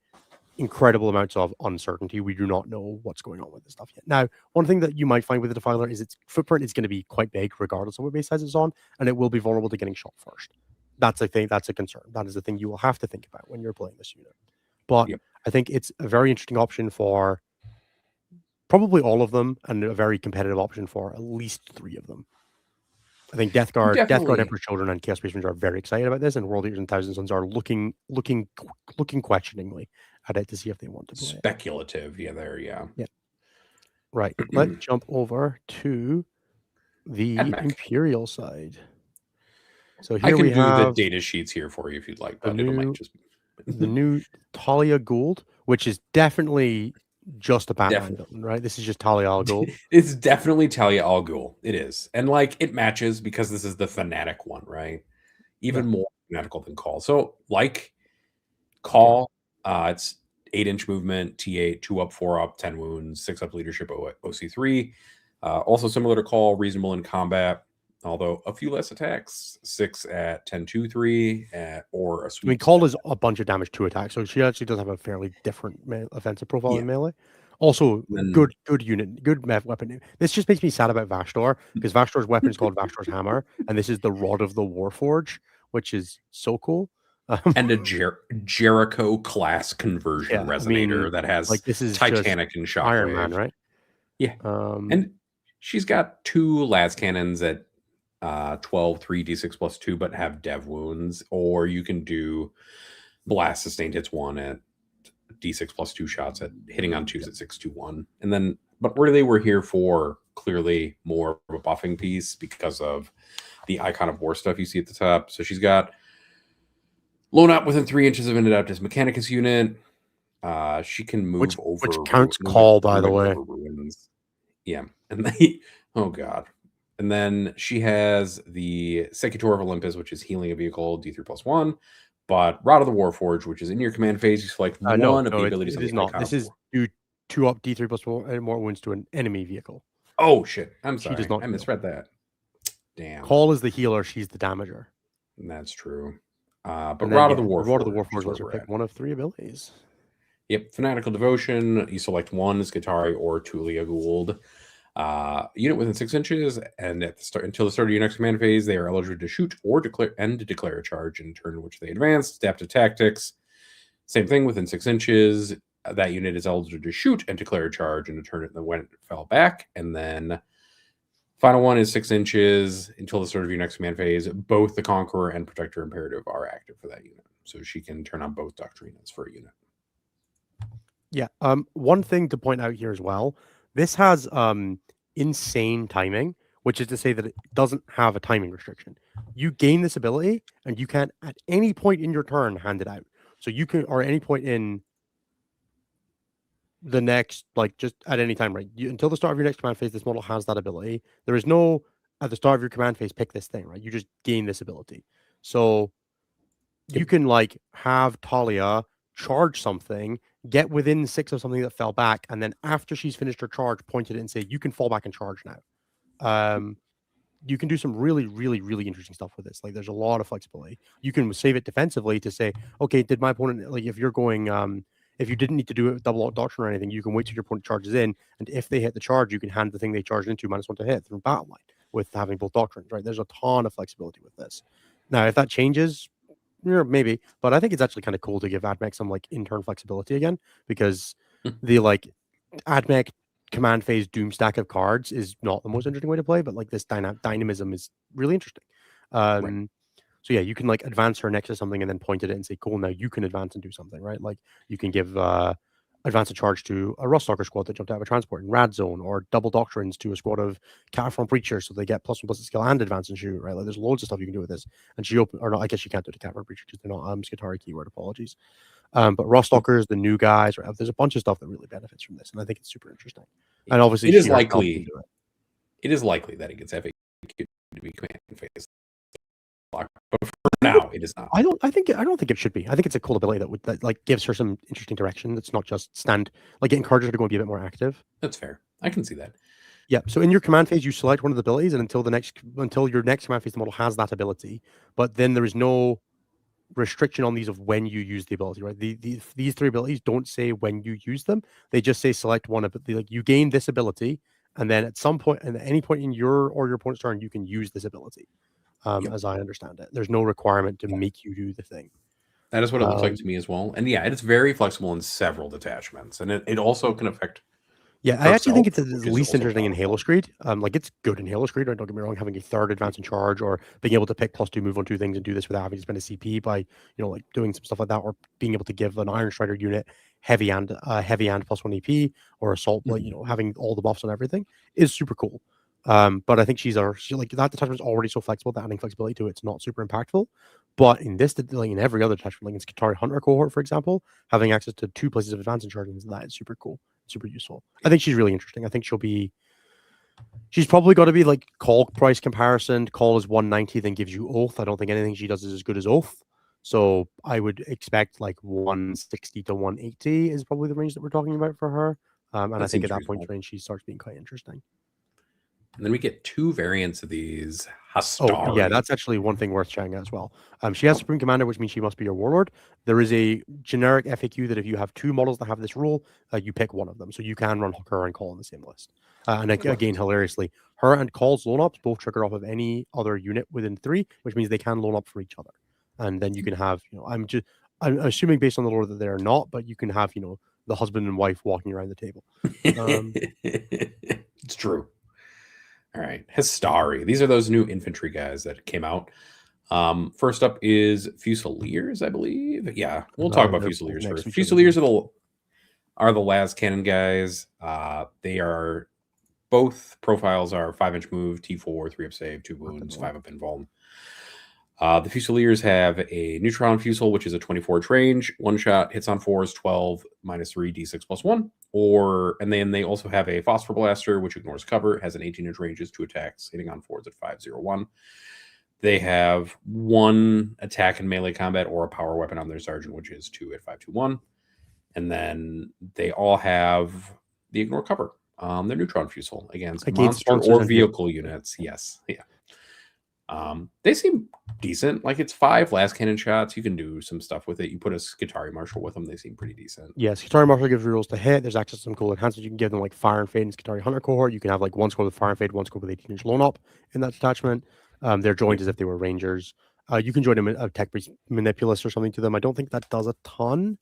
incredible amounts of uncertainty. We do not know what's going on with this stuff yet. Now, one thing that you might find with the Defiler is its footprint is going to be quite big regardless of what base size it's on, and it will be vulnerable to getting shot first. That's a thing. That's a concern. That is the thing you will have to think about when you're playing this unit. But I think it's a very interesting option for probably all of them, and a very competitive option for at least 3 of them. I think Death Guard, Emperor's Children, and Chaos Space Marines are very excited about this, and World Eaters and Thousand Suns are looking questioningly at it to see if they want to play speculative. Yeah. Right. Let's jump over to the Admech. Imperial side. So I here can we have do the data sheets here for you if you'd like, but it might just the new Talia Gould, which is definitely just a Batman villain, right? This is just Talia al Ghul. It's definitely Talia al Ghul. It is. And like it matches because this is the fanatic one, right? Even more fanatical than Call. So like Call, it's 8-inch movement, T8, 2 up, 4 up, 10 wounds, 6 up leadership, OC3. Also similar to Call, reasonable in combat, although a few less attacks, 6 at 10, 2, 3, or a sweep. I mean, Call is a bunch of damage to attack, so she actually does have a fairly different offensive profile in melee. Also, good unit, good weapon. This just makes me sad about Vashtor, because Vashtor's weapon is called Vashtor's Hammer, and this is the Rod of the Warforge, which is so cool. And a Jericho class conversion resonator that has like this is Titanic and Shockwave. Iron Man, right? Yeah. And she's got 2 las cannons at 12, 3d6 plus 2, but have dev wounds. Or you can do blast sustained hits 1 at d6 plus 2 shots at hitting on 2s at 6-2-1. And then, but really we're here for clearly more of a buffing piece because of the Icon of War stuff you see at the top. So she's got Lone Up within 3 inches of an Adeptus Mechanicus unit. She can move which counts call, by the way. Ruins. Yeah. And they, oh god. And then she has the Secutor of Olympus, which is healing a vehicle, D3 plus 1. But Rod of the Warforged, which is in your command phase, you select one of the abilities. It is not. This is do 2 up D3 plus 1 and more wounds to an enemy vehicle. Oh shit! I'm sorry. She does not I misread that. Damn. Call is the healer. She's the damager. That's true. But Rod of the Warforged lets her pick one of 3 abilities. Yep. Fanatical Devotion. You select 1 Skitarii or Tulia Gould. Unit within 6 inches, and at the start until the start of your next command phase, they are eligible to shoot or declare a charge in turn in which they advance. Adaptive Tactics, same thing within 6 inches. That unit is eligible to shoot and declare a charge in a turn when it fell back. And then final one is 6 inches until the start of your next command phase. Both the Conqueror and Protector Imperative are active for that unit, so she can turn on both Doctrinas for a unit. Yeah. One thing to point out here as well. This has insane timing, which is to say that it doesn't have a timing restriction. You gain this ability, and you can at any point in your turn hand it out. So you can, or at any point in the next, like just at any time, right? Until the start of your next command phase, this model has that ability. There is no at the start of your command phase pick this thing, right? You just gain this ability. So you can like have Talia charge something, get within 6 of something that fell back, and then after she's finished her charge, point at it and say, you can fall back and charge now. You can do some really, really, really interesting stuff with this. Like there's a lot of flexibility. You can save it defensively to say, okay, did my opponent, like if you're going, if you didn't need to do it with double doctrine or anything, you can wait till your opponent charges in, and if they hit the charge, you can hand the thing they charged into -1 to hit through battle line with having both doctrines, right? There's a ton of flexibility with this. Now, if that changes, maybe, but I think it's actually kind of cool to give Admech some like intern flexibility again, because the like Admech command phase doom stack of cards is not the most interesting way to play, but like this dynamism is really interesting. Right. So yeah, you can like advance her next to something and then point at it and say, cool, now you can advance and do something, right? Like you can give advance a charge to a Rustalker squad that jumped out of a transport in Rad Zone, or double doctrines to a squad of Cataphront Breachers so they get +1/+1 skill and advance and shoot, right? Like there's loads of stuff you can do with this. And she opened, or no, I guess you can't do the Cataphront Breacher because they're not Skitarii keyword, apologies. But Rustalkers, the new guys, right? There's a bunch of stuff that really benefits from this, and I think it's super interesting. And obviously, it is likely that it gets FAQ to be command phase. But for now, it is not. I don't think it should be. I think it's a cool ability that like gives her some interesting direction. That's not just it encourages her to go and be a bit more active. That's fair. I can see that. Yeah. So in your command phase, you select one of the abilities, and until your next command phase, the model has that ability. But then there is no restriction on these of when you use the ability, right? These 3 abilities don't say when you use them. They just say select one of it. Like you gain this ability, and then at some point, and at any point in your or your opponent's turn, you can use this ability. As I understand it, there's no requirement to make you do the thing. That is what it looks like to me as well. And yeah, it's very flexible in several detachments, and it also can affect. Yeah, I actually think it's the least interesting in Halo Screed. Like it's good in Halo Screed, right? Don't get me wrong, having a 3rd advance in charge, or being able to pick +2 move on 2 things and do this without having to spend a CP by, like doing some stuff like that, or being able to give an Iron Strider unit heavy and +1 EP, or assault, like having all the buffs on everything is super cool. But I think she's like that detachment is already so flexible that adding flexibility to it's not super impactful. But in this, like in every other detachment, like in Skitarii Hunter cohort, for example, having access to 2 places of advance and charging, that is super cool, super useful. I think she's really interesting. I think she's probably got to be like call price comparison. Call is 190, then gives you Oath. I don't think anything she does is as good as Oath. So I would expect like 160 to 180 is probably the range that we're talking about for her. And I think at that point range, she starts being quite interesting. And then we get 2 variants of these Hastari. Oh, yeah, that's actually one thing worth checking out as well. She has Supreme Commander, which means she must be your Warlord. There is a generic FAQ that if you have 2 models that have this rule, you pick one of them. So you can run her and Call in the same list. And again, hilariously, her and Call's loan ups both trigger off of any other unit within 3, which means they can loan up for each other. And then you can have, I'm assuming based on the lore that they're not, but you can have, the husband and wife walking around the table. It's true. All right, Histari. These are those new infantry guys that came out. First up is Fusiliers, I believe. Yeah, we'll talk about They're Fusiliers next first. to each other. Fusiliers are the las cannon guys. They are both profiles are 5-inch move, T4, 3-up save, 2 wounds, 5-up invuln. The Fusiliers have a Neutron Fusil, which is a 24 range. One shot, hits on 4s, 12, -3, D6 +1. And then they also have a Phosphor Blaster, which ignores cover, has an 18-inch range, 2 attacks, hitting on 4s at 5/0/1. They have 1 attack in melee combat or a power weapon on their sergeant, which is 2 at 5/2/1. And then they all have the ignore cover. Their Neutron Fusil against monster or vehicle units. Yes. Yeah. They seem decent. Like, it's 5 last cannon shots. You can do some stuff with it. You put a Skitarii Marshal with them. They seem pretty decent. Yeah, Skitarii Marshal gives rerolls to hit. There's access to some cool enhancements. You can give them like Fire and Fade and Skitarii Hunter cohort. You can have like 1 score with Fire and Fade, 1 score with 18-inch Lone Up in that detachment. They're joined as if they were Rangers. You can join a tech-based Manipulus or something to them. I don't think that does a ton.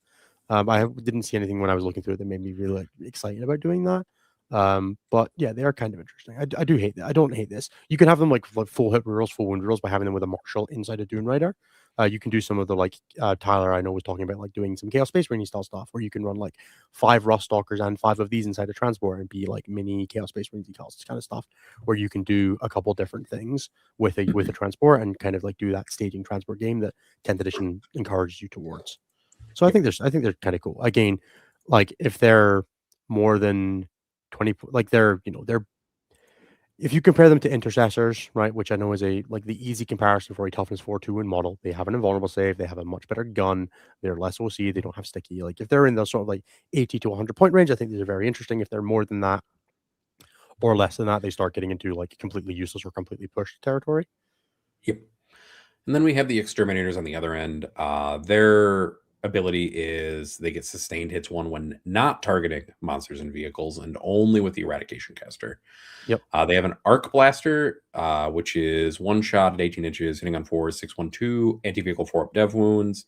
I didn't see anything when I was looking through it that made me really excited about doing that. But yeah, they are kind of interesting. I do hate that. I don't hate this. You can have them like full hit rerolls, full wound rerolls by having them with a Marshal inside a Dune Rider. You can do some of the Tyler I know was talking about, like doing some Chaos Space Marine style stuff where you can run like 5 Rust Stalkers and 5 of these inside a transport and be like mini Chaos Space Marine decals, this kind of stuff, where you can do a couple different things with a transport and kind of like do that staging transport game that 10th edition encourages you towards. So I think they're kind of cool. Again, like if they're more than 20, like they're if you compare them to intercessors, right, which I know is the easy comparison for a toughness 4/2 in model, they have an invulnerable save, they have a much better gun, they're less OC, they don't have sticky. Like if they're in the sort of like 80 to 100 point range, I think these are very interesting. If they're more than that or less than that, they start getting into like completely useless or completely pushed territory. Yep. And then we have the Exterminators on the other end. Their ability is they get sustained hits 1 when not targeting monsters and vehicles and only with the Eradication Caster. Yep. They have an Arc Blaster, which is 1 shot at 18 inches, hitting on 4s, 6/12, anti-vehicle 4-up dev wounds.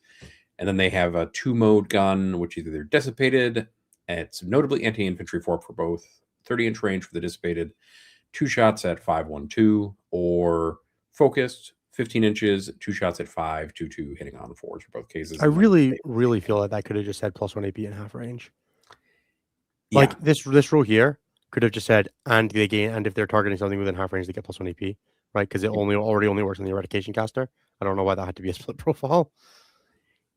And then they have a 2-mode gun, which is either Dissipated, it's notably anti-infantry 4-up for both, 30-inch range for the Dissipated, 2 shots at 5/12, or Focused, 15 inches, 2 shots at 5/2/2, hitting on 4s for both cases. I really feel like that could have just said +1 AP in half range. Yeah. Like this row here could have just said, and they gain, and if they're targeting something within half range, they get +1 AP, right? Because it already works on the Eradication Caster. I don't know why that had to be a split profile.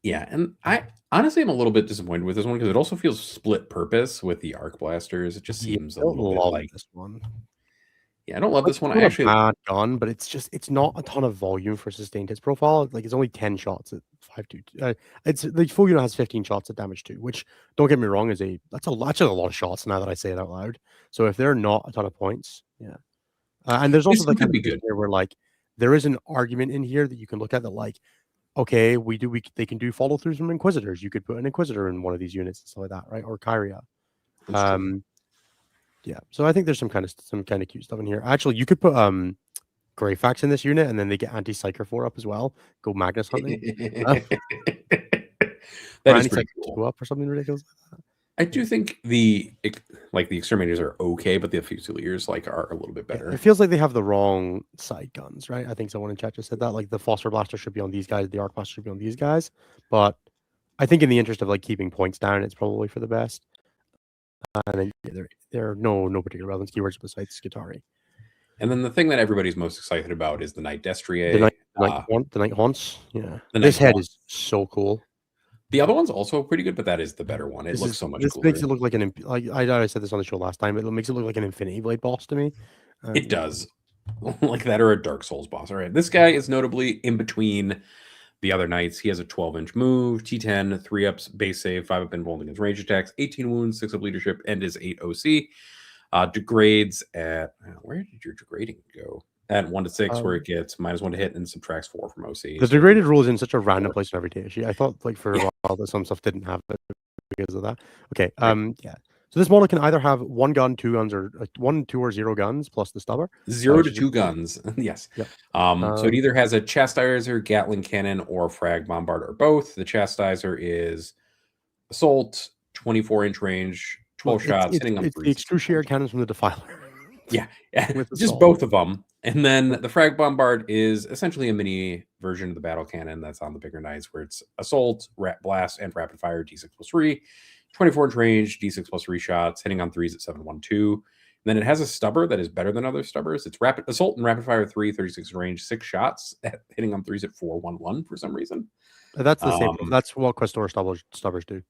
Yeah, and I honestly am a little bit disappointed with this one because it also feels split purpose with the Arc Blasters. It just seems a little bit like this one. Yeah, I don't love this one. It's not Actually, a bad gun, but it's not a ton of volume for sustained hits profile. Like it's only 10 shots at 5/2. It's the full unit has 15 shots at damage 2, which don't get me wrong that's a lot of shots now that I say it out loud. So if they're not a ton of points, yeah. And there's also the kind of thing here where like there is an argument in here that you can look at that like, okay, they can do follow throughs from Inquisitors. You could put an Inquisitor in one of these units and stuff like that, right? Or Kyria. Yeah, so I think there's some kind of cute stuff in here. Actually, you could put Greyfax in this unit, and then they get anti-psyker 4-up as well. Go Magnus hunting. That is pretty cool. 2-up or something ridiculous like that. I do think the Exterminators are okay, but the Fusiliers are a little bit better. It feels like they have the wrong side guns, right? I think someone in chat just said that. Like the Phosphor Blaster should be on these guys, the Arc Blaster should be on these guys. But I think in the interest of like keeping points down, it's probably for the best. And then there are no particular relevance keywords besides Skitarii. And then the thing that everybody's most excited about is the Night Destria. The Night Haunts. Yeah. This head is so cool. The other one's also pretty good, but that is the better one. It looks so much cooler. This makes it look like I said this on the show last time, but it makes it look like an Infinity Blade boss to me. It does. Like that or a Dark Souls boss. All right. This guy is notably in between the other knights. He has a 12-inch move, T10, 3-ups, base save, 5-up invuln against range attacks, 18 wounds, 6-up leadership, and is 8 OC. Degrades at where did your degrading go? At 1 to 6, where it gets -1 to hit and subtracts 4 from OC. The degraded rule is in such a random place in every Datasheet. I thought like for a while that some stuff didn't have it because of that. Okay. Yeah. So this model can either have 1 gun, 2 guns, or 1, 2, or 0 guns plus the stubber. 0 to 2 guns. Yes. Yep. So it either has a Chastiser, Gatling Cannon, or Frag Bombard, or both. The Chastiser is Assault, 24-inch range, 12 shots, hitting on 3. It's the Excruciating Cannons from the Defiler. Yeah, With just assault. both of them. And then the Frag Bombard is essentially a mini version of the battle cannon that's on the bigger knights, where it's assault, blast, and rapid fire d6+3, 24-inch range, d6+3 shots, hitting on 3s at 712. And then it has a stubber that is better than other stubbers. It's rapid assault and rapid fire 3, 36 range, 6 shots, hitting on 3s at 411 for some reason. That's the same. That's what Questor stubbers do.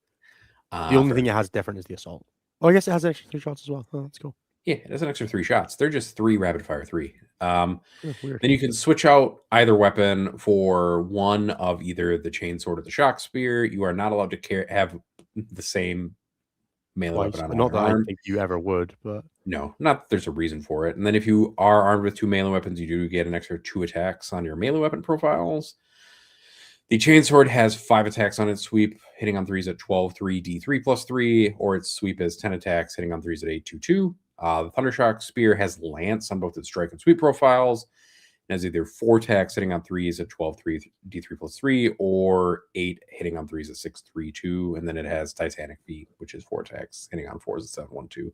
The only thing it has different is the assault. Oh, I guess it has extra 3 shots as well. Oh, that's cool. Yeah, it has an extra 3 shots. They're just 3 rapid fire 3. Weird. Then you can switch out either weapon for one of either the chainsword or the shock spear. You are not allowed to have the same melee weapon on Not that arm. I think you ever would, but no, not that there's a reason for it. And then if you are armed with 2 melee weapons, you do get an extra 2 attacks on your melee weapon profiles. The chainsword has 5 attacks on its sweep, hitting on 3s at 12, 3, D3+3, or its sweep is 10 attacks, hitting on 3s at 8, 2, 2. The Thundershock Spear has lance on both its strike and sweep profiles. It has either 4 attacks hitting on 3s at 12, 3, D3+3, or 8 hitting on 3s at 6, 3, 2. And then it has Titanic Feet, which is 4 attacks hitting on 4s at 7, 1, 2.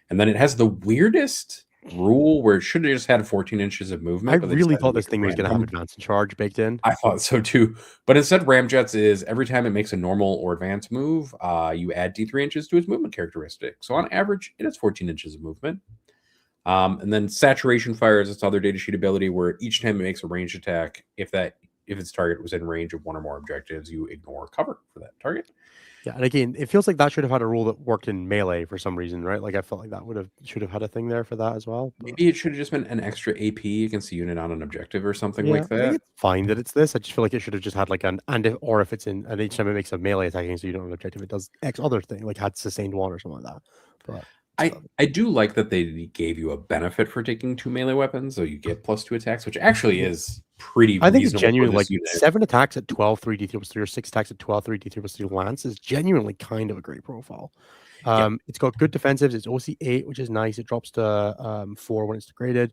And then it has the weirdest rule where it should have just had 14 inches of movement. I really thought this thing was going to have advance and charge baked in. I thought so too. But instead, Ramjets is every time it makes a normal or advanced move, you add D3 inches to its movement characteristic. So on average, it has 14 inches of movement. And then Saturation Fire is its other datasheet ability where each time it makes a ranged attack, if its target was in range of 1 or more objectives, you ignore cover for that target. Yeah, and again, it feels like that should have had a rule that worked in melee for some reason, right? Like I felt like that should have had a thing there for that as well. But... maybe it should have just been an extra AP against a unit on an objective or something like that. I think it's fine that it's this. I just feel like it should have just had like or if it's in, and each time it makes a melee attacking, so you don't have an objective, it does X other thing, like had sustained 1 or something like that. But I do like that they gave you a benefit for taking 2 melee weapons, so you get +2 attacks, which actually is pretty. I think it's genuinely like unit. 7 attacks at 12, 3 D3+3, or 6 attacks at 12, 3 D3+3 lance is genuinely kind of a great profile. It's got good defensives. It's OC 8, which is nice. It drops to 4 when it's degraded.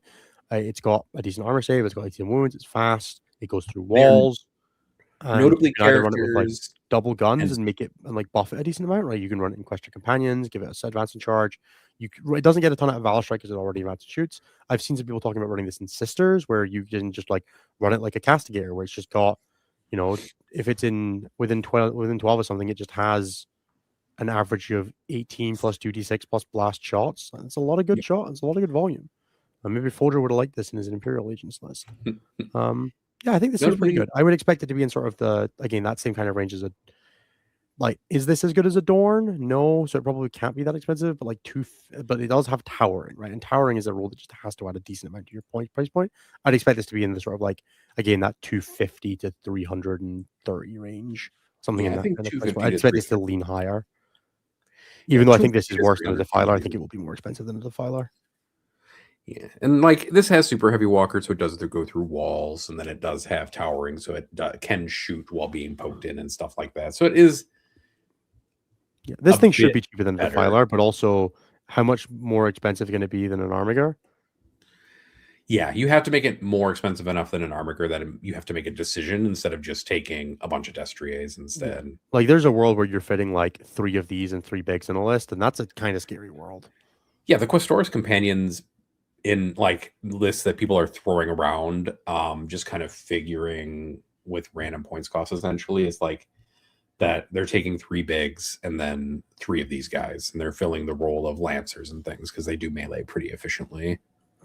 It's got a decent armor save. It's got 18 wounds. It's fast. It goes through walls. Notably, you can either run it with like characters double guns and make it and like buff it a decent amount, right? You can run it in Quest Your Companions, give it a advance and charge. It doesn't get a ton of Valor Strike because it already advanced shoots. I've seen some people talking about running this in Sisters, where you can just like run it like a Castigator, where it's just got, if it's within 12 or something, it just has an average of 18 plus 2d6 plus blast shots. It's a lot of good shots. It's a lot of good volume. Maybe Folger would have liked this in his Imperial Agents list. Yeah, I think this is pretty good. I would expect it to be in sort of that same kind of range as is this as good as Adorn? No, so it probably can't be that expensive, but but it does have Towering, right? And Towering is a rule that just has to add a decent amount to your price point. I'd expect this to be in the sort of that 250 to 330 range, something in that kind of price point. I'd expect this to lean higher. Even though I think this is worse than a Defiler, I think it will be more expensive than a Defiler. Yeah, and this has super heavy walker, so it does go through walls, and then it does have towering, so it can shoot while being poked in and stuff like that. So it is. Yeah, this thing should be cheaper than a Defiler, but also how much more expensive going to be than an Armiger? Yeah, you have to make it more expensive enough than an Armiger that you have to make a decision instead of just taking a bunch of Destriers instead. Like, there's a world where you're fitting 3 of these and 3 bigs in a list, and that's a kind of scary world. Yeah, the Questoris companions in lists that people are throwing around, just kind of figuring with random points cost essentially is that they're taking 3 bigs and then 3 of these guys, and they're filling the role of lancers and things because they do melee pretty efficiently.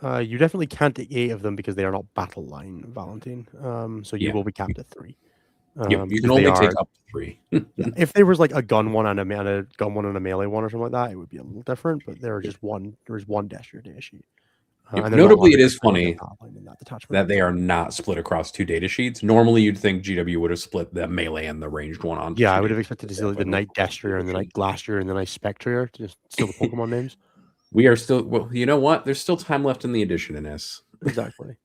You definitely can't take 8 of them because they are not battle line, Valentine. So you will be capped at 3. You can only take up to 3. If there was a gun one and a gun one and a melee one or something like that, it would be a little different. But there's one Destria data sheet. Notably, it is funny that they are not split across 2 data sheets. Normally, you'd think GW would have split the melee and the ranged one on. Yeah, I would have expected to see the Knight Destria and the Knight Glastrier and the Knight Spectrier to just steal the Pokemon names. We are still, well, you know what? There's still time left in the edition in this. Exactly.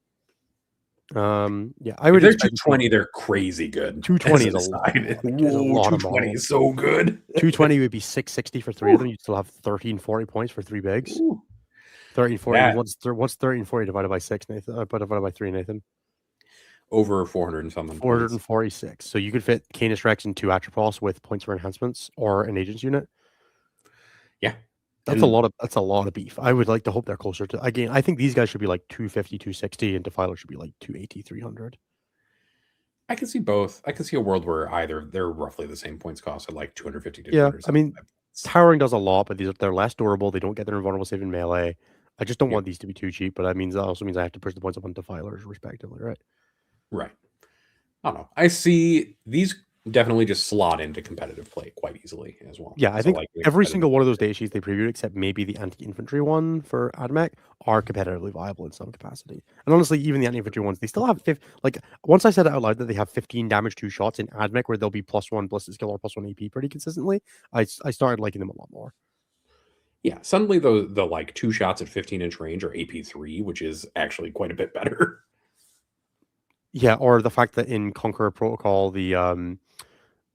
Yeah, I would. If they're 220, they're crazy good. 220 is a lot. 220 is so good. 220 would be 660 for 3 of them. You'd still have 1340 points for 3 bigs. 1340. Yeah. What's 1340 divided by 6, Nathan? Divided by 3, Nathan. Over 400 and something. 446. So you could fit Canis Rex and 2 Atropos with points for enhancements or an agent's unit. Yeah. That's a lot of beef. I would like to hope they're closer to. Again, I think these guys should be like 250, 260, and Defiler should be like 280, 300. I can see both. I can see a world where either they're roughly the same points cost at like 250 to Yeah, 200. I mean, towering does a lot, but they're less durable. They don't get their invulnerable save in melee. I just don't want these to be too cheap, but that also means I have to push the points up on Defilers respectively, right? Right. I don't know. I see these definitely just slot into competitive play quite easily as well. Yeah, I think every single one of those data sheets they previewed, except maybe the anti-infantry one for Admech, are competitively viable in some capacity. And honestly, even the anti-infantry ones, they still have once I said it out loud that they have 15 damage 2 shots in Admech, where they'll be +1 ballistic skill or +1 AP pretty consistently. I started liking them a lot more. Yeah, suddenly the like 2 shots at 15-inch range are AP3, which is actually quite a bit better. Yeah, or the fact that in Conqueror Protocol, the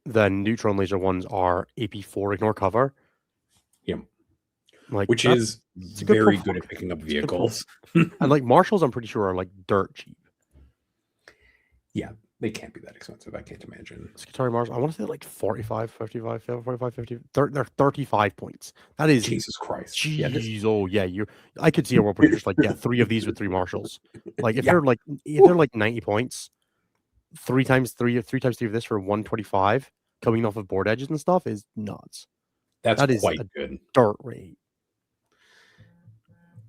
neutron laser ones are AP4 ignore cover. Yeah. Like, which is very good at picking up It's vehicles. And like marshals, I'm pretty sure are like dirt cheap. Yeah, they can't be that expensive. I can't imagine. Skitari Marshals, I want to say like 45, 55, 45, 50. They're 35 points. That is Jesus Christ. Jeez, yeah, I could see a world where you're just like, 3 of these with 3 marshals. Like if Yeah. they're like 90 points, 3 times 3 of this for 125 coming off of board edges and stuff is nuts. That is quite good. Dirt rate.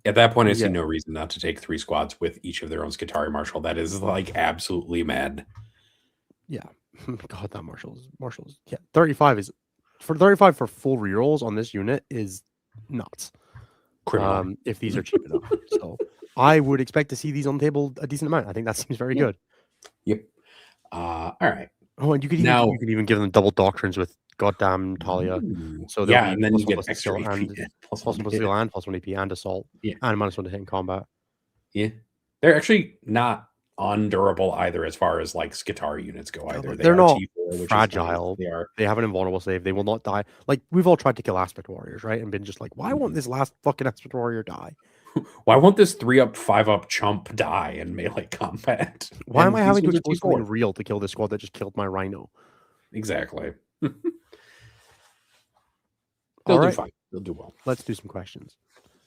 At that point, I see no reason not to take 3 squads with each of their own Skitari Marshal. That is like absolutely mad. Yeah. God, that marshals. Yeah, 35 for full rerolls on this unit is nuts. Criminal. If these are cheap enough. So I would expect to see these on the table a decent amount. I think that seems very good. Yep. All right. Oh, and you could even give them double doctrines with goddamn Talia. So and then you get extra AP and +1 AP and assault. Yeah. And -1 to hit in combat. Yeah. They're actually not undurable either as far as like Skitari units go either. They're not T4, which fragile. Nice. They have an invulnerable save. They will not die. Like, we've all tried to kill Aspect Warriors, right? And been just like, why won't this last fucking Aspect Warrior die? Why won't this 3-up, 5-up chump die in melee combat? Why am I having to expose something real to kill this squad that just killed my Rhino? Exactly. They'll do fine. They'll do well. Let's do some questions.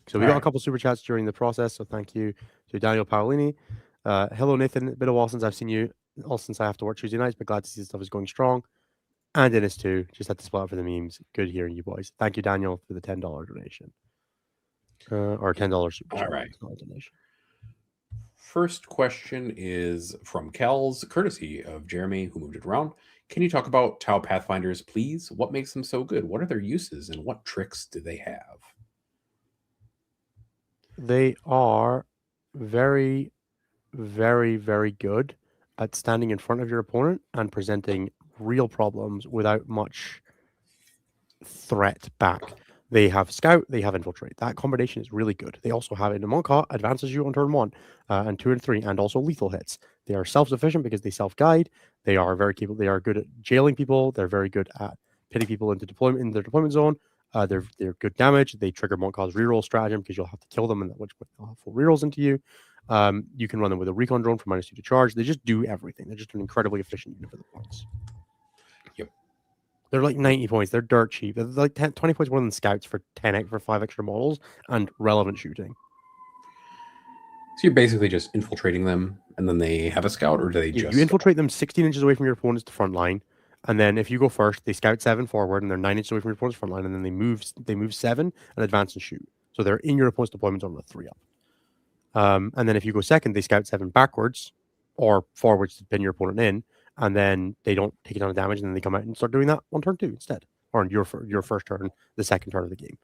So we got a couple super chats during the process. So thank you to Daniel Paolini. Hello, Nathan. Been a while since I've seen you. All since I have to work Tuesday nights, but glad to see the stuff is going strong. And Dennis too. Just had to spot for the memes. Good hearing you boys. Thank you, Daniel, for the $10 donation. Or $10 super chat. All right. Donation. First question is from Kells, courtesy of Jeremy, who moved it around. Can you talk about Tau Pathfinders, please? What makes them so good? What are their uses and what tricks do they have? They are very, very, very good at standing in front of your opponent and presenting real problems without much threat back. They have Scout, they have Infiltrate. That combination is really good. They also have Moncot, advances you on turn 1, and 2 and 3, and also lethal hits. They are self-sufficient because they self-guide. They are very capable. They are good at jailing people. They're very good at pitting people into their deployment zone. They're good damage. They trigger Moncot's reroll stratagem because you'll have to kill them, and at which point they'll have full rerolls into you. You can run them with a recon drone for -2 to charge. They just do everything. They're just an incredibly efficient unit for the points. Yep. They're like 90 points. They're dirt cheap. They're like 20 points more than Scouts for 5 extra models and relevant shooting. So you're basically just infiltrating them, and then they have a Scout, or do they just... You infiltrate them 16 inches away from your opponent's front line, and then if you go first, they Scout 7 forward, and they're 9 inches away from your opponent's front line, and then they move 7 and advance and shoot. So they're in your opponent's deployment zone with a 3-up. And then if you go second, they Scout 7 backwards or forwards to pin your opponent in, and then they don't take a ton of damage, and then they come out and start doing that on turn 2 instead, or on your first turn, the second turn of the game.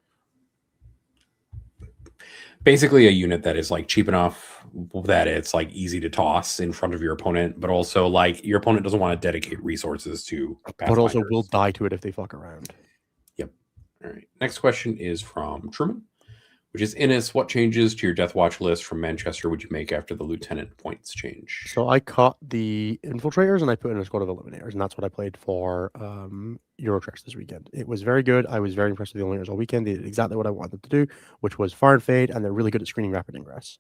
Basically a unit that is like cheap enough that it's like easy to toss in front of your opponent, but also like your opponent doesn't want to dedicate resources to but also will die to it if they fuck around. Yep. All right. Next question is from Truman, which is, Innes, what changes to your Deathwatch list from Manchester would you make after the lieutenant points change? So I cut the infiltrators and I put in a squad of eliminators, and that's what I played for Eurotrash this weekend. It was very good. I was very impressed with the eliminators all weekend. They did exactly what I wanted them to do, which was fire and fade, and they're really good at screening rapid ingress.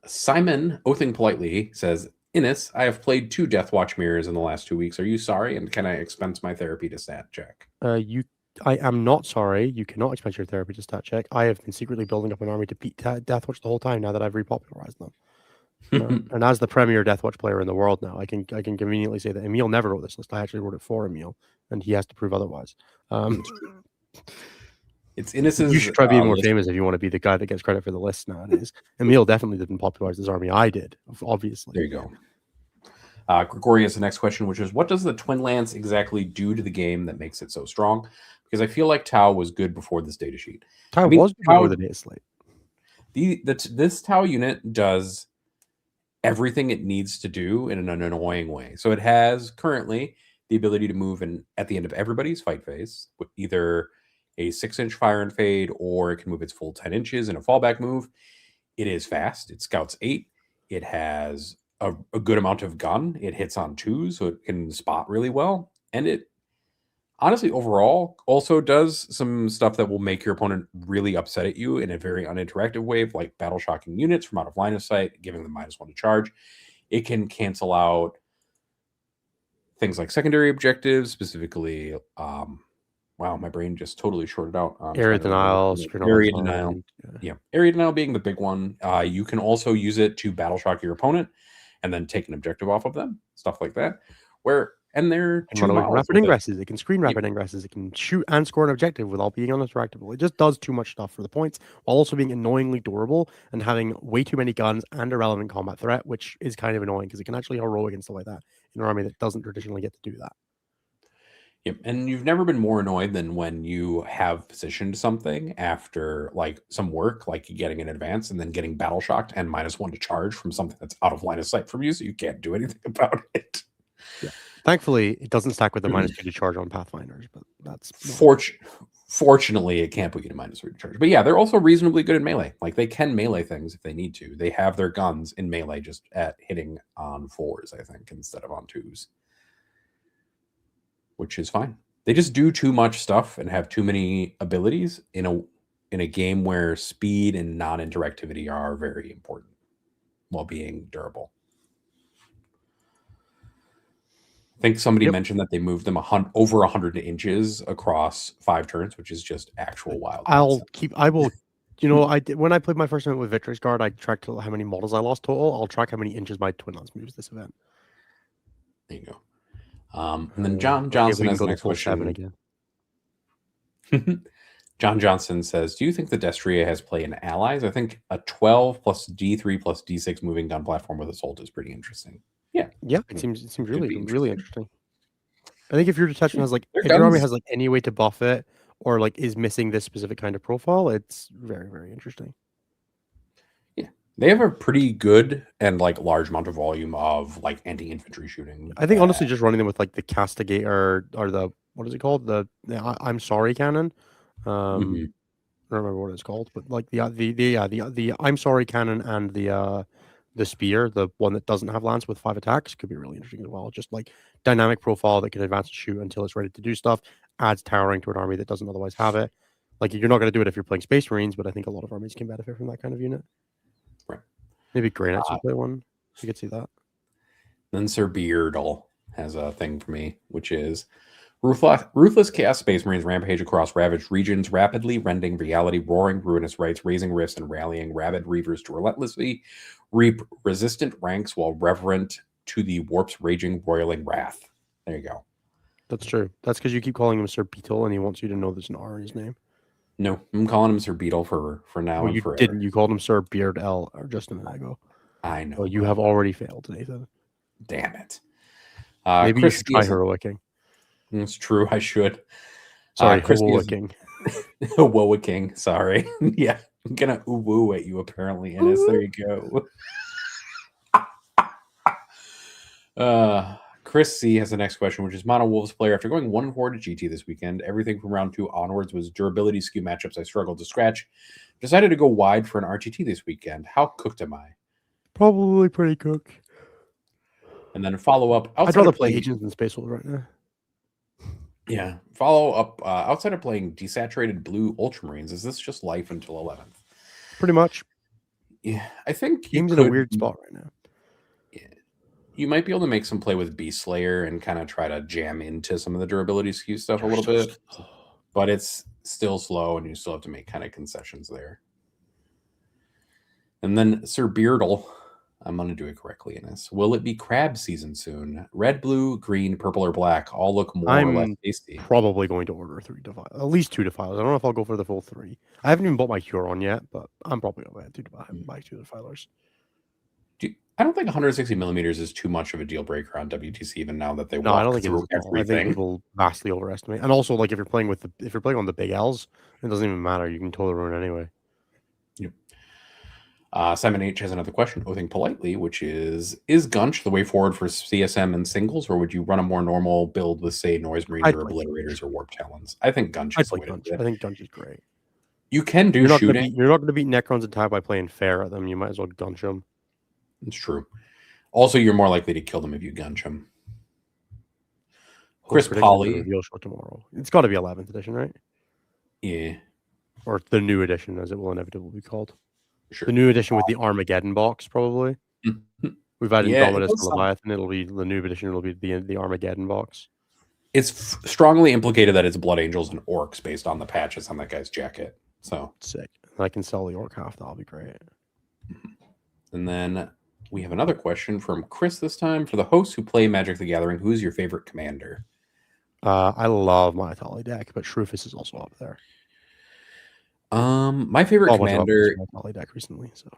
Simon, oathing politely, says, Innes, I have played 2 Deathwatch mirrors in the last 2 weeks. Are you sorry? And can I expense my therapy to stat check? You I am not sorry. You cannot expend your therapy to stat check. I have been secretly building up an army to beat Deathwatch the whole time now that I've repopularized them. And as the premier Deathwatch player in the world now, I can conveniently say that Emil never wrote this list. I actually wrote it for Emil, and he has to prove otherwise. It's Innis's. You should try being more list. famous if you want to be the guy that gets credit for the list nowadays. Emil definitely didn't popularize this army. I did, obviously. There you go. Gregory has the next question, which is, what does the Twin Lance exactly do to the game that makes it so strong? Because I feel like Tau was good before this data sheet. Tau was before the data slate. This Tau unit does everything it needs to do in an annoying way. So it has currently the ability to move at the end of everybody's fight phase with either a 6-inch fire and fade, or it can move its full 10 inches in a fallback move. It is fast. It scouts 8. It has a good amount of gun. It hits on 2, so it can spot really well. And it honestly, overall, also does some stuff that will make your opponent really upset at you in a very uninteractive way, like battle shocking units from out of line of sight, giving them -1 to charge. It can cancel out things like secondary objectives, specifically. Wow, my brain just totally shorted out. Area denial, area denial. Yeah, area denial being the big one. You can also use it to battle shock your opponent and then take an objective off of them, stuff like that. And they're rapid ingresses. It can screen rapid ingresses. It can shoot and score an objective without being uninteractable. It just does too much stuff for the points, while also being annoyingly durable and having way too many guns and irrelevant combat threat, which is kind of annoying because it can actually heroic and stuff like that in an army that doesn't traditionally get to do that. Yep, and you've never been more annoyed than when you have positioned something after like some work, like getting an advance and then getting battle shocked and -1 to charge from something that's out of line of sight from you, so you can't do anything about it. Yeah. Thankfully, it doesn't stack with the -2 to charge on Pathfinders, but that's fortunately it can't put you to -3 to charge. But yeah, they're also reasonably good in melee. Like they can melee things if they need to. They have their guns in melee just at hitting on 4s, I think, instead of on 2s. Which is fine. They just do too much stuff and have too many abilities in a game where speed and non-interactivity are very important while being durable. I think somebody mentioned that they moved them over 100 inches across 5 turns, which is just actual wild. I will. You know, when I played my first event with Victory's Guard, I tracked how many models I lost total. I'll track how many inches my Twin Lance moves this event. There you go. And then John Johnson has the next question. Again. John Johnson says, do you think the Destria has play in allies? I think a 12 plus D3 plus D6 moving gun platform with Assault is pretty interesting. Yeah. It seems really interesting. I think if your Detachment has like, if guns, your army has like any way to buff it or like is missing this specific kind of profile, it's very, very interesting. Yeah. They have a pretty good and like large amount of volume of like anti-infantry shooting. I think honestly just running them with like the Castigator or the, what is it called? The I'm sorry cannon. I don't remember what it's called, but like the I'm sorry cannon and the spear, the one that doesn't have lance with 5 attacks, could be really interesting as well. Just like dynamic profile that can advance and shoot until it's ready to do stuff, adds towering to an army that doesn't otherwise have it. Like you're not going to do it if you're playing Space Marines, but I think a lot of armies can benefit from that kind of unit. Right. Maybe Grey Knights will play one. You could see that. Then Sir Beardle has a thing for me, which is ruthless chaos Space Marines rampage across ravaged regions, rapidly rending reality, roaring ruinous rights, raising rifts, and rallying rabid reavers to relentlessly reap resistant ranks while reverent to the warp's raging, roiling wrath. There you go. That's true. That's because you keep calling him Sir Beetle, and he wants you to know there's an R in his name. No, I'm calling him Sir Beetle for now. Well, you forever. didn't. You called him Sir Beard L or just a minute ago. I know. Well, you have already failed, Nathan. Damn it. Maybe Chris you should try heroicing. It's true. I should. Sorry, heroicing. Heroicing. Sorry. Yeah, I'm gonna woo at you. Apparently, Ennis. There you go. Chris C has the next question, which is Mono Wolves player. After going 1-4 to GT this weekend, everything from round 2 onwards was durability skew matchups I struggled to scratch. Decided to go wide for an RGT this weekend. How cooked am I? Probably pretty cooked. And then follow up. I'd rather play Agents than Space Wolves right now. Yeah. Follow up. Outside of playing desaturated blue Ultramarines, is this just life until 11th? Pretty much. Yeah. I think game's in a weird spot right now. Yeah. You might be able to make some play with Beast Slayer and kind of try to jam into some of the durability skew stuff a little bit. but it's still slow, and you still have to make kind of concessions there. And then Sir Beardle, I'm going to do it correctly in this. Will it be crab season soon? Red, blue, green, purple, or black all look more or less tasty. Probably going to order 3 Defilers, at least 2 Defilers. I don't know if I'll go for the full 3. I haven't even bought my Huron yet, but I'm probably going to buy 2 Defilers. I don't think 160 millimeters is too much of a deal breaker on WTC, even now that they No, I don't think through it is. everything. I think people vastly overestimate. And also, like if you're playing on the big L's, it doesn't even matter. You can totally ruin anyway. Yep. Simon H has another question, oathing politely, which is Gunch the way forward for CSM and singles, or would you run a more normal build with, say, Noise Marines or Obliterators or Warp Talons? I think Gunch is the way to do it. I think Gunch is great. You can do shooting. You're not going to beat Necrons attack by playing fair at them. You might as well Gunch them. It's true. Also, you're more likely to kill them if you Gunch them. Chris Polly. Reveal show tomorrow. It's got to be 11th edition, right? Yeah. Or the new edition, as it will inevitably be called. Sure. The new edition with the Armageddon box, probably. We've had Indominus and Leviathan. It'll be the new edition. It'll be the Armageddon box. It's strongly implicated that it's Blood Angels and Orcs based on the patches on that guy's jacket. So sick. I can sell the Orc half. That'll be great. And then we have another question from Chris this time. For the hosts who play Magic the Gathering, who's your favorite commander? I love my Talia deck, but Shrufus is also up there. My favorite commander deck recently, so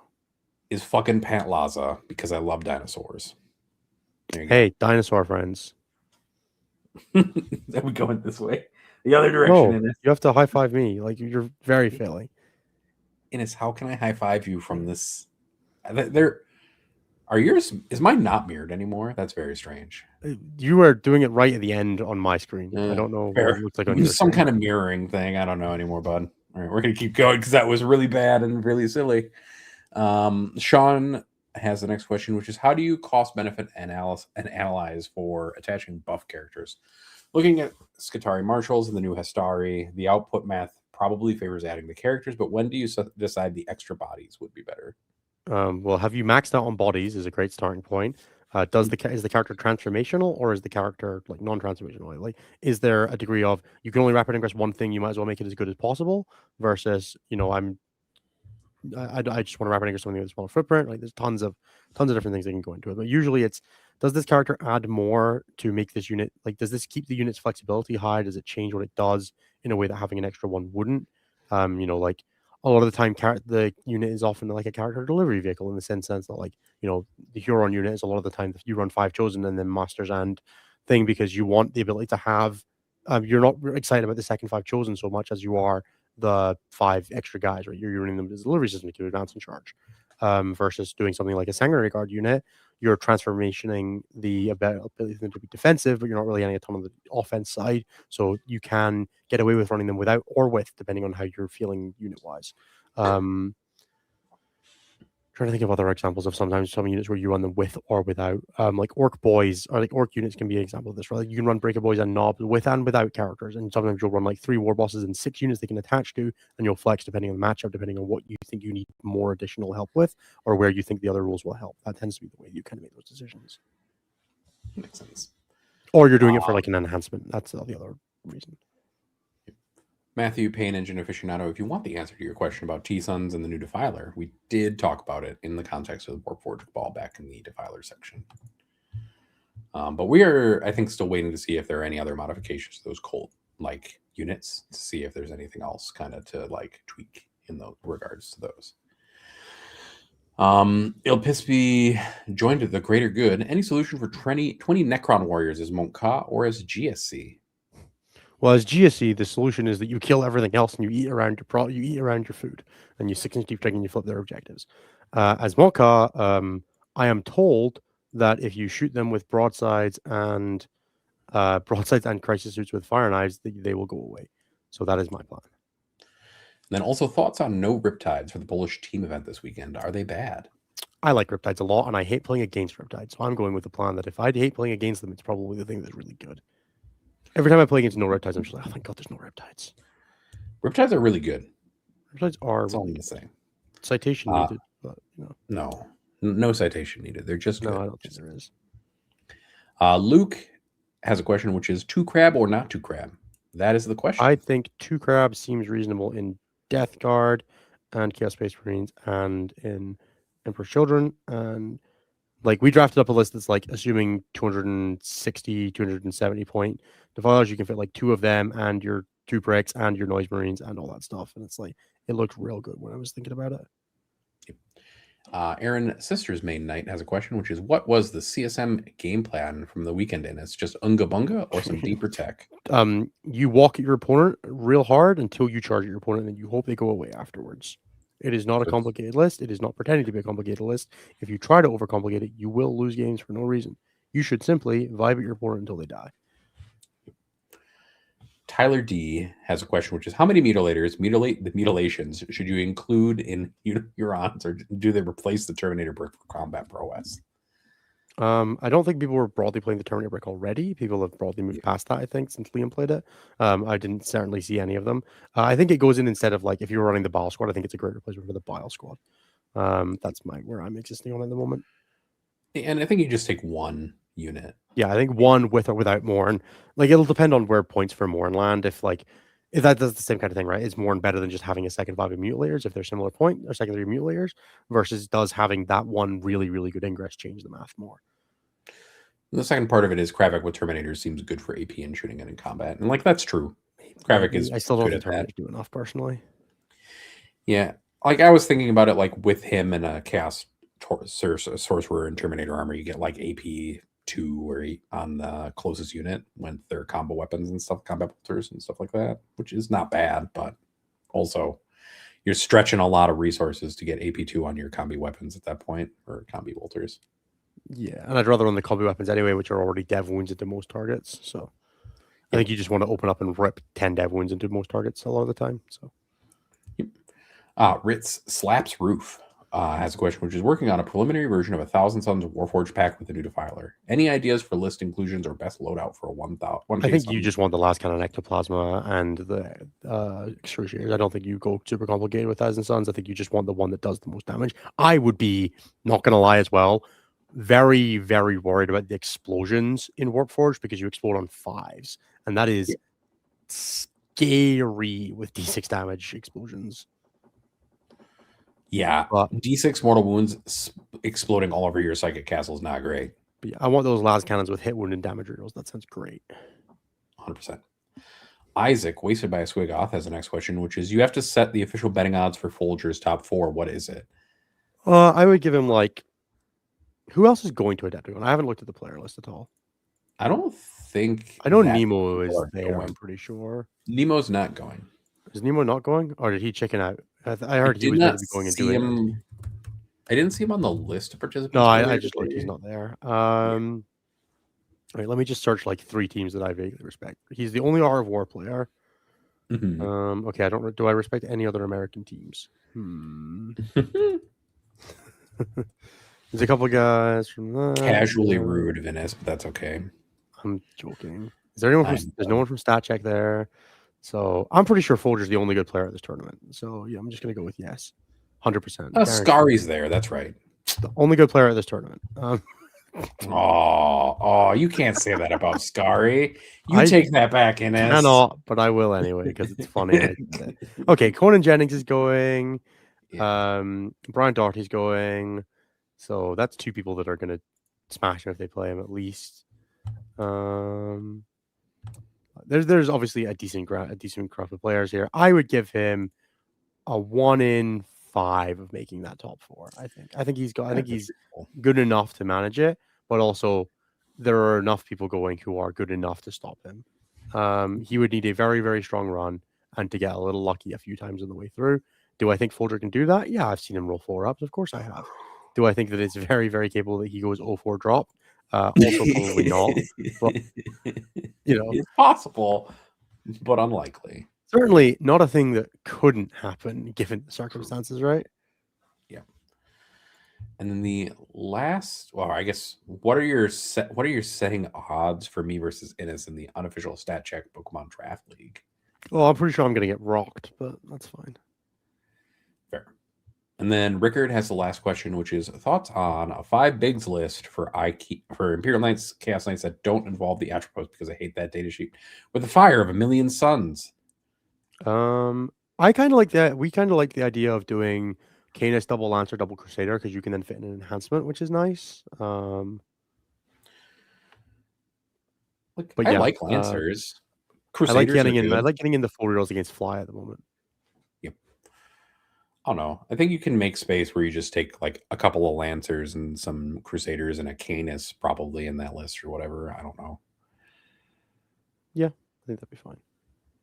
is fucking Pat Laza because I love dinosaurs. Hey, dinosaur friends. Are we going this way? The other direction. No, you have to high five me. Like you're very failing. Innes, how can I high five you from this? There are yours. Is mine not mirrored anymore? That's very strange. You are doing it right at the end on my screen. I don't know what it looks like on your some screen. kind of mirroring thing. I don't know anymore, bud. All right, we're gonna keep going because that was really bad and really silly. Sean has the next question, which is how do you cost benefit analyze for attaching buff characters? Looking at Skitarii Marshals and the new Hestari, the output math probably favors adding the characters, but when do you decide the extra bodies would be better? Well, have you maxed out on bodies is a great starting point. Is the character transformational or is the character like non-transformational? Like, is there a degree of you can only rapid ingress one thing, you might as well make it as good as possible versus I just want to rapid ingress something with a smaller footprint. Like, there's tons of different things that can go into it. But usually, it's does this character add more to make this unit? Like, does this keep the unit's flexibility high? Does it change what it does in a way that having an extra one wouldn't? Like a lot of the time, the unit is often like a character delivery vehicle in the sense that, like, the Huron unit is a lot of the time you run 5 chosen and then masters and thing because you want the ability to have. You're not excited about the second 5 chosen so much as you are the 5 extra guys, right? You're running them as a delivery system to advance and charge. Versus doing something like a Sanguinary Guard unit, you're transformationing the ability to be defensive, but you're not really getting a ton of the offense side. So you can get away with running them without or with, depending on how you're feeling unit-wise. Trying to think of other examples of sometimes some units where you run them with or without. Like Orc Boys or like Orc units can be an example of this, right? Like you can run Breaker Boys and Knobs with and without characters, and sometimes you'll run like 3 War Bosses and 6 units they can attach to, and you'll flex depending on the matchup, depending on what you think you need more additional help with, or where you think the other rules will help. That tends to be the way you kind of make those decisions. Makes sense. Or you're doing it for like an enhancement. That's the other reason. Matthew Payne, Engine Aficionado, if you want the answer to your question about T-Suns and the new Defiler, we did talk about it in the context of the Warforged Ball back in the Defiler section. But we are, I think, still waiting to see if there are any other modifications to those cult-like units to see if there's anything else kind of to like tweak in those regards to those. Ilpispi joined the greater good. Any solution for 20 Necron warriors as Monka or as GSC? Well, as GSC, the solution is that you kill everything else and you eat around your food, and you 6-inch deep strike and you flip their objectives. As Monka, I am told that if you shoot them with broadsides and crisis suits with fire knives, they will go away. So that is my plan. And then also thoughts on no Riptides for the Polish team event this weekend. Are they bad? I like Riptides a lot, and I hate playing against Riptides. So I'm going with the plan that if I hate playing against them, it's probably the thing that's really good. Every time I play against no Riptides, I'm just like, oh, thank God there's no Riptides. Riptides are really good. Riptides are That's all I'm saying. Citation needed, but no citation needed. They're just good. No, I don't think there is. Luke has a question, which is 2 crab or not 2 crab? That is the question. I think 2 crabs seems reasonable in Death Guard and Chaos Space Marines and in Emperor's Children. And like we drafted up a list that's like assuming 260, 270 point Defilers. You can fit like 2 of them and your 2 bricks and your Noise Marines and all that stuff. And it's like it looked real good when I was thinking about it. Aaron Sister's Main Knight has a question, which is, what was the CSM game plan from the weekend in? It's just Unga Bunga or some deeper tech? You walk at your opponent real hard until you charge at your opponent, and you hope they go away afterwards. It is not a complicated list. It is not pretending to be a complicated list. If you try to overcomplicate it, you will lose games for no reason. You should simply vibe at your opponent until they die. Tyler D has a question, which is, how many mutilators mutilate the mutilations should you include in Hurons, or do they replace the Terminator brick for combat prowess? I don't think people were broadly playing the Terminator brick already. People have broadly moved past that, I think, since Liam played it. I didn't certainly see any of them. I think it goes in instead of like if you were running the Bile Squad. I think it's a great replacement for the Bile Squad. That's where I'm existing on at the moment. And I think you just take 1 unit. Yeah, I think 1 with or without Morne. Like it'll depend on where points for Morne land. If that does the same kind of thing, right? Is Morne better than just having a second 5 of Mutilators if they're similar point or secondary Mutilators versus does having that 1 really, really good ingress change the math more? And the second part of it is Kravek with Terminators seems good for AP and shooting and in combat. And like that's true. Kravek is I still don't good think at Terminators do enough personally. Yeah. Like I was thinking about it like with him and a Chaos Sorcerer and Terminator armor, you get like AP 2 or 8 on the closest unit when they're combo weapons and stuff, combat bolters and stuff like that, which is not bad, but also you're stretching a lot of resources to get AP2 on your combi weapons at that point, or combi bolters. Yeah, and I'd rather run the combi weapons anyway, which are already dev wounds into most targets. So I think you just want to open up and rip 10 dev wounds into most targets a lot of the time. So Ritz Slaps Roof has a question, which is working on a preliminary version of 1,000 Suns Warforged pack with the new Defiler. Any ideas for list inclusions or best loadout for a 1,000? I think you just want the last kind of Ectoplasma and the Excruciators. I don't think you go super complicated with 1,000 Suns. I think you just want the one that does the most damage. I would be, not going to lie as well, very, very worried about the explosions in Warforged because you explode on 5s. And that is scary with D6 damage explosions. Yeah, D6 mortal wounds exploding all over your psychic castle is not great. But yeah, I want those las cannons with hit wound and damage reroll. That sounds great. 100%. Isaac, Wasted by a Swigoth, has the next question, which is, you have to set the official betting odds for Folger's top 4. What is it? I would give him like, who else is going to Adepticon? I haven't looked at the player list at all. I don't think. I know Nemo is there. Going. I'm pretty sure. Nemo's not going. Is Nemo not going, or did he chicken out? I heard he was going to be going and doing it. I didn't see him on the list of participants. No, I just looked. He's not there. All right, let me just search like 3 teams that I vaguely respect. He's the only Art of War player. Mm-hmm. Okay, do I respect any other American teams? There's a couple guys from that. Casually rude, Venice, but that's okay. I'm joking. Is there anyone from? There's no one from StatCheck there. So I'm pretty sure Folger's the only good player at this tournament. So yeah, I'm just gonna go with yes, 100%. Scari's there. That's right. The only good player at this tournament. You can't say that about Scary. You take that back, Ines. I know, but I will anyway because it's funny. Okay, Conan Jennings is going. Yeah. Brian Doherty's going. So that's 2 people that are gonna smash him if they play him at least. There's obviously a decent crop of players here. I would give him a 1 in 5 of making that top 4. I think he's good enough to manage it, but also there are enough people going who are good enough to stop him. He would need a very, very strong run and to get a little lucky a few times on the way through. Do I think Folger can do that? Yeah, I've seen him roll 4-ups. Of course I have. Do I think that it's very, very capable that he goes 0-4 drop? Also probably not. But, it's possible, but unlikely. Certainly not a thing that couldn't happen given the circumstances, right? Yeah. And then the last, I guess, what are your setting odds for me versus Innis in the unofficial StatCheck Pokemon Draft League? Well, I'm pretty sure I'm going to get rocked, but that's fine. Fair. And then Rickard has the last question, which is thoughts on a 5 bigs list for Imperial Knights, Chaos Knights that don't involve the attributes, because I hate that data sheet. With the fire of 1,000,000 suns. I kind of like that. We kind of like the idea of doing Canis double Lancer, double Crusader, because you can then fit in an enhancement, which is nice. Like, But I yeah, like Lancers. I Crusaders like are getting in. I good. like getting in the 4 reels against Fly at the moment. I don't know. I think you can make space where you just take like a couple of Lancers and some Crusaders and a Canis probably in that list or whatever. I don't know. Yeah, I think that'd be fine.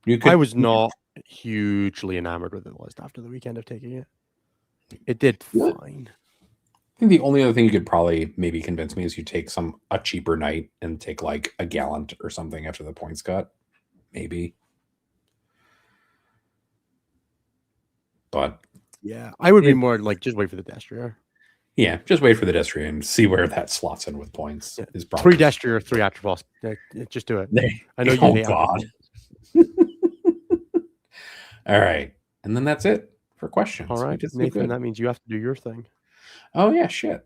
You could. I was not hugely enamored with the list after the weekend of taking it. It did Yeah. fine. I think the only other thing you could probably maybe convince me is you take a cheaper knight and take like a Gallant or something after the points cut. Maybe. But yeah, I would be more like just wait for the Destria. Yeah, just wait for the Destria and see where that slots in with points. Yeah. Is probably 3 Destria, 3 Atropos. Just do it. I know you oh hate God. All right, and then that's it for questions. All right, Nathan, that means you have to do your thing. Oh yeah, shit.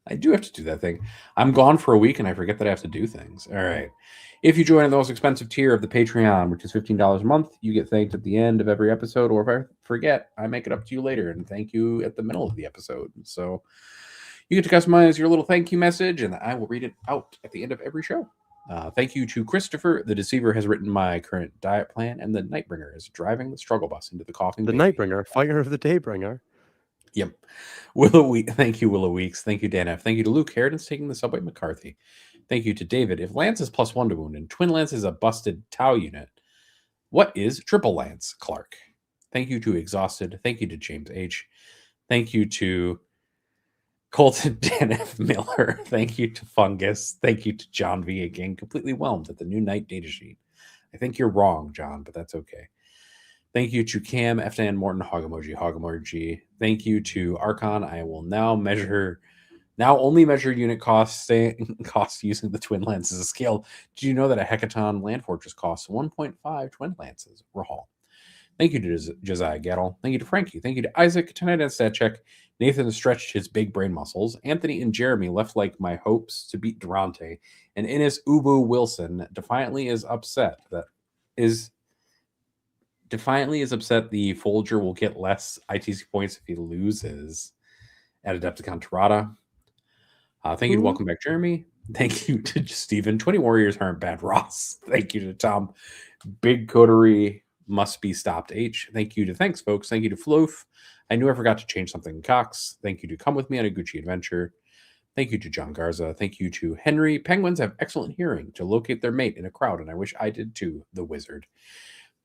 I do have to do that thing. I'm gone for a week and I forget that I have to do things. All right. If you join the most expensive tier of the Patreon, which is $15 a month, you get thanked at the end of every episode. Or if I forget, I make it up to you later and thank you at the middle of the episode. So you get to customize your little thank you message, and I will read it out at the end of every show. Thank you to Christopher. The Deceiver has written my current diet plan, and the Nightbringer is driving the struggle bus into the coffin. The Nightbringer, fighter of the Daybringer. Yep. Thank you, Willow Weeks. Thank you, Dan F. Thank you to Luke Harridan's taking the subway McCarthy. Thank you to David. If Lance is +1 to wound and Twin Lance is a busted Tau unit, what is Triple Lance, Clark? Thank you to Exhausted. Thank you to James H. Thank you to Colton Dan F. Miller. Thank you to Fungus. Thank you to John V. Again, completely whelmed at the new night data sheet. I think you're wrong, John, but that's okay. Thank you to Cam, F. Dan Morton, Hog Emoji. Thank you to Archon. I will now only measure unit costs using the Twin Lance as a scale. Did you know that a Hecaton Land Fortress costs 1.5 Twin Lances? Rahal. Thank you to Josiah Gettle. Thank you to Frankie. Thank you to Isaac. Tonight on Stat Check, Nathan has stretched his big brain muscles. Anthony and Jeremy left like my hopes to beat Durante. And Innes Ubu Wilson defiantly is upset the Folger will get less ITC points if he loses at Adepticon Tirada. Thank you to Welcome Back, Jeremy. Thank you to Stephen. 20 Warriors aren't bad, Ross. Thank you to Tom. Big Coterie must be stopped, H. Thank you to Thanks, folks. Thank you to Floof. I knew I forgot to change something, Cox. Thank you to Come With Me on a Gucci Adventure. Thank you to John Garza. Thank you to Henry. Penguins have excellent hearing to locate their mate in a crowd, and I wish I did too, the Wizard.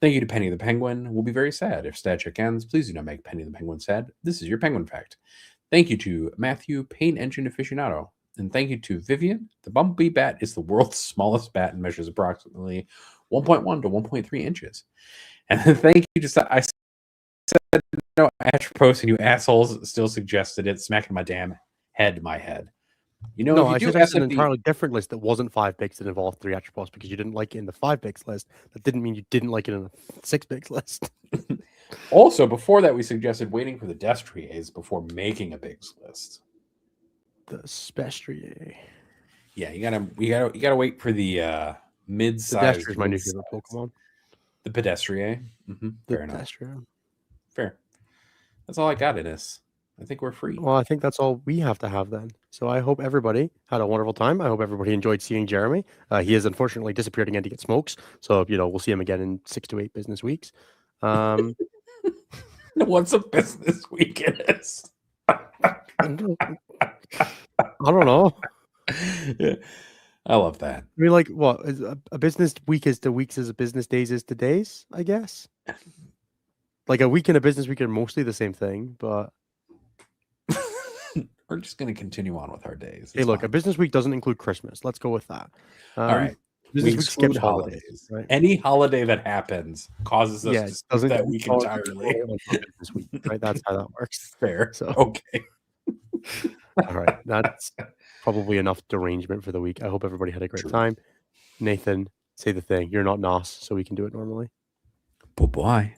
Thank you to Penny the Penguin. We'll be very sad if Stat Check ends. Please do not make Penny the Penguin sad. This is your Penguin Fact. Thank you to Matthew, Paint Engine Aficionado. And thank you to Vivian. The bumblebee bat is the world's smallest bat and measures approximately 1.1 to 1.3 inches. And then thank you to... I said no Atropos, and you assholes still suggested it. Smacking my damn head, my head. You know, No, if I you do suggested SFD, an entirely different list that wasn't 5 bigs that involved 3 Atropos because you didn't like it in the 5 bigs list. That didn't mean you didn't like it in the 6 bigs list. Also, before that, we suggested waiting for the Destriers before making a bigs list. The Spestrier. Yeah, you gotta wait for the mid-size. The Destria is my new favorite Pokemon. The Pedestrier. Fair enough. Destria. Fair. That's all I got in this. I think we're free. Well, I think that's all we have to have then. So I hope everybody had a wonderful time. I hope everybody enjoyed seeing Jeremy. He has unfortunately disappeared again to get smokes. So, we'll see him again in 6 to 8 business weeks. What's a business week is? I don't know. Yeah, I love that. I mean, like, what? Is a business week is to weeks as a business days is to days, I guess. Like a week and a business week are mostly the same thing, but... We're just going to continue on with our days. Hey, look, a business week doesn't include Christmas. Let's go with that. All right. Business week skips holidays. Right? Any holiday that happens causes us to skip that week entirely. Business week, right? That's how that works. Fair. So, okay. All right. That's probably enough derangement for the week. I hope everybody had a great time. Nathan, say the thing. You're not Nos, so we can do it normally. Bye-bye.